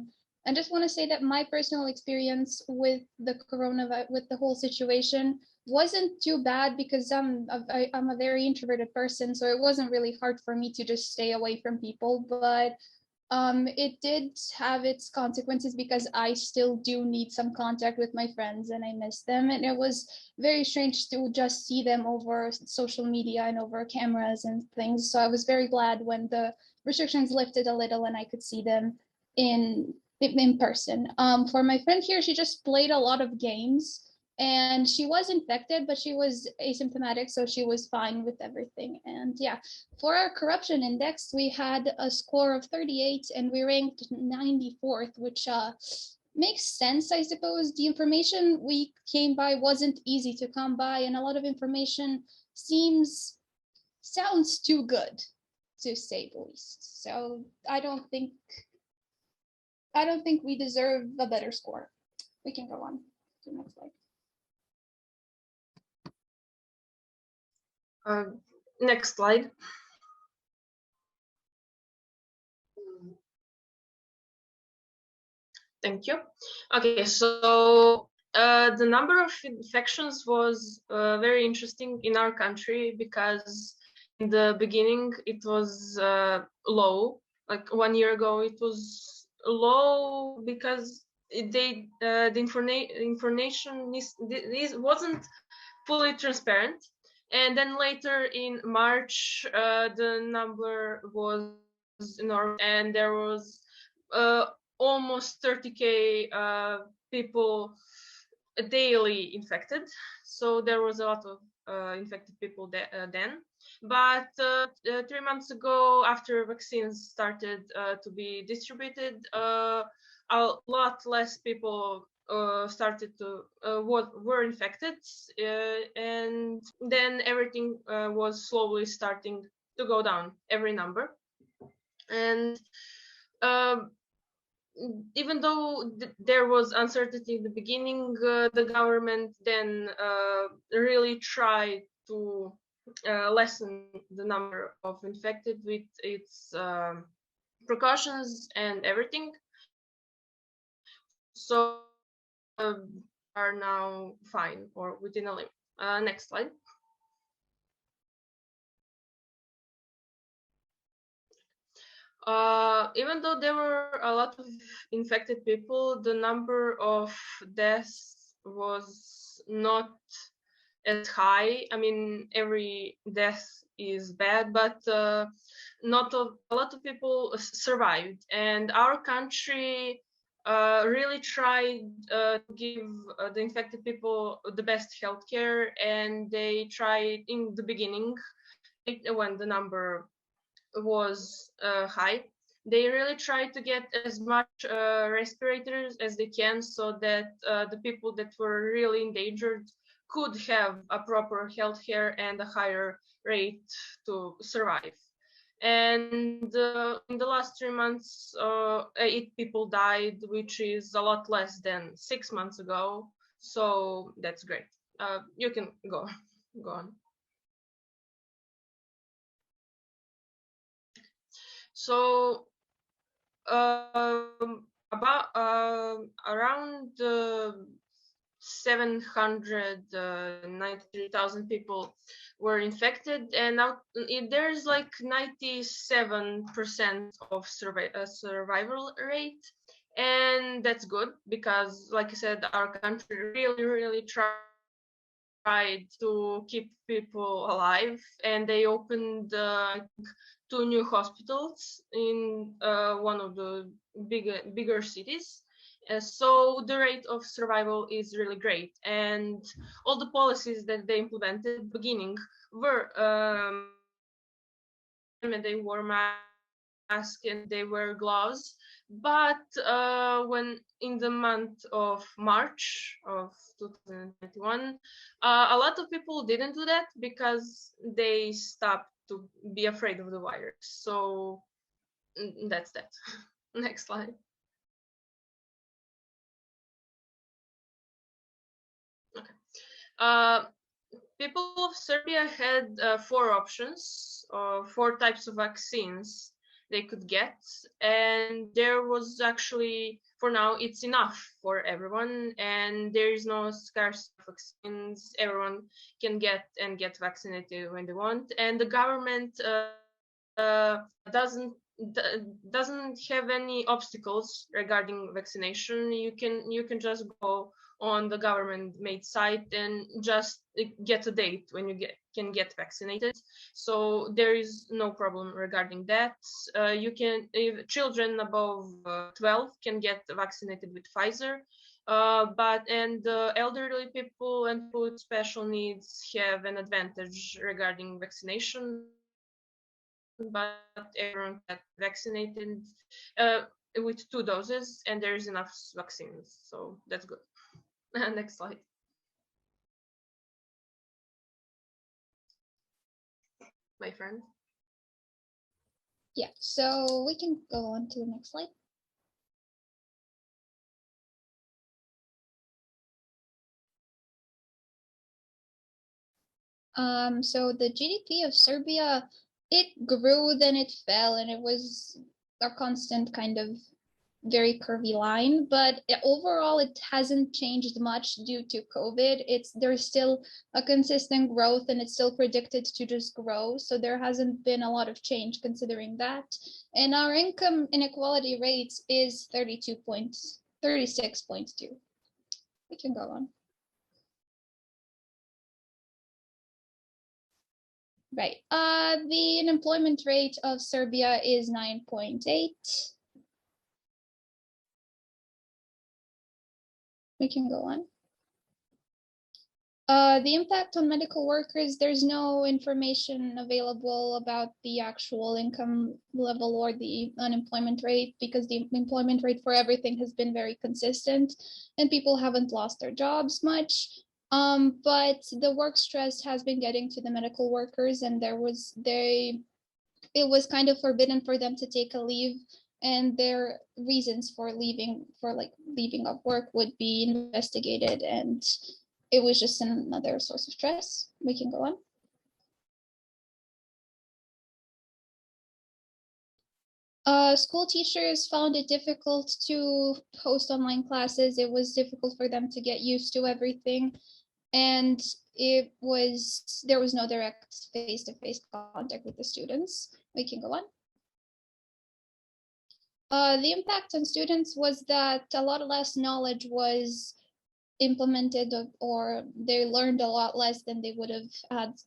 just want to say that my personal experience with the coronavirus, with the whole situation, wasn't too bad because I'm a very introverted person, so it wasn't really hard for me to just stay away from people. But it did have its consequences because I still do need some contact with my friends and I miss them. And it was very strange to just see them over social media and over cameras and things. So I was very glad when the restrictions lifted a little and I could see them in person. For my friend here, she just played a lot of games. And she was infected, but she was asymptomatic, so she was fine with everything. And yeah, for our corruption index, we had a score of 38 and we ranked 94th, which makes sense, I suppose. The information we came by wasn't easy to come by, and a lot of information sounds too good, to say the least. So I don't think we deserve a better score. We can go on to the next slide. Next slide. Thank you. Okay, so the number of infections was very interesting in our country because in the beginning it was low. Like 1 year ago, it was low because the information wasn't fully transparent. And then later in March, the number was enormous, and there was almost 30K people daily infected. So there was a lot of infected people then. But 3 months ago, after vaccines started to be distributed, a lot less people started to were infected, and then everything was slowly starting to go down, every number. And even though there was uncertainty in the beginning, the government then really tried to lessen the number of infected with its precautions and everything. So are now fine or within a limit. Next slide. Even though there were a lot of infected people, the number of deaths was not as high. I mean, every death is bad, but a lot of people survived, and our country really tried to give the infected people the best healthcare, and they tried in the beginning when the number was high. They really tried to get as much respirators as they can so that the people that were really endangered could have a proper health care and a higher rate to survive. And in the last 3 months, 8 people died, which is a lot less than 6 months ago. So that's great. You can go on. So about around 793,000 people were infected, and now there's like 97% of survival rate, and that's good because, like I said, our country really tried to keep people alive, and they opened 2 new hospitals in one of the bigger cities. So the rate of survival is really great, and all the policies that they implemented at the beginning were and they wore masks and they wear gloves. But when in the month of March of 2021, a lot of people didn't do that because they stopped to be afraid of the virus. So that's that. Next slide. Okay. People of Serbia had 4 options, 4 types of vaccines they could get, and there was actually, for now, it's enough for everyone, and there is no scarce vaccines. Everyone can get vaccinated when they want, and the government doesn't have any obstacles regarding vaccination. You can just go on the government made site and just get a date when you can get vaccinated. So there is no problem regarding that. You can, if children above 12 can get vaccinated with Pfizer, but elderly people and people with special needs have an advantage regarding vaccination. But everyone got vaccinated with 2 doses, and there is enough vaccines, so that's good. Next slide. My friend. Yeah, so we can go on to the next slide. So the GDP of Serbia, it grew, then it fell, and it was a constant kind of very curvy line, but overall it hasn't changed much due to COVID. There's still a consistent growth and it's still predicted to just grow. So there hasn't been a lot of change considering that. And our income inequality rate is 36.2. We can go on. Right. The unemployment rate of Serbia is 9.8. We can go on. The impact on medical workers, there's no information available about the actual income level or the unemployment rate because the employment rate for everything has been very consistent and people haven't lost their jobs much. But the work stress has been getting to the medical workers and it was kind of forbidden for them to take a leave, and their reasons for leaving of work would be investigated, and it was just another source of stress. We can go on. School teachers found it difficult to host online classes. It was difficult for them to get used to everything, and there was no direct face-to-face contact with the students. We can go on. The impact on students was that a lot less knowledge was implemented, or they learned a lot less than they would have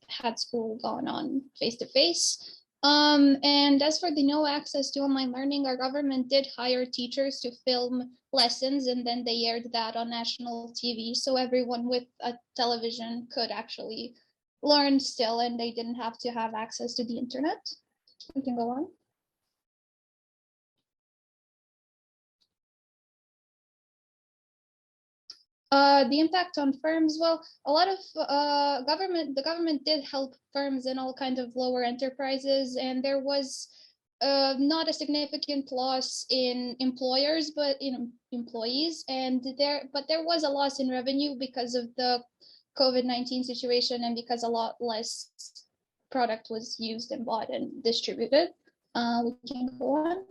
had school gone on face-to-face. And as for the no access to online learning, our government did hire teachers to film lessons, and then they aired that on national TV, so everyone with a television could actually learn still, and they didn't have to have access to the internet. We can go on. The impact on firms, well, a lot of the government did help firms and all kinds of lower enterprises, and there was not a significant loss in employers, but in employees, but there was a loss in revenue because of the COVID-19 situation and because a lot less product was used and bought and distributed. We can go on.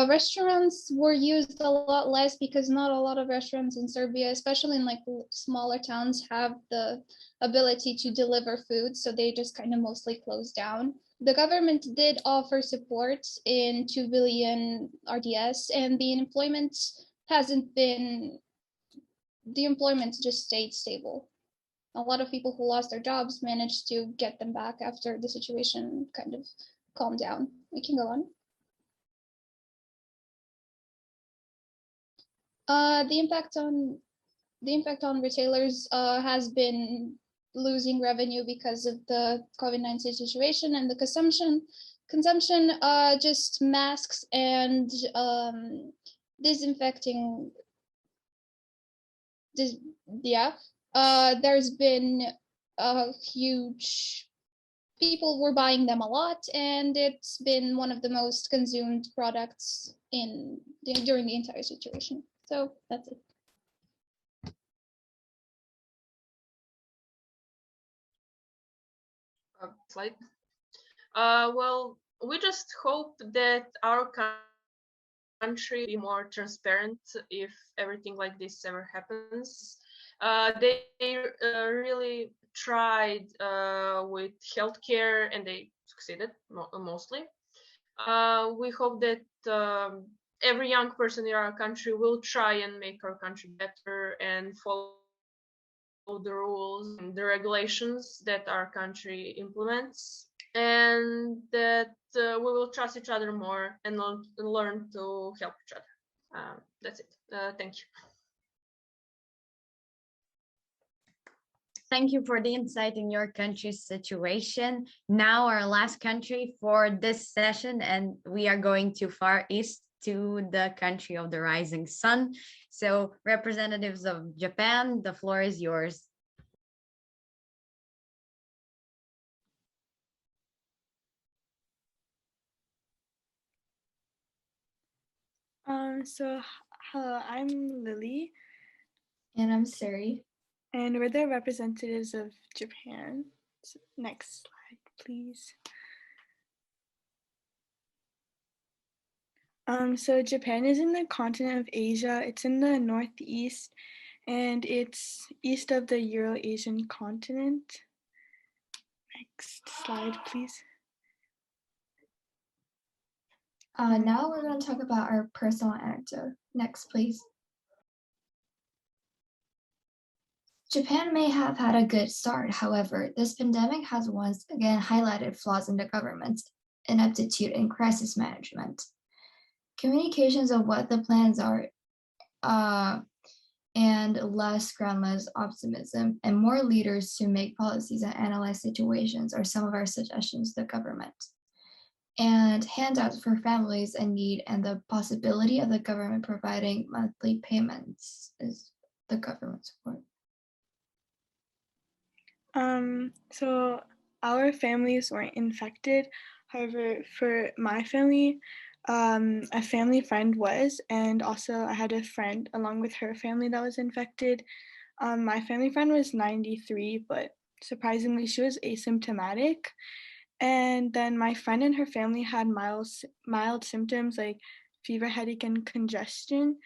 Restaurants were used a lot less because not a lot of restaurants in Serbia, especially in like smaller towns, have the ability to deliver food, so they just kind of mostly closed down. The government did offer support in 2 billion RDS, and the employment just stayed stable. A lot of people who lost their jobs managed to get them back after the situation kind of calmed down. We can go on. The impact on retailers has been losing revenue because of the COVID-19 situation, and the consumption just masks and disinfecting. There's been a huge. People were buying them a lot, and it's been one of the most consumed products during the entire situation. So that's it. Slide. Well, we just hope that our country be more transparent if everything like this ever happens. They really tried with healthcare and they succeeded mostly. We hope that every young person in our country will try and make our country better and follow the rules and the regulations that our country implements, and that we will trust each other more and learn to help each other. That's it. Thank you. Thank you for the insight in your country's situation. Now our last country for this session, and we are going to Far East, to the country of the rising sun. So representatives of Japan, the floor is yours. Hello, I'm Lily. And I'm Suri. And we're the representatives of Japan. So next slide, please. So Japan is in the continent of Asia. It's in the northeast, and it's east of the Euro-Asian continent. Next slide, please. Now we're going to talk about our personal anecdote. Next, please. Japan may have had a good start. However, this pandemic has once again highlighted flaws in the government's ineptitude in crisis management. Communications of what the plans are and less groundless optimism and more leaders to make policies and analyze situations are some of our suggestions to the government. And handouts for families in need and the possibility of the government providing monthly payments is the government support. So our families weren't infected. However, for my family, a family friend was, and also I had a friend along with her family that was infected. My family friend was 93, but surprisingly, she was asymptomatic. And then my friend and her family had mild symptoms like fever, headache, and congestion.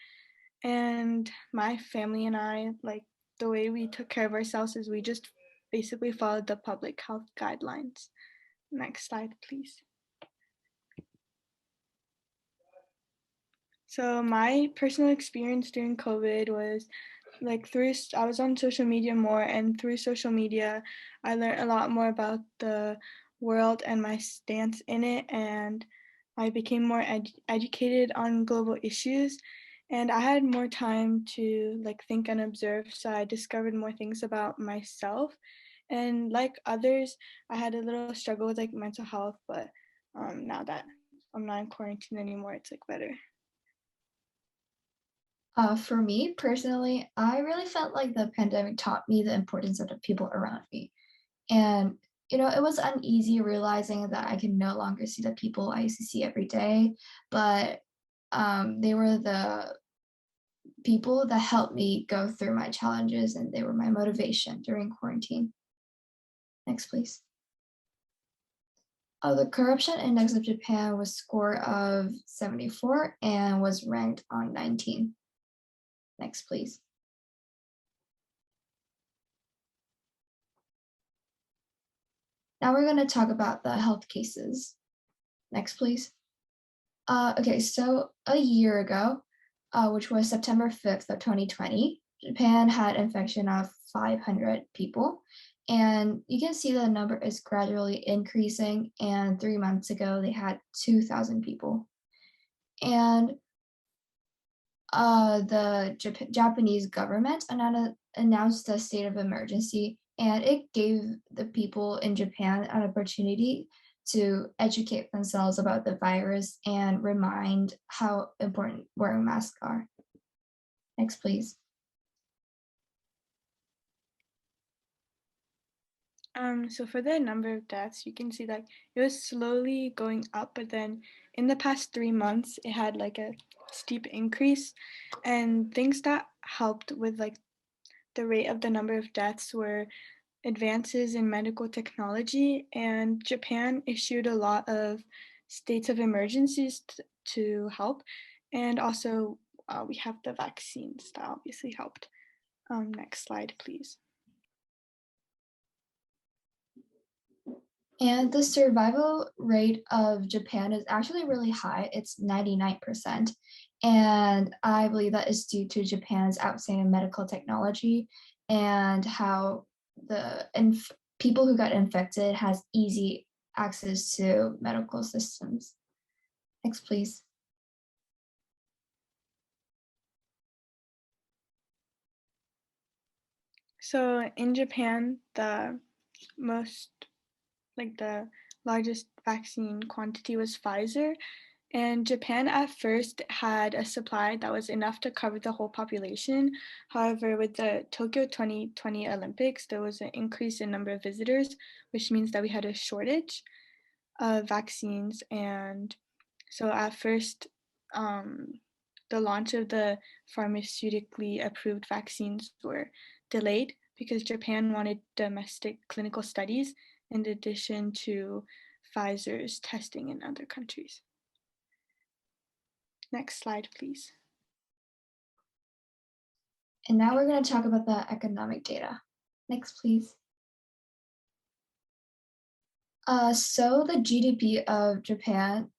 And my family and I, like the way we took care of ourselves is we just basically followed the public health guidelines. Next slide, please. So my personal experience during COVID was I was on social media more, and through social media, I learned a lot more about the world and my stance in it, and I became more educated on global issues, and I had more time to think and observe, so I discovered more things about myself. And like others, I had a little struggle with mental health, but now that I'm not in quarantine anymore, it's better. For me personally, I really felt like the pandemic taught me the importance of the people around me. And, it was uneasy realizing that I can no longer see the people I used to see every day, but they were the people that helped me go through my challenges, and they were my motivation during quarantine. Next, please. The corruption index of Japan was score of 74 and was ranked on 19. Next, please. Now we're going to talk about the health cases. Next, please. Okay, so a year ago, which was September 5th of 2020, Japan had infection of 500 people. And you can see the number is gradually increasing. And 3 months ago, they had 2,000 people. And the Japanese government announced a state of emergency, and it gave the people in Japan an opportunity to educate themselves about the virus and remind how important wearing masks are. Next, please. So for the number of deaths, you can see that it was slowly going up, but then in the past 3 months, it had a steep increase. And things that helped with the rate of the number of deaths were advances in medical technology, and Japan issued a lot of states of emergencies to help. And also we have the vaccines that obviously helped. Next slide, please. And the survival rate of Japan is actually really high. It's 99%. And I believe that is due to Japan's outstanding medical technology and how the people who got infected has easy access to medical systems. Next, please. So in Japan, the largest vaccine quantity was Pfizer. And Japan at first had a supply that was enough to cover the whole population. However, with the Tokyo 2020 Olympics, there was an increase in number of visitors, which means that we had a shortage of vaccines. And so at first, the launch of the pharmaceutically approved vaccines were delayed because Japan wanted domestic clinical studies in addition to Pfizer's testing in other countries. Next slide, please. And now we're going to talk about the economic data. Next, please. So the GDP of Japan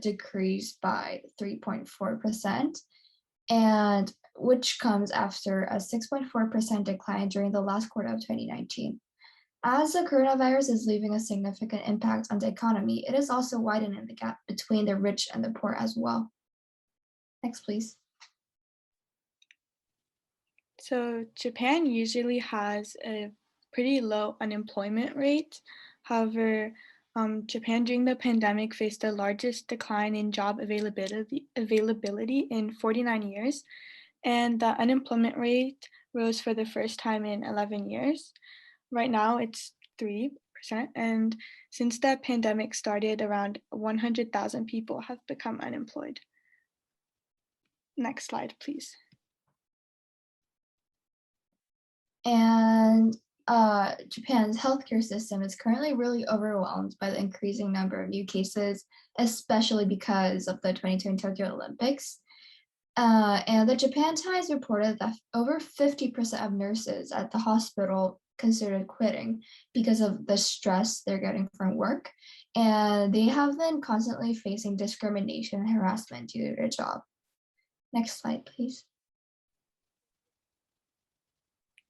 decreased by 3.4%, and which comes after a 6.4% decline during the last quarter of 2019. As the coronavirus is leaving a significant impact on the economy, it is also widening the gap between the rich and the poor as well. Next, please. So Japan usually has a pretty low unemployment rate. However, Japan during the pandemic faced the largest decline in job availability in 49 years, and the unemployment rate rose for the first time in 11 years. Right now, it's 3%, and since the pandemic started, around 100,000 people have become unemployed. Next slide, please. And Japan's healthcare system is currently really overwhelmed by the increasing number of new cases, especially because of the 2020 Tokyo Olympics. And the Japan Times reported that over 50% of nurses at the hospital considered quitting because of the stress they're getting from work. And they have been constantly facing discrimination and harassment due to their job. Next slide, please.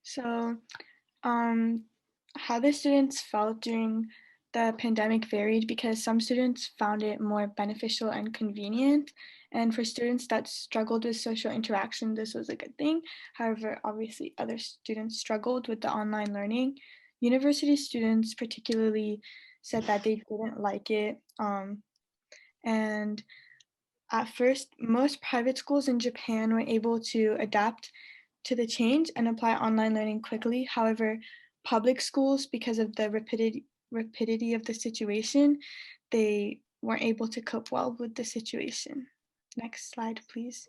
So, how the students felt during the pandemic varied because some students found it more beneficial and convenient. And for students that struggled with social interaction, this was a good thing. However, obviously, other students struggled with the online learning. University students particularly said that they didn't like it. And at first, most private schools in Japan were able to adapt to the change and apply online learning quickly. However, public schools, because of the rapidity of the situation, they weren't able to cope well with the situation. Next slide, please.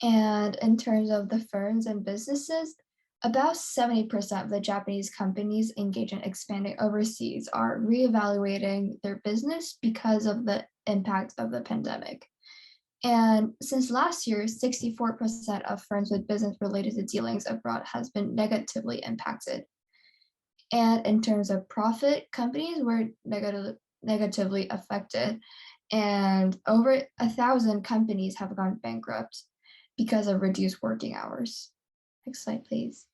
And in terms of the firms and businesses, about 70% of the Japanese companies engaged in expanding overseas are reevaluating their business because of the impact of the pandemic. And since last year, 64% of firms with business related to dealings abroad has been negatively impacted. And in terms of profit, companies were negatively affected, and over 1,000 companies have gone bankrupt because of reduced working hours. Next slide, please.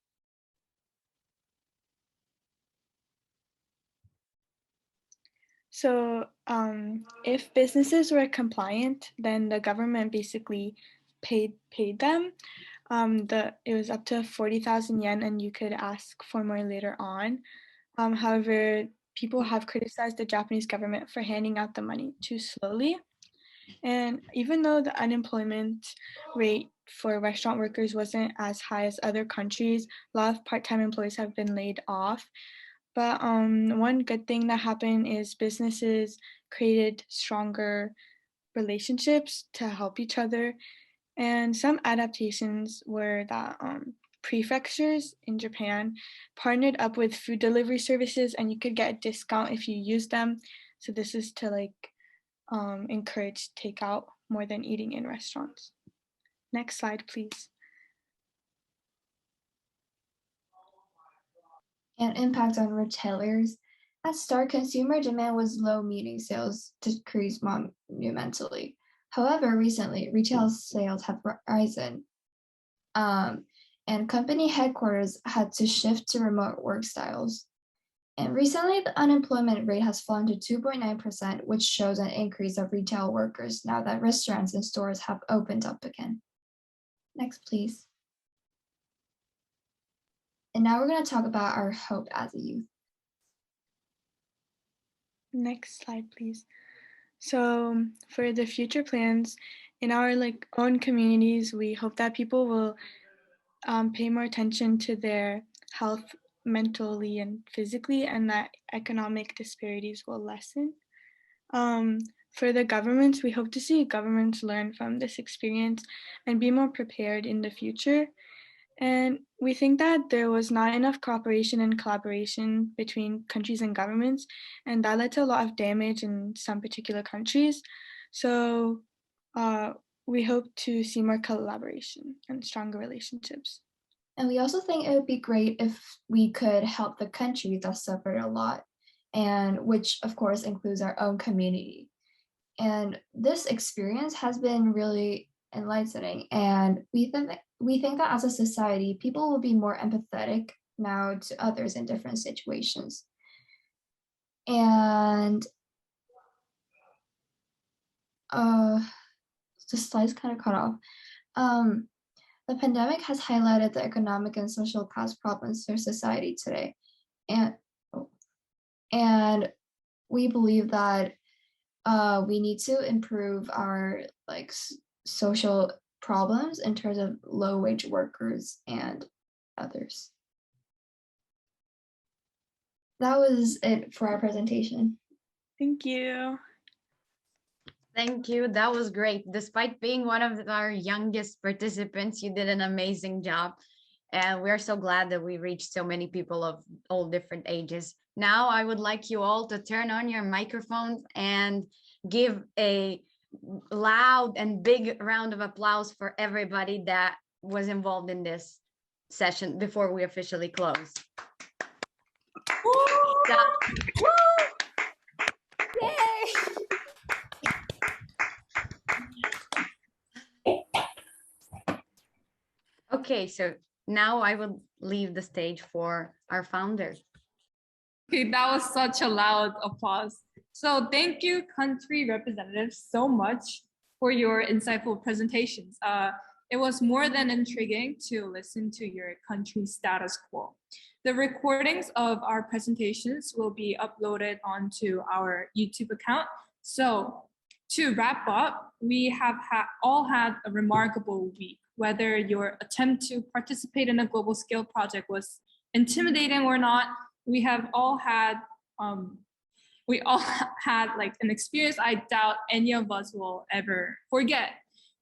So if businesses were compliant, then the government basically paid them. It was up to 40,000 yen, and you could ask for more later on. However, people have criticized the Japanese government for handing out the money too slowly. And even though the unemployment rate for restaurant workers wasn't as high as other countries, a lot of part-time employees have been laid off. But one good thing that happened is businesses created stronger relationships to help each other. And some adaptations were that prefectures in Japan partnered up with food delivery services, and you could get a discount if you use them. So this is to encourage takeout more than eating in restaurants. Next slide, please. And impact on retailers. At start, consumer demand was low, meaning sales decreased monumentally. However, recently, retail sales have risen, and company headquarters had to shift to remote work styles. And recently, the unemployment rate has fallen to 2.9%, which shows an increase of retail workers now that restaurants and stores have opened up again. Next, please. And now we're going to talk about our hope as a youth. Next slide, please. So for the future plans, in our own communities, we hope that people will pay more attention to their health mentally and physically, and that economic disparities will lessen. for the governments, we hope to see governments learn from this experience and be more prepared in the future. And we think that there was not enough cooperation and collaboration between countries and governments, and that led to a lot of damage in some particular countries. So we hope to see more collaboration and stronger relationships. And we also think it would be great if we could help the countries that suffered a lot, and which of course includes our own community. And this experience has been really enlightening. And we think that as a society, people will be more empathetic now to others in different situations. And the slides kind of cut off. The pandemic has highlighted the economic and social past problems for society today. And we believe that we need to improve our social problems in terms of low wage workers and others. That was it for our presentation. Thank you. Thank you. That was great. Despite being one of our youngest participants, you did an amazing job. And we're so glad that we reached so many people of all different ages. Now, I would like you all to turn on your microphones and give a loud and big round of applause for everybody that was involved in this session before we officially close. Okay, so now I will leave the stage for our founder. Okay, that was such a loud applause. So thank you, country representatives, so much for your insightful presentations. It was more than intriguing to listen to your country's status quo. The recordings of our presentations will be uploaded onto our YouTube account. So to wrap up, we have all had a remarkable week. Whether your attempt to participate in a global scale project was intimidating or not, we all had like an experience I doubt any of us will ever forget.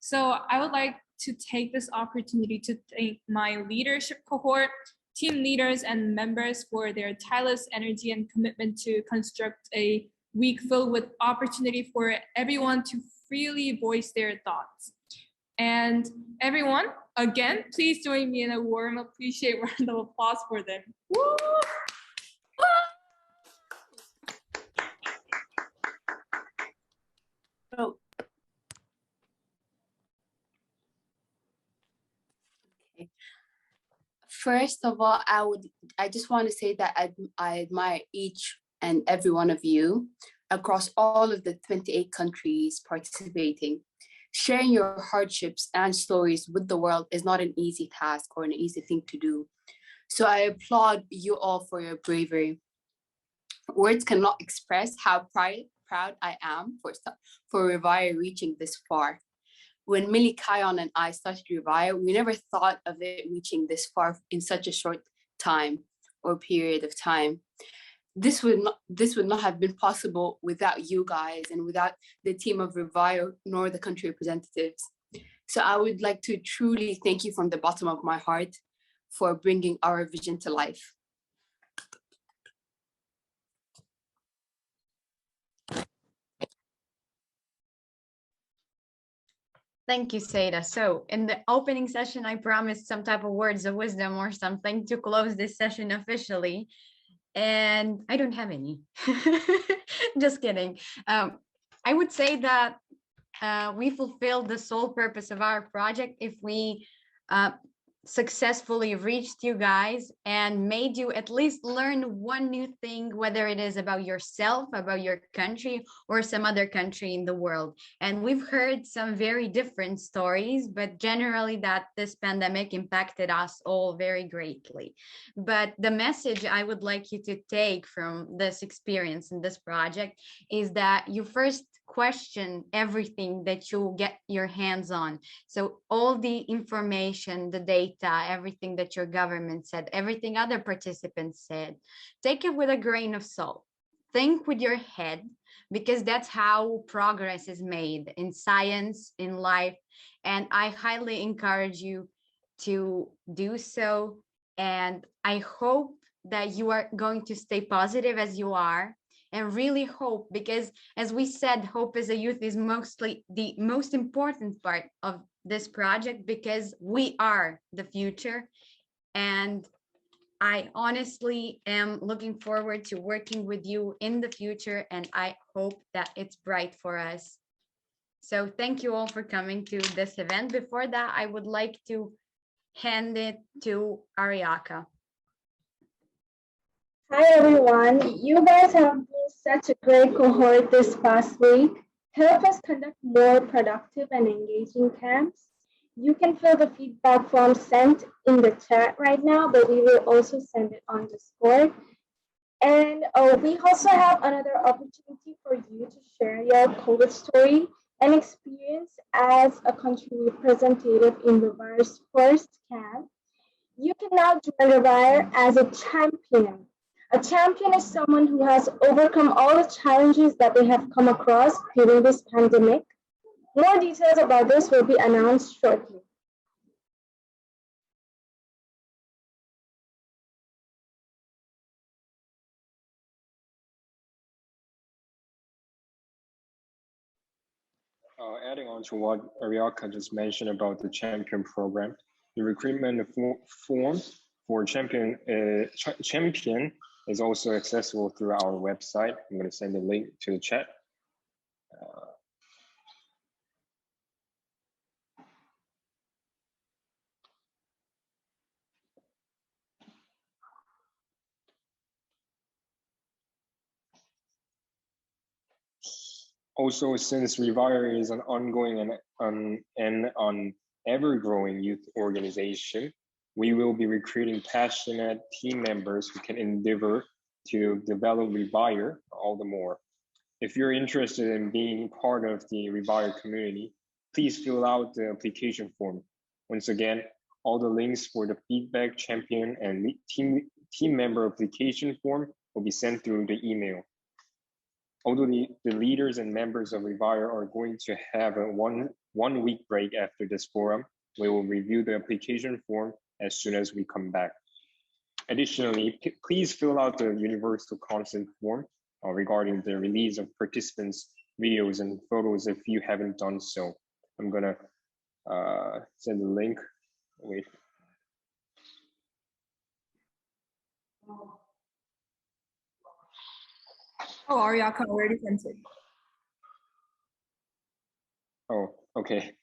So I would like to take this opportunity to thank my leadership cohort, team leaders and members for their tireless energy and commitment to construct a week filled with opportunity for everyone to freely voice their thoughts. And everyone, again, please join me in a warm, appreciate round of applause for them. Woo! Oh. Okay. First of all, I just want to say that I admire each and every one of you across all of the 28 countries participating. Sharing your hardships and stories with the world is not an easy task or an easy thing to do. So I applaud you all for your bravery. Words cannot express how proud I am for Revire reaching this far. When Millie, Kion, and I started Revire, we never thought of it reaching this far in such a short time or period of time. This would not have been possible without you guys and without the team of Revire nor the country representatives. So I would like to truly thank you from the bottom of my heart for bringing our vision to life. Thank you, Seda. So in the opening session, I promised some type of words of wisdom or something to close this session officially. And I don't have any. Just kidding. I would say that we fulfilled the sole purpose of our project if we successfully reached you guys and made you at least learn one new thing, whether it is about yourself, about your country, or some other country in the world. And we've heard some very different stories, but generally that this pandemic impacted us all very greatly. But the message I would like you to take from this experience in this project is that you first question everything that you get your hands on. So all the information, the data, everything that your government said, everything other participants said, take it with a grain of salt. think with your head, because that's how progress is made in science, in life. And I highly encourage you to do so. And I hope that you are going to stay positive as you are, and really hope, because as we said, hope as a youth is mostly the most important part of this project, because we are the future. And I honestly am looking forward to working with you in the future, and I hope that it's bright for us. So thank you all for coming to this event. Before that, I would like to hand it to Ariaka. Hi everyone, you guys have been such a great cohort this past week. Help us conduct more productive and engaging camps. You can fill the feedback form sent in the chat right now, but we will also send it on Discord. And we also have another opportunity for you to share your COVID story and experience as a country representative in Revire's first camp. You can now join Revire as a champion. A champion is someone who has overcome all the challenges that they have come across during this pandemic. More details about this will be announced shortly. Adding on to what Ariaka just mentioned about the champion program, the recruitment form for champion is also accessible through our website. I'm going to send a link to the chat. Also, since Revire is an ongoing and an ever-growing youth organization, we will be recruiting passionate team members who can endeavor to develop Revire all the more. If you're interested in being part of the Revire community, please fill out the application form. Once again, all the links for the feedback, champion, and team member application form will be sent through the email. Although the leaders and members of Revire are going to have a one week break after this forum, we will review the application form as soon as we come back. Additionally, please fill out the universal consent form regarding the release of participants' videos and photos if you haven't done so. I'm gonna send the link. Wait. Oh, Ariaka already sent it. Oh, okay.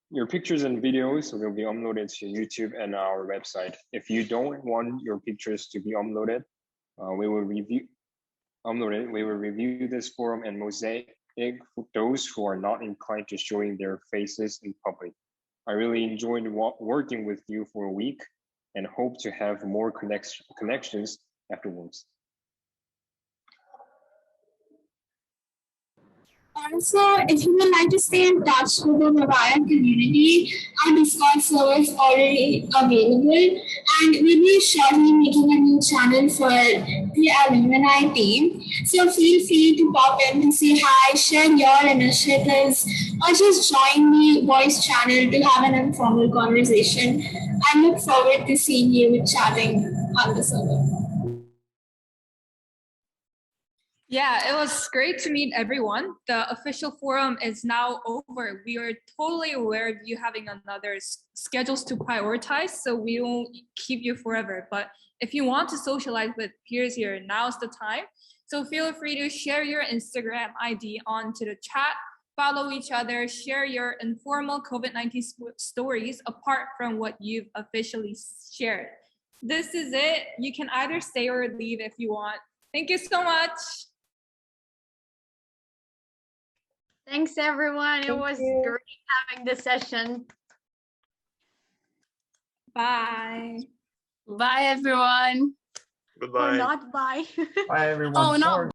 Your pictures and videos will be uploaded to YouTube and our website. If you don't want your pictures to be uploaded, we will review this forum and mosaic those who are not inclined to showing their faces in public. I really enjoyed working with you for a week and hope to have more connections afterwards. Also, if you would like to stay in touch with the Revire community, our Discord server is already available, and we'll be shortly making a new channel for the alumni team. So feel free to pop in to say hi, share your initiatives, or just join the voice channel to have an informal conversation. I look forward to seeing you chatting on the server. Yeah, it was great to meet everyone. The official forum is now over. We are totally aware of you having another schedules to prioritize, so we won't keep you forever. But if you want to socialize with peers here, now's the time. So feel free to share your Instagram ID onto the chat, follow each other, share your informal COVID-19 stories apart from what you've officially shared. This is it. You can either stay or leave if you want. Thank you so much. Thanks, everyone. It was great having this session. Bye. Bye, everyone. Goodbye. Or not bye. Bye, everyone. Oh, no.